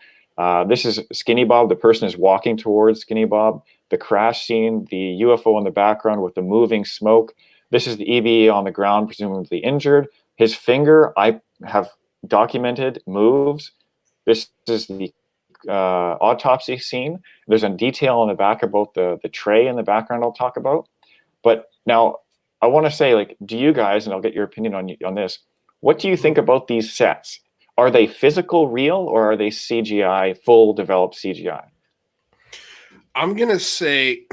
This is Skinny Bob. The person is walking towards Skinny Bob. The crash scene, the UFO in the background with the moving smoke. This is the EBE on the ground, presumably injured. His finger, I have documented, moves. This is the autopsy scene. There's a detail on the back about the tray in the background I'll talk about. But now I want to say, do you guys, and I'll get your opinion on this, what do you think about these sets? Are they physical, real, or are they CGI, full developed CGI? I'm going to say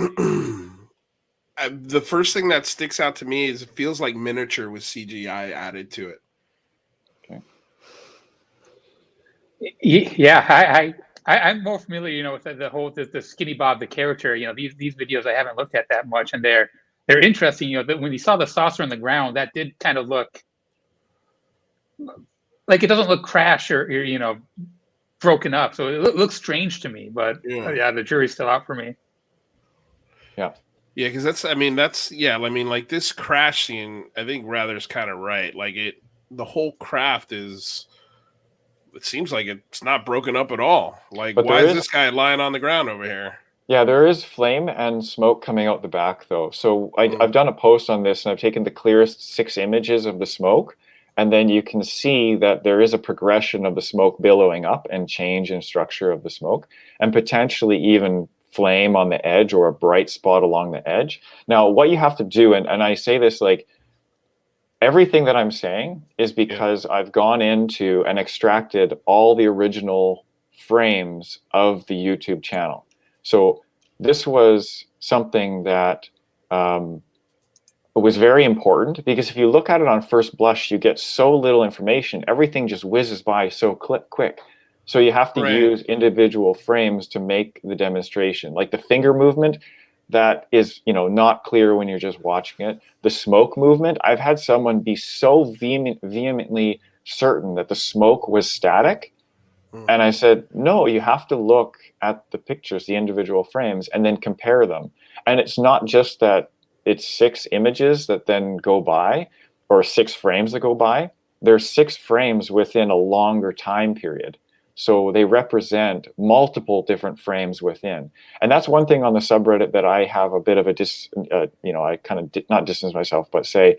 the first thing that sticks out to me is it feels like miniature with CGI added to it. Okay. Yeah, I'm more familiar, with the whole the Skinny Bob, the character. These videos I haven't looked at that much, and they're interesting. When you saw the saucer on the ground, that did kind of look like it doesn't look crashed or broken up. So it looks strange to me. But the jury's still out for me. Yeah. Yeah, because like this crash scene, I think Rather's kind of right. The whole craft it seems like it's not broken up at all. Why is this guy lying on the ground over here? Yeah, there is flame and smoke coming out the back, though. So I've done a post on this, and I've taken the clearest 6 images of the smoke, and then you can see that there is a progression of the smoke billowing up and change in structure of the smoke, and potentially even flame on the edge or a bright spot along the edge. Now, what you have to do, and I say this everything that I'm saying is because I've gone into and extracted all the original frames of the YouTube channel. So this was something that was very important, because if you look at it on first blush, you get so little information. Everything just whizzes by so quick. So you have to use individual frames to make the demonstration. Like the finger movement, that is, not clear when you're just watching it. The smoke movement, I've had someone be so vehemently certain that the smoke was static. And I said, no, you have to look at the pictures, the individual frames, and then compare them. And it's not just that it's 6 images that then go by, or 6 frames that go by. There's 6 frames within a longer time period. So they represent multiple different frames within. And that's one thing on the subreddit that I have a bit of I kind of not distance myself, but say,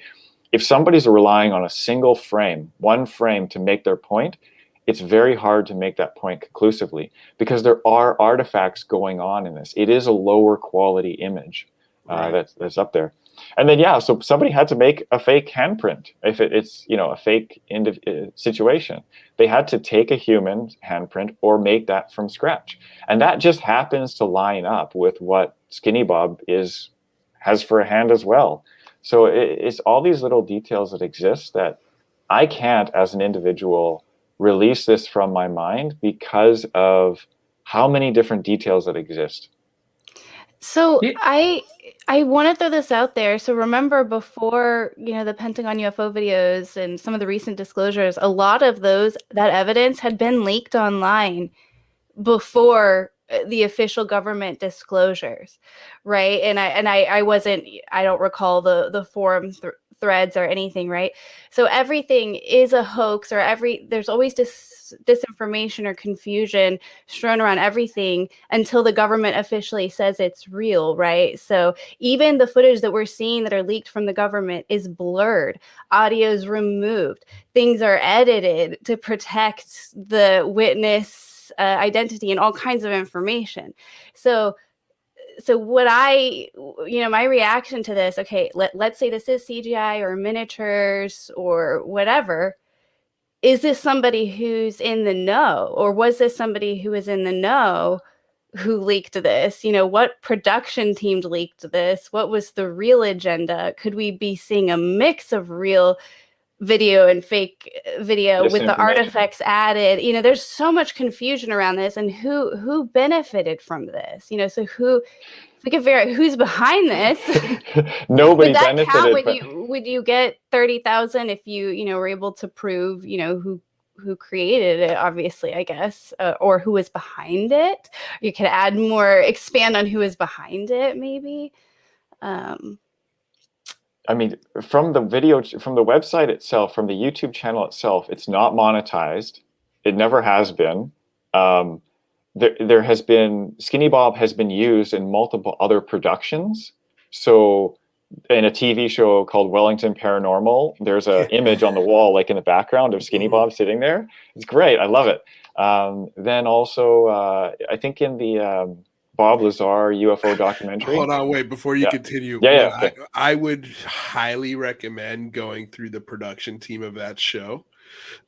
if somebody's relying on a single frame, one frame to make their point, it's very hard to make that point conclusively, because there are artifacts going on in this. It is a lower quality image that's up there. And then, so somebody had to make a fake handprint. If it's, a fake situation, they had to take a human handprint or make that from scratch. And that just happens to line up with what Skinny Bob has for a hand as well. So it's all these little details that exist that I can't, as an individual, release this from my mind because of how many different details that exist. So I want to throw this out there. So remember, before the Pentagon UFO videos and some of the recent disclosures, a lot of that evidence had been leaked online before the official government disclosures, right? And I don't recall the forum threads or anything, right? So everything is a hoax, or there's always disinformation or confusion strewn around everything until the government officially says it's real, right? So even the footage that we're seeing that are leaked from the government is blurred, audio is removed, things are edited to protect the witness identity and all kinds of information. So what my reaction to this, okay, let's say this is CGI or miniatures or whatever. Is this somebody who's in the know, or was this somebody who was in the know who leaked this? What production team leaked this? What was the real agenda? Could we be seeing a mix of real video and fake video with the artifacts added? There's so much confusion around this, and who benefited from this? So we can figure out who's behind this. Nobody would that benefited. Count? Would you get 30,000 if you were able to prove who created it, obviously, I guess, or who was behind it? You could expand on who is behind it, maybe. I mean, from the website itself, from the YouTube channel itself, it's not monetized. It never has been. There has been, Skinny Bob has been used in multiple other productions. So in a TV show called Wellington Paranormal, there's an image on the wall, like in the background, of Skinny Bob sitting there. It's great. I love it. Then also, I think in the Bob Lazar UFO documentary. Hold on, wait, before you continue. Yeah. I would highly recommend going through the production team of that show.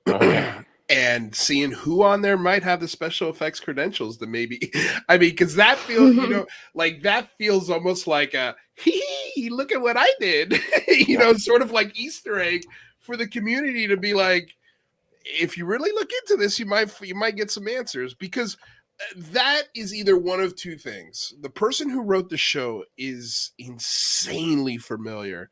Okay. And seeing who on there might have the special effects credentials that maybe, because that feels, that feels almost like a, look at what I did, sort of like Easter egg for the community to be like, if you really look into this, you might get some answers, because that is either one of two things. The person who wrote the show is insanely familiar,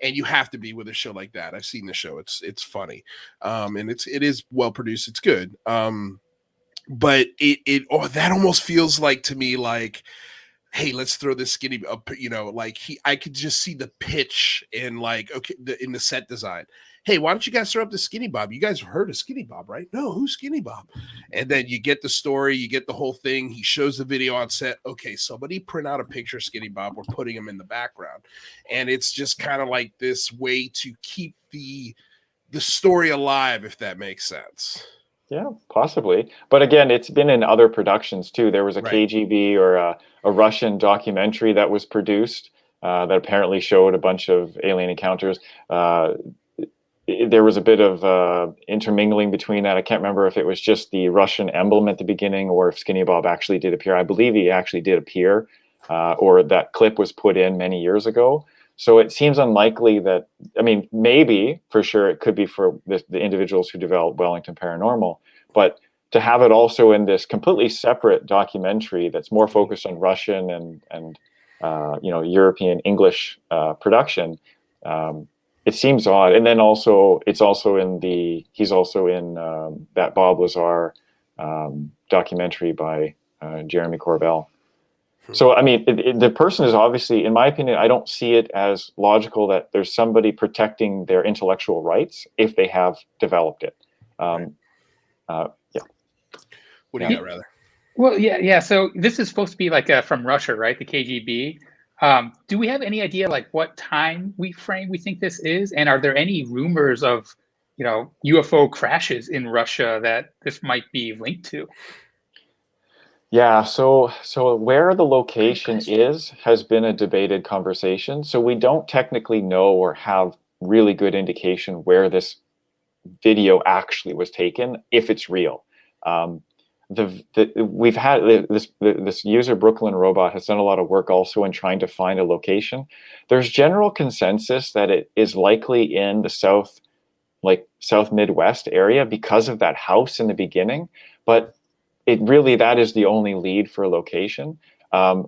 and you have to be with a show like that. I've seen the show. It's funny. And it is well produced. It's good. But that almost feels like, to me, like, hey, let's throw this Skinny up, I could just see the pitch in in the set design. Hey, why don't you guys throw up the Skinny Bob? You guys have heard of Skinny Bob, right? No, who's Skinny Bob? And then you get the story, you get the whole thing. He shows the video on set. Okay, somebody print out a picture of Skinny Bob. We're putting him in the background. And it's just kind of like this way to keep the story alive, if that makes sense. Yeah, possibly. But again, it's been in other productions too. There was a KGB or a Russian documentary that was produced that apparently showed a bunch of alien encounters. There was a bit of intermingling between that. I can't remember if it was just the Russian emblem at the beginning or if Skinny Bob actually did appear. I believe he actually did appear, or that clip was put in many years ago. So it seems unlikely that, maybe for sure it could be for the individuals who developed Wellington Paranormal, but to have it also in this completely separate documentary that's more focused on Russian and European English production, it seems odd. And then also he's also in that Bob Lazar documentary by Jeremy Corbell. So, the person is obviously, in my opinion, I don't see it as logical that there's somebody protecting their intellectual rights if they have developed it. What do you got, rather? Well, yeah. So this is supposed to be from Russia, right? The KGB. Do we have any idea what time frame we think this is? And are there any rumors of, UFO crashes in Russia that this might be linked to? Yeah, so where the location has been a debated conversation. So we don't technically know or have really good indication where this video actually was taken, if it's real. We've had this user, Brooklyn Robot, has done a lot of work also in trying to find a location. There's general consensus that it is likely in the south Midwest area because of that house in the beginning, but that is the only lead for a location.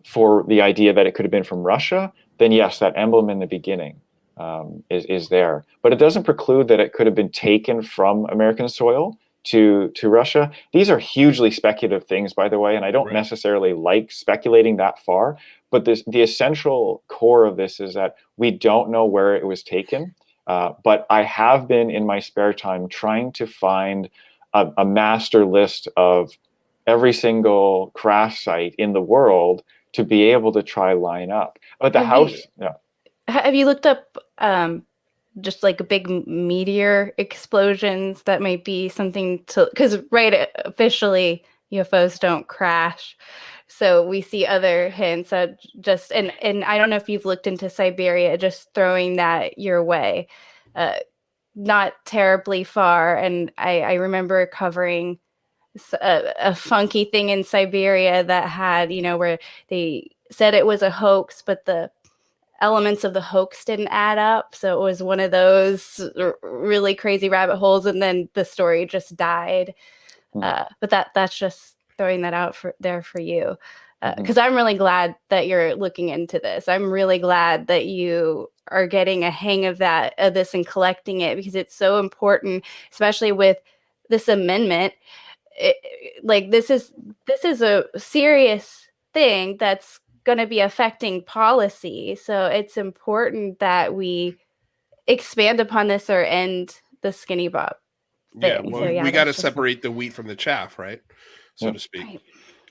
For the idea that it could have been from Russia, then yes, that emblem in the beginning is there. But it doesn't preclude that it could have been taken from American soil to Russia. These are hugely speculative things, by the way, and I don't necessarily like speculating that far. But the essential core of this is that we don't know where it was taken. But I have been in my spare time trying to find a master list of every single crash site in the world to be able to try line up. But have you looked up just big meteor explosions that might be something to, because officially UFOs don't crash. So we see other hints at and I don't know if you've looked into Siberia, just throwing that your way. Not terribly far. And I remember covering a funky thing in Siberia that had, where they said it was a hoax, but the elements of the hoax didn't add up. So it was one of those really crazy rabbit holes, and then the story just died. But that's just throwing that out for you. Because I'm really glad that you're looking into this. I'm really glad that you are getting a hang of this and collecting it, because it's so important, especially with this amendment. This is a serious thing that's going to be affecting policy. So it's important that we expand upon this or end the skinny Bob thing. Yeah, well, we got to separate the wheat from the chaff, right? So to speak.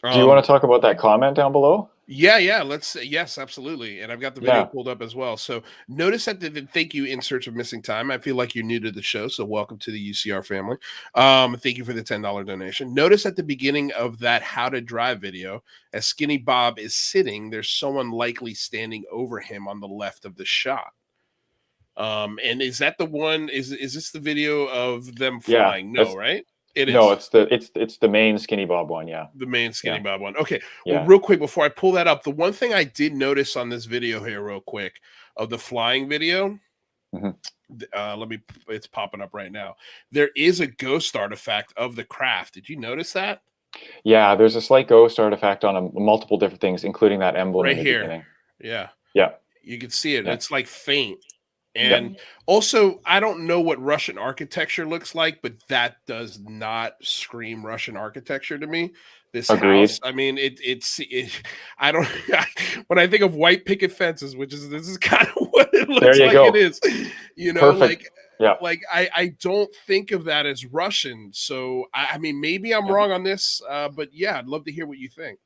Right. Do you want to talk about that comment down below? Yeah. Yes, absolutely. And I've got the video pulled up as well. So notice that the thank you in search of missing time. I feel like you're new to the show, so welcome to the UCR family. Thank you for the $10 donation. Notice at the beginning of that how to drive video, as Skinny Bob is sitting, there's someone likely standing over him on the left of the shot. And is that the one? Is this the video of them flying? No, right? It is. No, it's the main Skinny Bob one, yeah. The main Skinny Bob one. Okay. Yeah. Well, real quick before I pull that up, the one thing I did notice on this video here, real quick, of the flying video, it's popping up right now. There is a ghost artifact of the craft. Did you notice that? Yeah, there's a slight ghost artifact on multiple different things, including that emblem right in the here. beginning. Yeah. You can see it. Yeah. It's like faint. And also, I don't know what Russian architecture looks like, but that does not scream Russian architecture to me. This house, I mean, I don't. When I think of white picket fences, this is kind of what it looks like. It is, Perfect. like I don't think of that as Russian. So I mean, maybe I'm wrong on this, but yeah, I'd love to hear what you think.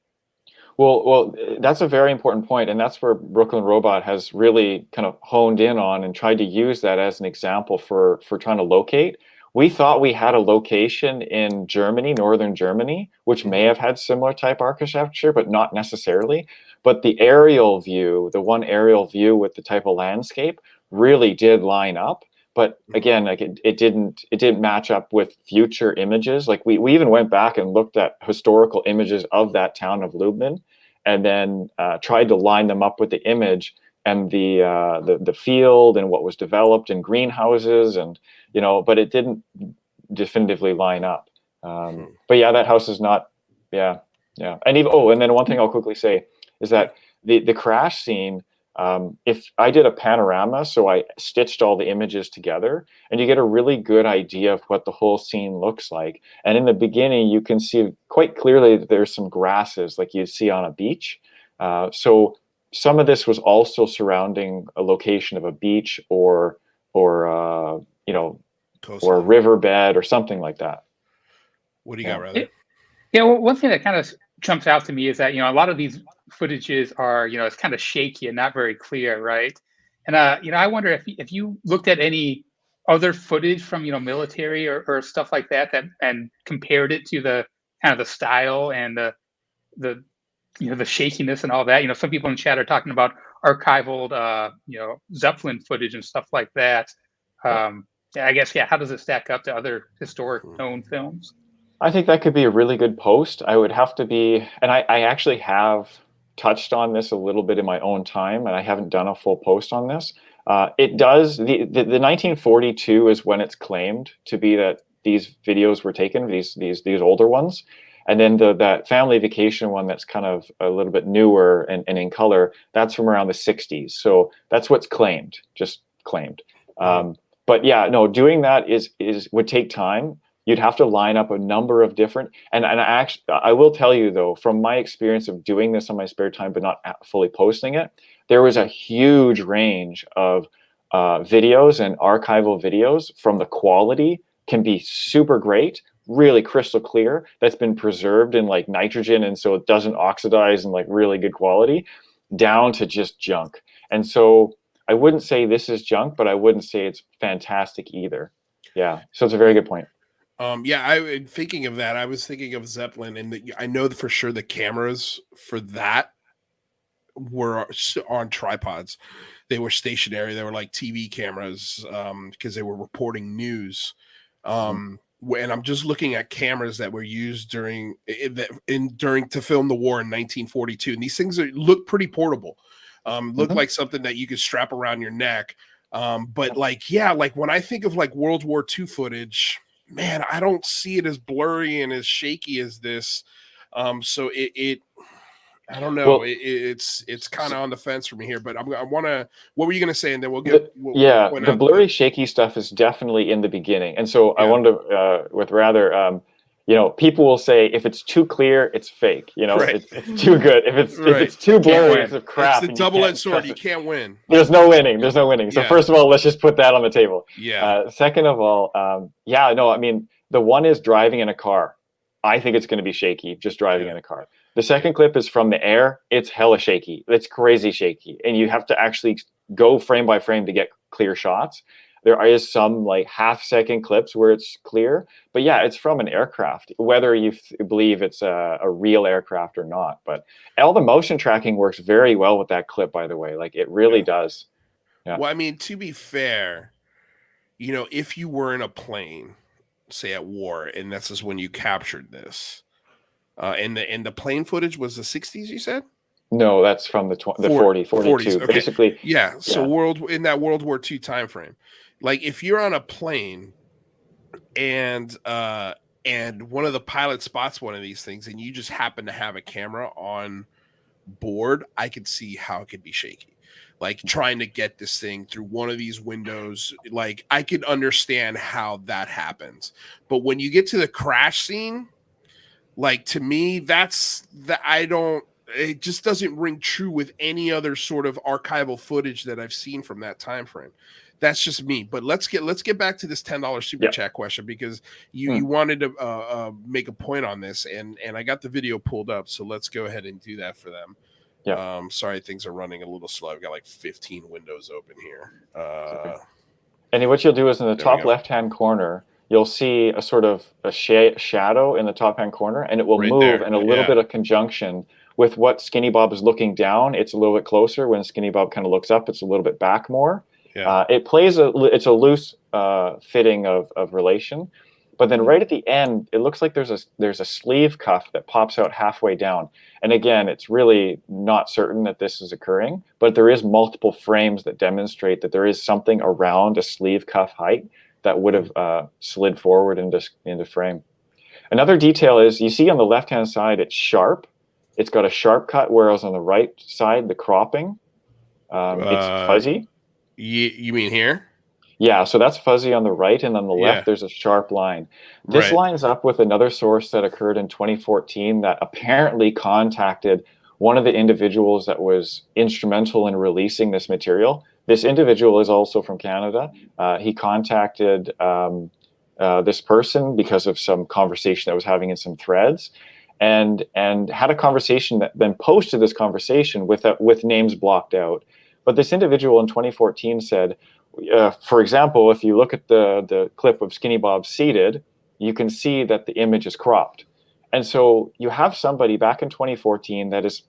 Well, that's a very important point, and that's where Brooklyn Robot has really kind of honed in on and tried to use that as an example for trying to locate. We thought we had a location in Germany, northern Germany, which may have had similar type architecture, but not necessarily. But the aerial view, the one aerial view with the type of landscape, really did line up. But again, like it didn't match up with future images. Like we even went back and looked at historical images of that town of Lubmin, and then tried to line them up with the image and the field and what was developed in greenhouses, and but it didn't definitively line up. But yeah, that house is not. Yeah. And even and then one thing I'll quickly say is that the crash scene. If I did a panorama, so I stitched all the images together, and you get a really good idea of what the whole scene looks like. And in the beginning, you can see quite clearly that there's some grasses like you'd see on a beach. So some of this was also surrounding a location of a beach or a riverbed or something like that. What do you got, Riley? Well, one thing that kind of jumps out to me is that a lot of these footages are it's kind of shaky and not very clear, right? And I wonder if you looked at any other footage from military or stuff like that and compared it to the kind of the style and the shakiness and all that. Some people in chat are talking about archival Zeppelin footage and stuff like that. I guess how does it stack up to other historic known films? I think that could be a really good post. I would have to be, and I actually have touched on this a little bit in my own time, and I haven't done a full post on this. It does, the 1942 is when it's claimed to be that these videos were taken, these older ones. And then that family vacation one that's kind of a little bit newer and in color, that's from around the 60s. So that's what's claimed, just claimed. But yeah, no, doing that would take time. You'd have to line up a number of different, and I will tell you though, from my experience of doing this on my spare time, but not fully posting it, there was a huge range of videos and archival videos. From the quality can be super great, really crystal clear, that's been preserved in like nitrogen, and so it doesn't oxidize, and like really good quality, down to just junk. And so I wouldn't say this is junk, but I wouldn't say it's fantastic either. Yeah, so it's a very good point. Thinking of that, I was thinking of Zeppelin, and I know for sure the cameras for that were on tripods. They were stationary. They were like TV cameras because they were reporting news. and I'm just looking at cameras that were used during to film the war in 1942, and these things look pretty portable. Look like something that you could strap around your neck. But like, yeah, like when I think of like World War II footage, man, I don't see it as blurry and as shaky as this. So I don't know. Well, It's kind of on the fence for me here, but I want to. What were you going to say? And then we'll the blurry, shaky stuff is definitely in the beginning, and so I wanted to, with rather, people will say if it's too clear, it's fake. It's too good. If it's too blurry, it's a crap. It's the double-edged sword. You can't win. There's no winning. So first of all, let's just put that on the table. Yeah. Second of all, I mean, the one is driving in a car. I think it's going to be shaky just driving in a car. The second clip is from the air. It's hella shaky. It's crazy shaky. And you have to actually go frame by frame to get clear shots. There is some like half-second clips where it's clear. But yeah, it's from an aircraft, whether you believe it's a real aircraft or not. But all the motion tracking works very well with that clip, by the way. Like it really does. Yeah. Well, I mean, to be fair, if you were in a plane, say at war, and this is when you captured this, and the plane footage was the 60s, you said? No, that's from the 42. Okay. Basically, so in that World War II time frame, like if you're on a plane and one of the pilots spots one of these things and you just happen to have a camera on board, I could see how it could be shaky. Like trying to get this thing through one of these windows, like I could understand how that happens. But when you get to the crash scene, like to me, it just doesn't ring true with any other sort of archival footage that I've seen from that time frame. That's just me. But let's get back to this $10 super chat question, because you wanted to make a point on this, and I got the video pulled up, so let's go ahead and do that for them. Yeah. Sorry, things are running a little slow. I've got like 15 windows open here. And what you'll do is in the top left-hand corner, you'll see a sort of a shadow in the top-hand corner, and it will move in a little bit of conjunction with what Skinny Bob is looking down. It's a little bit closer. When Skinny Bob kind of looks up, it's a little bit back more. Yeah. It's a loose fitting of relation. But then right at the end, it looks like there's a sleeve cuff that pops out halfway down. And again, it's really not certain that this is occurring, but there is multiple frames that demonstrate that there is something around a sleeve cuff height that would have slid forward into frame. Another detail is you see on the left-hand side, it's sharp. It's got a sharp cut, whereas on the right side, the cropping, it's fuzzy. You mean here? Yeah, so that's fuzzy on the right, and on the left, there's a sharp line. This lines up with another source that occurred in 2014 that apparently contacted one of the individuals that was instrumental in releasing this material. This individual is also from Canada. He contacted this person because of some conversation that was having in some threads, and had a conversation that then posted this conversation with names blocked out. But this individual in 2014 said, for example, if you look at the clip of Skinny Bob seated, you can see that the image is cropped. And so you have somebody back in 2014 that is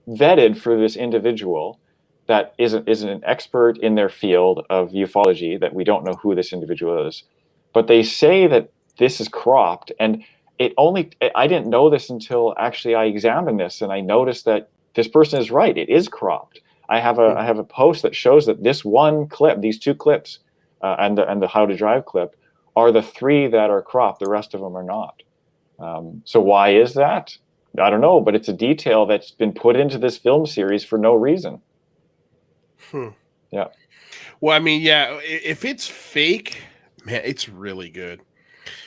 vetted for this individual that is an expert in their field of ufology, that we don't know who this individual is. But they say that this is cropped. And I didn't know this until actually I examined this, and I noticed that this person is right. It is cropped. I have a post that shows that this one clip, these two clips, and the How to Drive clip, are the three that are cropped. The rest of them are not. So why is that? I don't know, but it's a detail that's been put into this film series for no reason. Yeah. Well, I mean, yeah, if it's fake, man, it's really good.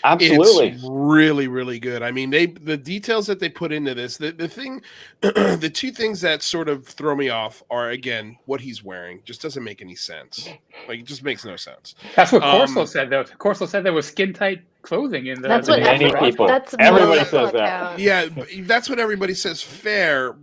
Absolutely. It's really, really good. I mean, the details that they put into this, the two things that sort of throw me off are, again, what he's wearing just doesn't make any sense. Like, it just makes no sense. That's what Corso said, though. Corso said there was skin tight clothing in the. That's what many people. Everybody says that. Yeah, that's what everybody says. Fair,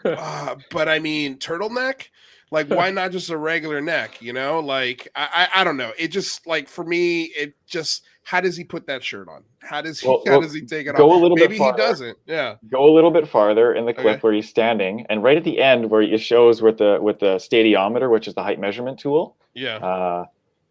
but I mean, turtleneck. Like, why not just a regular neck? Like I don't know. It just, like, for me, it just. How does he put that shirt on? How does he take it off? Maybe he doesn't. Yeah. Go a little bit farther in the clip where he's standing, and right at the end where it shows with the stadiometer, which is the height measurement tool. Yeah.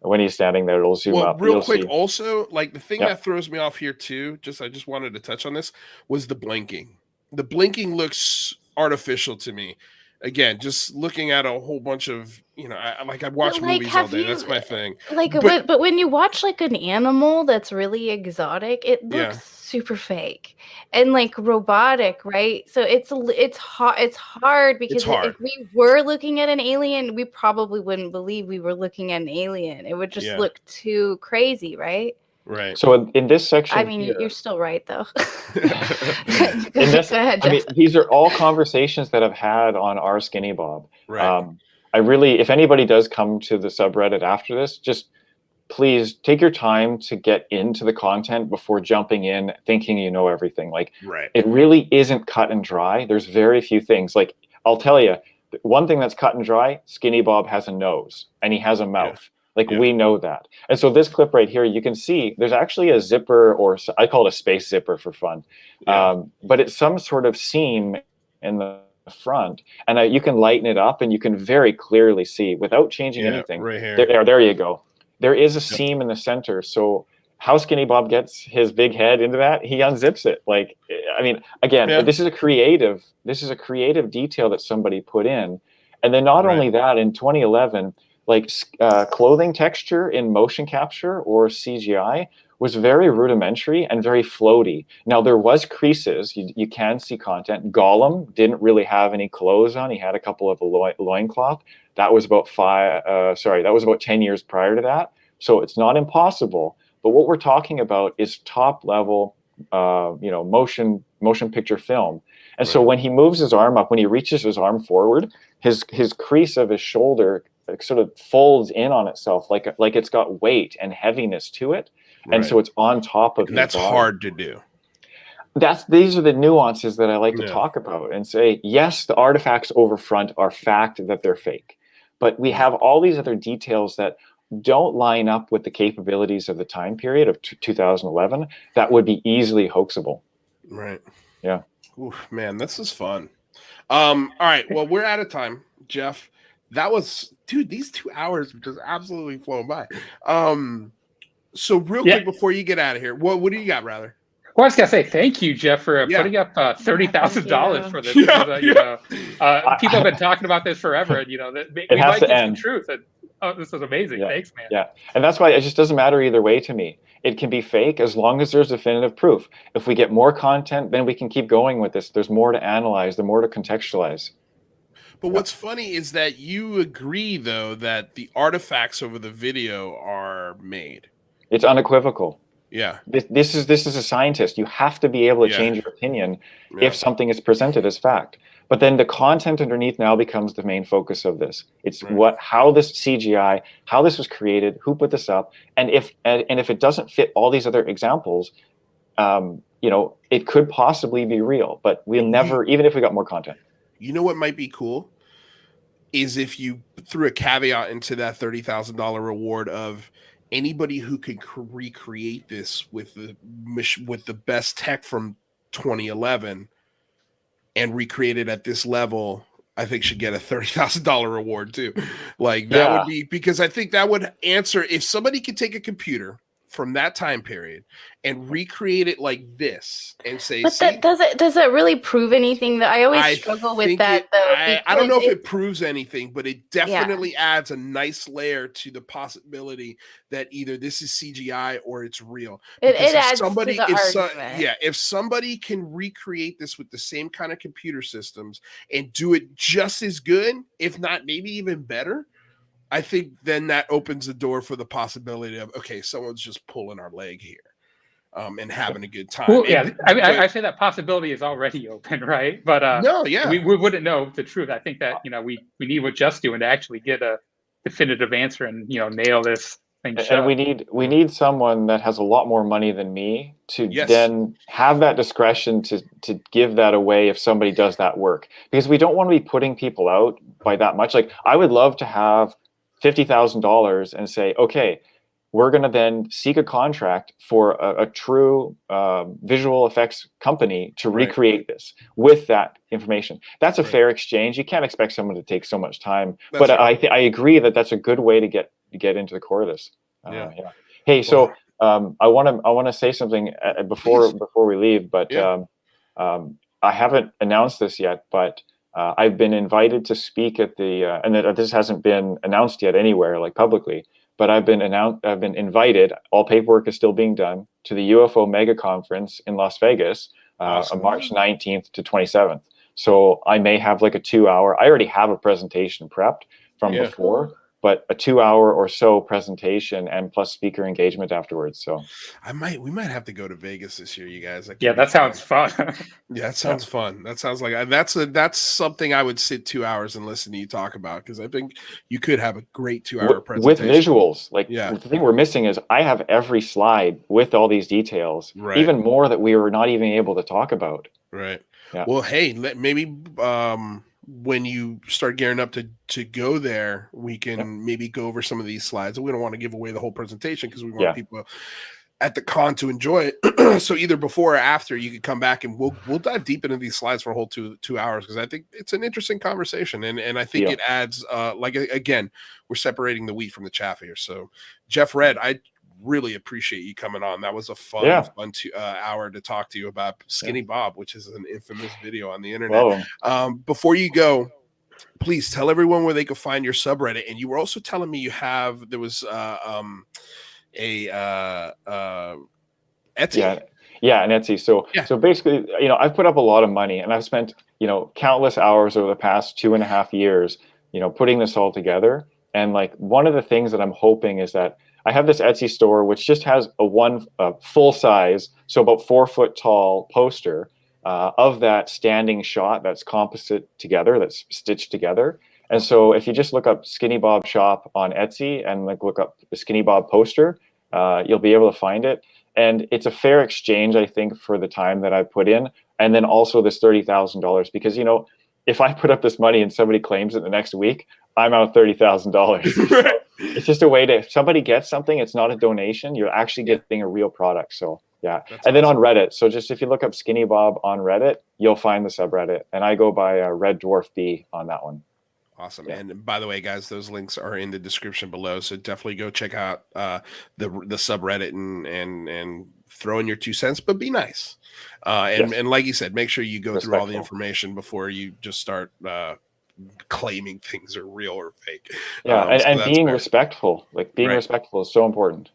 when he's standing there, it'll zoom up. Real You'll quick, see. also, like the thing Yeah. that throws me off here too, I just wanted to touch on this, was the blinking. The blinking looks artificial to me. Again, just looking at a whole bunch of, I watch like, movies all day. That's my thing. But when you watch like an animal that's really exotic, it looks Yeah. super fake and like robotic, right? So it's hard because if we were looking at an alien, we probably wouldn't believe we were looking at an alien. It would just look too crazy, right? Right. So in this section, I mean, you're still right though. Go ahead, I mean, these are all conversations that I've had on r Skinny Bob. Right. I really, if anybody does come to the subreddit after this, just please take your time to get into the content before jumping in thinking you know everything. Like, it really isn't cut and dry. There's very few things. Like, I'll tell you, one thing that's cut and dry, Skinny Bob has a nose and he has a mouth. Yeah. Like, we know that. And so this clip right here, you can see there's actually a zipper, or I call it a space zipper for fun. Yeah. But it's some sort of seam in the front, and you can lighten it up and you can very clearly see without changing anything. Right here. There you go. There is a seam in the center. So how Skinny Bob gets his big head into that, he unzips it. Like, I mean, again, this is a creative detail that somebody put in. And then not only that, in 2011, like clothing texture in motion capture or CGI was very rudimentary and very floaty. Now, there was creases. You can see content. Gollum didn't really have any clothes on. He had a couple of loincloth. That was about 10 years prior to that. So it's not impossible. But what we're talking about is top level, motion picture film. And so when he moves his arm up, when he reaches his arm forward, his crease of his shoulder sort of folds in on itself, like it's got weight and heaviness to it. And so it's on top of his that's body. hard to do. These are the nuances that I like to talk about and say, yes, the artifacts over front are fact that they're fake. But we have all these other details that don't line up with the capabilities of the time period of 2011 that would be easily hoaxable. Right. Yeah. Oof, man, this is fun. All right. Well, we're out of time, Geoff. That was, dude, these 2 hours just absolutely flown by. So real quick before you get out of here, what do you got, rather? Well, I was gonna say thank you, Geoff, for putting up $30,000 for this. People have been talking about this forever, and we might get some truth. And this is amazing. Yeah. Thanks, man. Yeah, and that's why it just doesn't matter either way to me. It can be fake as long as there's definitive proof. If we get more content, then we can keep going with this. There's more to analyze, there's more to contextualize. But what's funny is that you agree, though, that the artifacts over the video are made. It's unequivocal. Yeah. This is a scientist. You have to be able to change your opinion if something is presented as fact. But then the content underneath now becomes the main focus of this. It's how this CGI, how this was created, who put this up, and if it doesn't fit all these other examples, it could possibly be real. But we'll never, even if we got more content. You know what might be cool is if you threw a caveat into that $30,000 reward of anybody who could recreate this with the best tech from 2011 and recreate it at this level, I think should get a $30,000 reward too. Like that would be, because I think that would answer, if somebody could take a computer from that time period and recreate it like this and say, but does it really prove anything? That I always struggle with that though. I don't know if it proves anything, but it definitely adds a nice layer to the possibility that either this is CGI or it's real. It adds to the argument. If somebody can recreate this with the same kind of computer systems and do it just as good, if not maybe even better, I think then that opens the door for the possibility of, okay, someone's just pulling our leg here and having a good time. Well, I say that possibility is already open, right? But we wouldn't know the truth. I think that, we need what Geoff's doing to actually get a definitive answer and, nail this thing. And we need someone that has a lot more money than me to then have that discretion to give that away if somebody does that work. Because we don't want to be putting people out by that much. Like, I would love to have $50,000 and say, okay, we're going to then seek a contract for a true visual effects company to recreate this with that information. That's a fair exchange. You can't expect someone to take so much time. But I agree that that's a good way to get get into the core of this. Yeah. Hey, so I want to say something before we leave, but I haven't announced this yet, but I've been invited to speak at the and this hasn't been announced yet anywhere, like publicly, but I've been invited. All paperwork is still being done to the UFO mega conference in Las Vegas on March 19th to 27th. So I may have like a 2-hour. I already have a presentation prepped from before, but a 2-hour or so presentation and plus speaker engagement afterwards. So we might have to go to Vegas this year, you guys. That sounds fun. Yeah, that sounds fun. That sounds like that's something I would sit 2 hours and listen to you talk about, because I think you could have a great 2-hour presentation with visuals. Like the thing we're missing is I have every slide with all these details, even more that we were not even able to talk about. Right. Yeah. Well, hey, maybe when you start gearing up to go there, we can maybe go over some of these slides. We don't want to give away the whole presentation because we want people at the con to enjoy it. So either before or after, you could come back and we'll dive deep into these slides for a whole two hours, because I think it's an interesting conversation, and I think it adds again, we're separating the wheat from the chaff here. So Geoff Redd, I really appreciate you coming on. That was a fun hour to talk to you about Skinny Bob, which is an infamous video on the internet. Before you go, please tell everyone where they can find your subreddit. And you were also telling me there was Etsy. An Etsy. So basically, I've put up a lot of money, and I've spent countless hours over the past 2.5 years putting this all together. And like, one of the things that I'm hoping is that I have this Etsy store, which just has a full size, so about 4 foot tall poster of that standing shot that's composite together, that's stitched together. And so if you just look up Skinny Bob shop on Etsy and like look up the Skinny Bob poster, you'll be able to find it. And it's a fair exchange, I think, for the time that I put in. And then also this $30,000, because, if I put up this money and somebody claims it the next week, I'm out $30,000. It's just a way to, if somebody gets something, it's not a donation. You're actually getting a real product. So That's then on Reddit. So just if you look up Skinny Bob on Reddit, you'll find the subreddit. And I go by Red Dwarf B on that one. Awesome. And by the way, guys, those links are in the description below. So definitely go check out the subreddit and throw in your 2 cents, but be nice. And like you said, make sure you go through all the information before you just start claiming things are real or fake. And being respectful. Like being respectful is so important.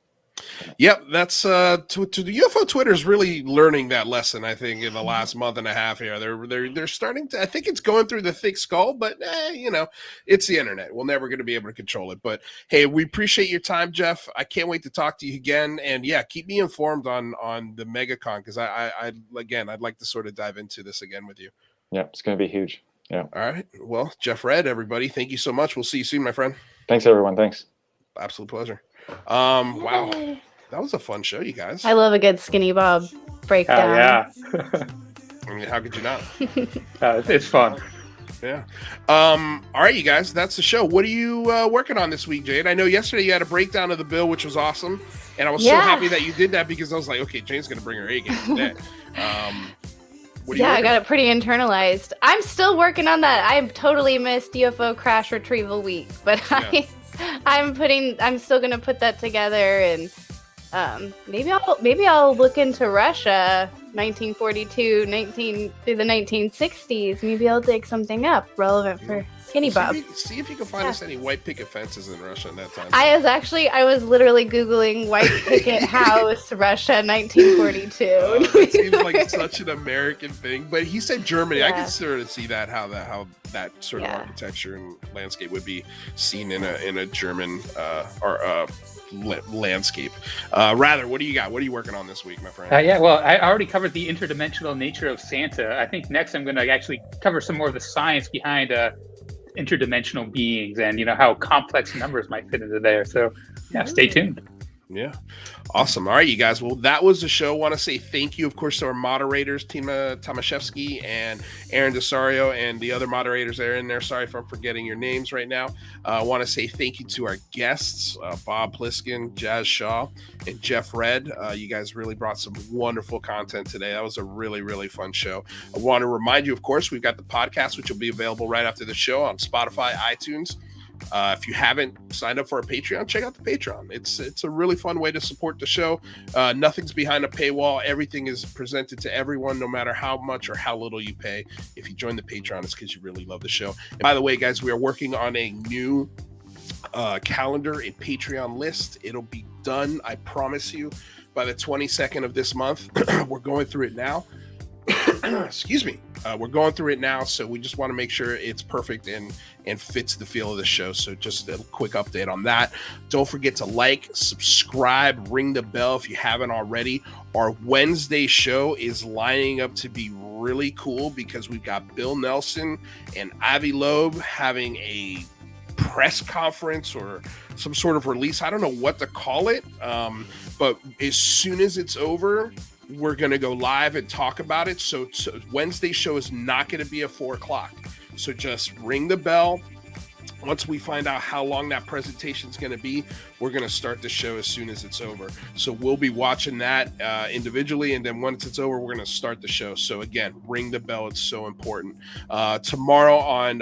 Yep, that's to the UFO Twitter is really learning that lesson. I think in the last month and a half here, they're starting to. I think it's going through the thick skull, but it's the internet. We're never going to be able to control it. But hey, we appreciate your time, Geoff. I can't wait to talk to you again. And keep me informed on the MegaCon, because I'd like to sort of dive into this again with you. Yeah, it's going to be huge. Yeah. All right. Well, Geoff Redd, everybody, thank you so much. We'll see you soon, my friend. Thanks, everyone. Thanks. Absolute pleasure. Wow, that was a fun show, you guys. I love a good Skinny Bob breakdown. I mean, how could you not? It's fun. Yeah. All right, you guys, that's the show. What are you working on this week, Jade? I know yesterday you had a breakdown of the bill, which was awesome, and I was so happy that you did that, because I was like, okay, Jane's gonna bring her A game today. I got it pretty internalized. I'm still working on that. I totally missed UFO crash retrieval week, but I'm still gonna put that together, and maybe I'll look into Russia, 1942, through the 1960s. Maybe I'll dig something up relevant for Skinny Bob. See if you can find us any white picket fences in Russia in that time. I was literally Googling white picket house, Russia, 1942. It seems like such an American thing, but he said Germany. I can sort of see that how that sort of architecture and landscape would be seen in a German landscape. Rather, what do you got? What are you working on this week, my friend? Well, I already covered the interdimensional nature of Santa. I think next I'm going to actually cover some more of the science behind interdimensional beings and how complex numbers might fit into there. So stay tuned. Yeah. Awesome. All right, you guys. Well, that was the show. Want to say thank you, of course, to our moderators, Tima Tomaszewski and Aaron Desario, and the other moderators that are in there. Sorry if I'm forgetting your names right now. I want to say thank you to our guests, Bob Plissken, Jazz Shaw, and Geoff Redd. You guys really brought some wonderful content today. That was a really, really fun show. I want to remind you, of course, we've got the podcast, which will be available right after the show on Spotify, iTunes, If you haven't signed up for a Patreon, check out the Patreon. It's a really fun way to support the show. Nothing's behind a paywall. Everything is presented to everyone, no matter how much or how little you pay. If you join the Patreon, it's because you really love the show. And by the way, guys, we are working on a new calendar and Patreon list. It'll be done, I promise you, by the 22nd of this month. We're going through it now. Excuse me. We're going through it now, so we just want to make sure it's perfect and fits the feel of the show. So just a quick update on that. Don't forget to like, subscribe, ring the bell if you haven't already. Our Wednesday show is lining up to be really cool because we've got Bill Nelson and Avi Loeb having a press conference or some sort of release. I don't know what to call it, but as soon as it's over, we're going to go live and talk about it. So Wednesday's show is not going to be at 4 o'clock. So just ring the bell. Once we find out how long that presentation is going to be, we're going to start the show as soon as it's over. So we'll be watching that individually. And then once it's over, we're going to start the show. So again, ring the bell. It's so important. Tomorrow on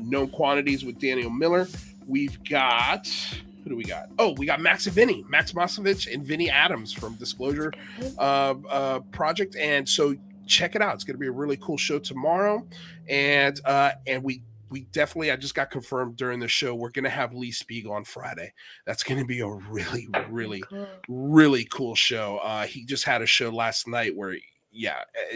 Known Quantities with Daniel Miller, we've got... Who do we got? Oh, we got Max Mosovich and Vinny Adams from Disclosure Project. And so check it out. It's going to be a really cool show tomorrow. And we definitely, I just got confirmed during the show, we're going to have Lee Spiegel on Friday. That's going to be a really, really, really cool show. He just had a show last night where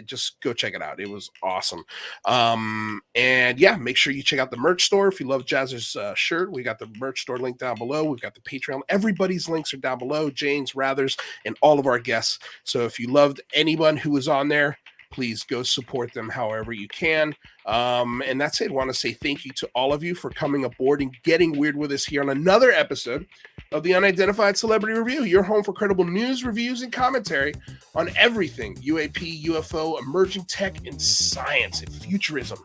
just go check it out. It was awesome. And yeah, make sure you check out the merch store. If you love Jazzer's shirt, we got the merch store link down below. We've got the Patreon. Everybody's links are down below. Jane's, Rathers, and all of our guests. So if you loved anyone who was on there, please go support them however you can. And that's it. I want to say thank you to all of you for coming aboard and getting weird with us here on another episode of the Unidentified Celebrity Review, your home for credible news, reviews, and commentary on everything UAP, UFO, emerging tech, and science and futurism.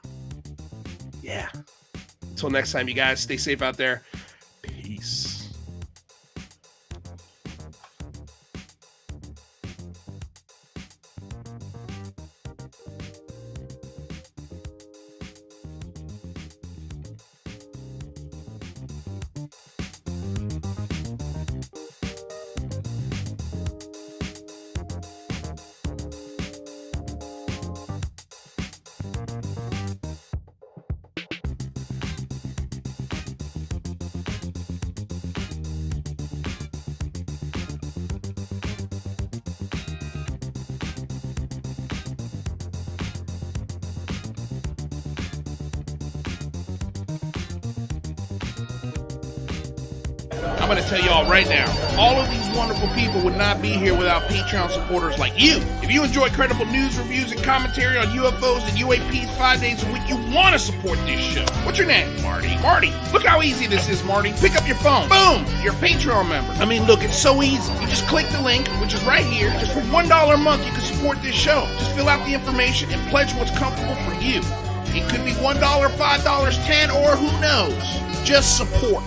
Yeah. Until next time, you guys, stay safe out there. Peace. I'm going to tell y'all right now, all of these wonderful people would not be here without Patreon supporters like you. If you enjoy credible news, reviews, and commentary on UFOs and UAPs 5 days a week, you want to support this show. What's your name? Marty. Marty, look how easy this is, Marty. Pick up your phone. Boom! You're a Patreon member. I mean, look, it's so easy. You just click the link, which is right here. Just for $1 a month, you can support this show. Just fill out the information and pledge what's comfortable for you. It could be $1, $5, $10, or who knows. Just support.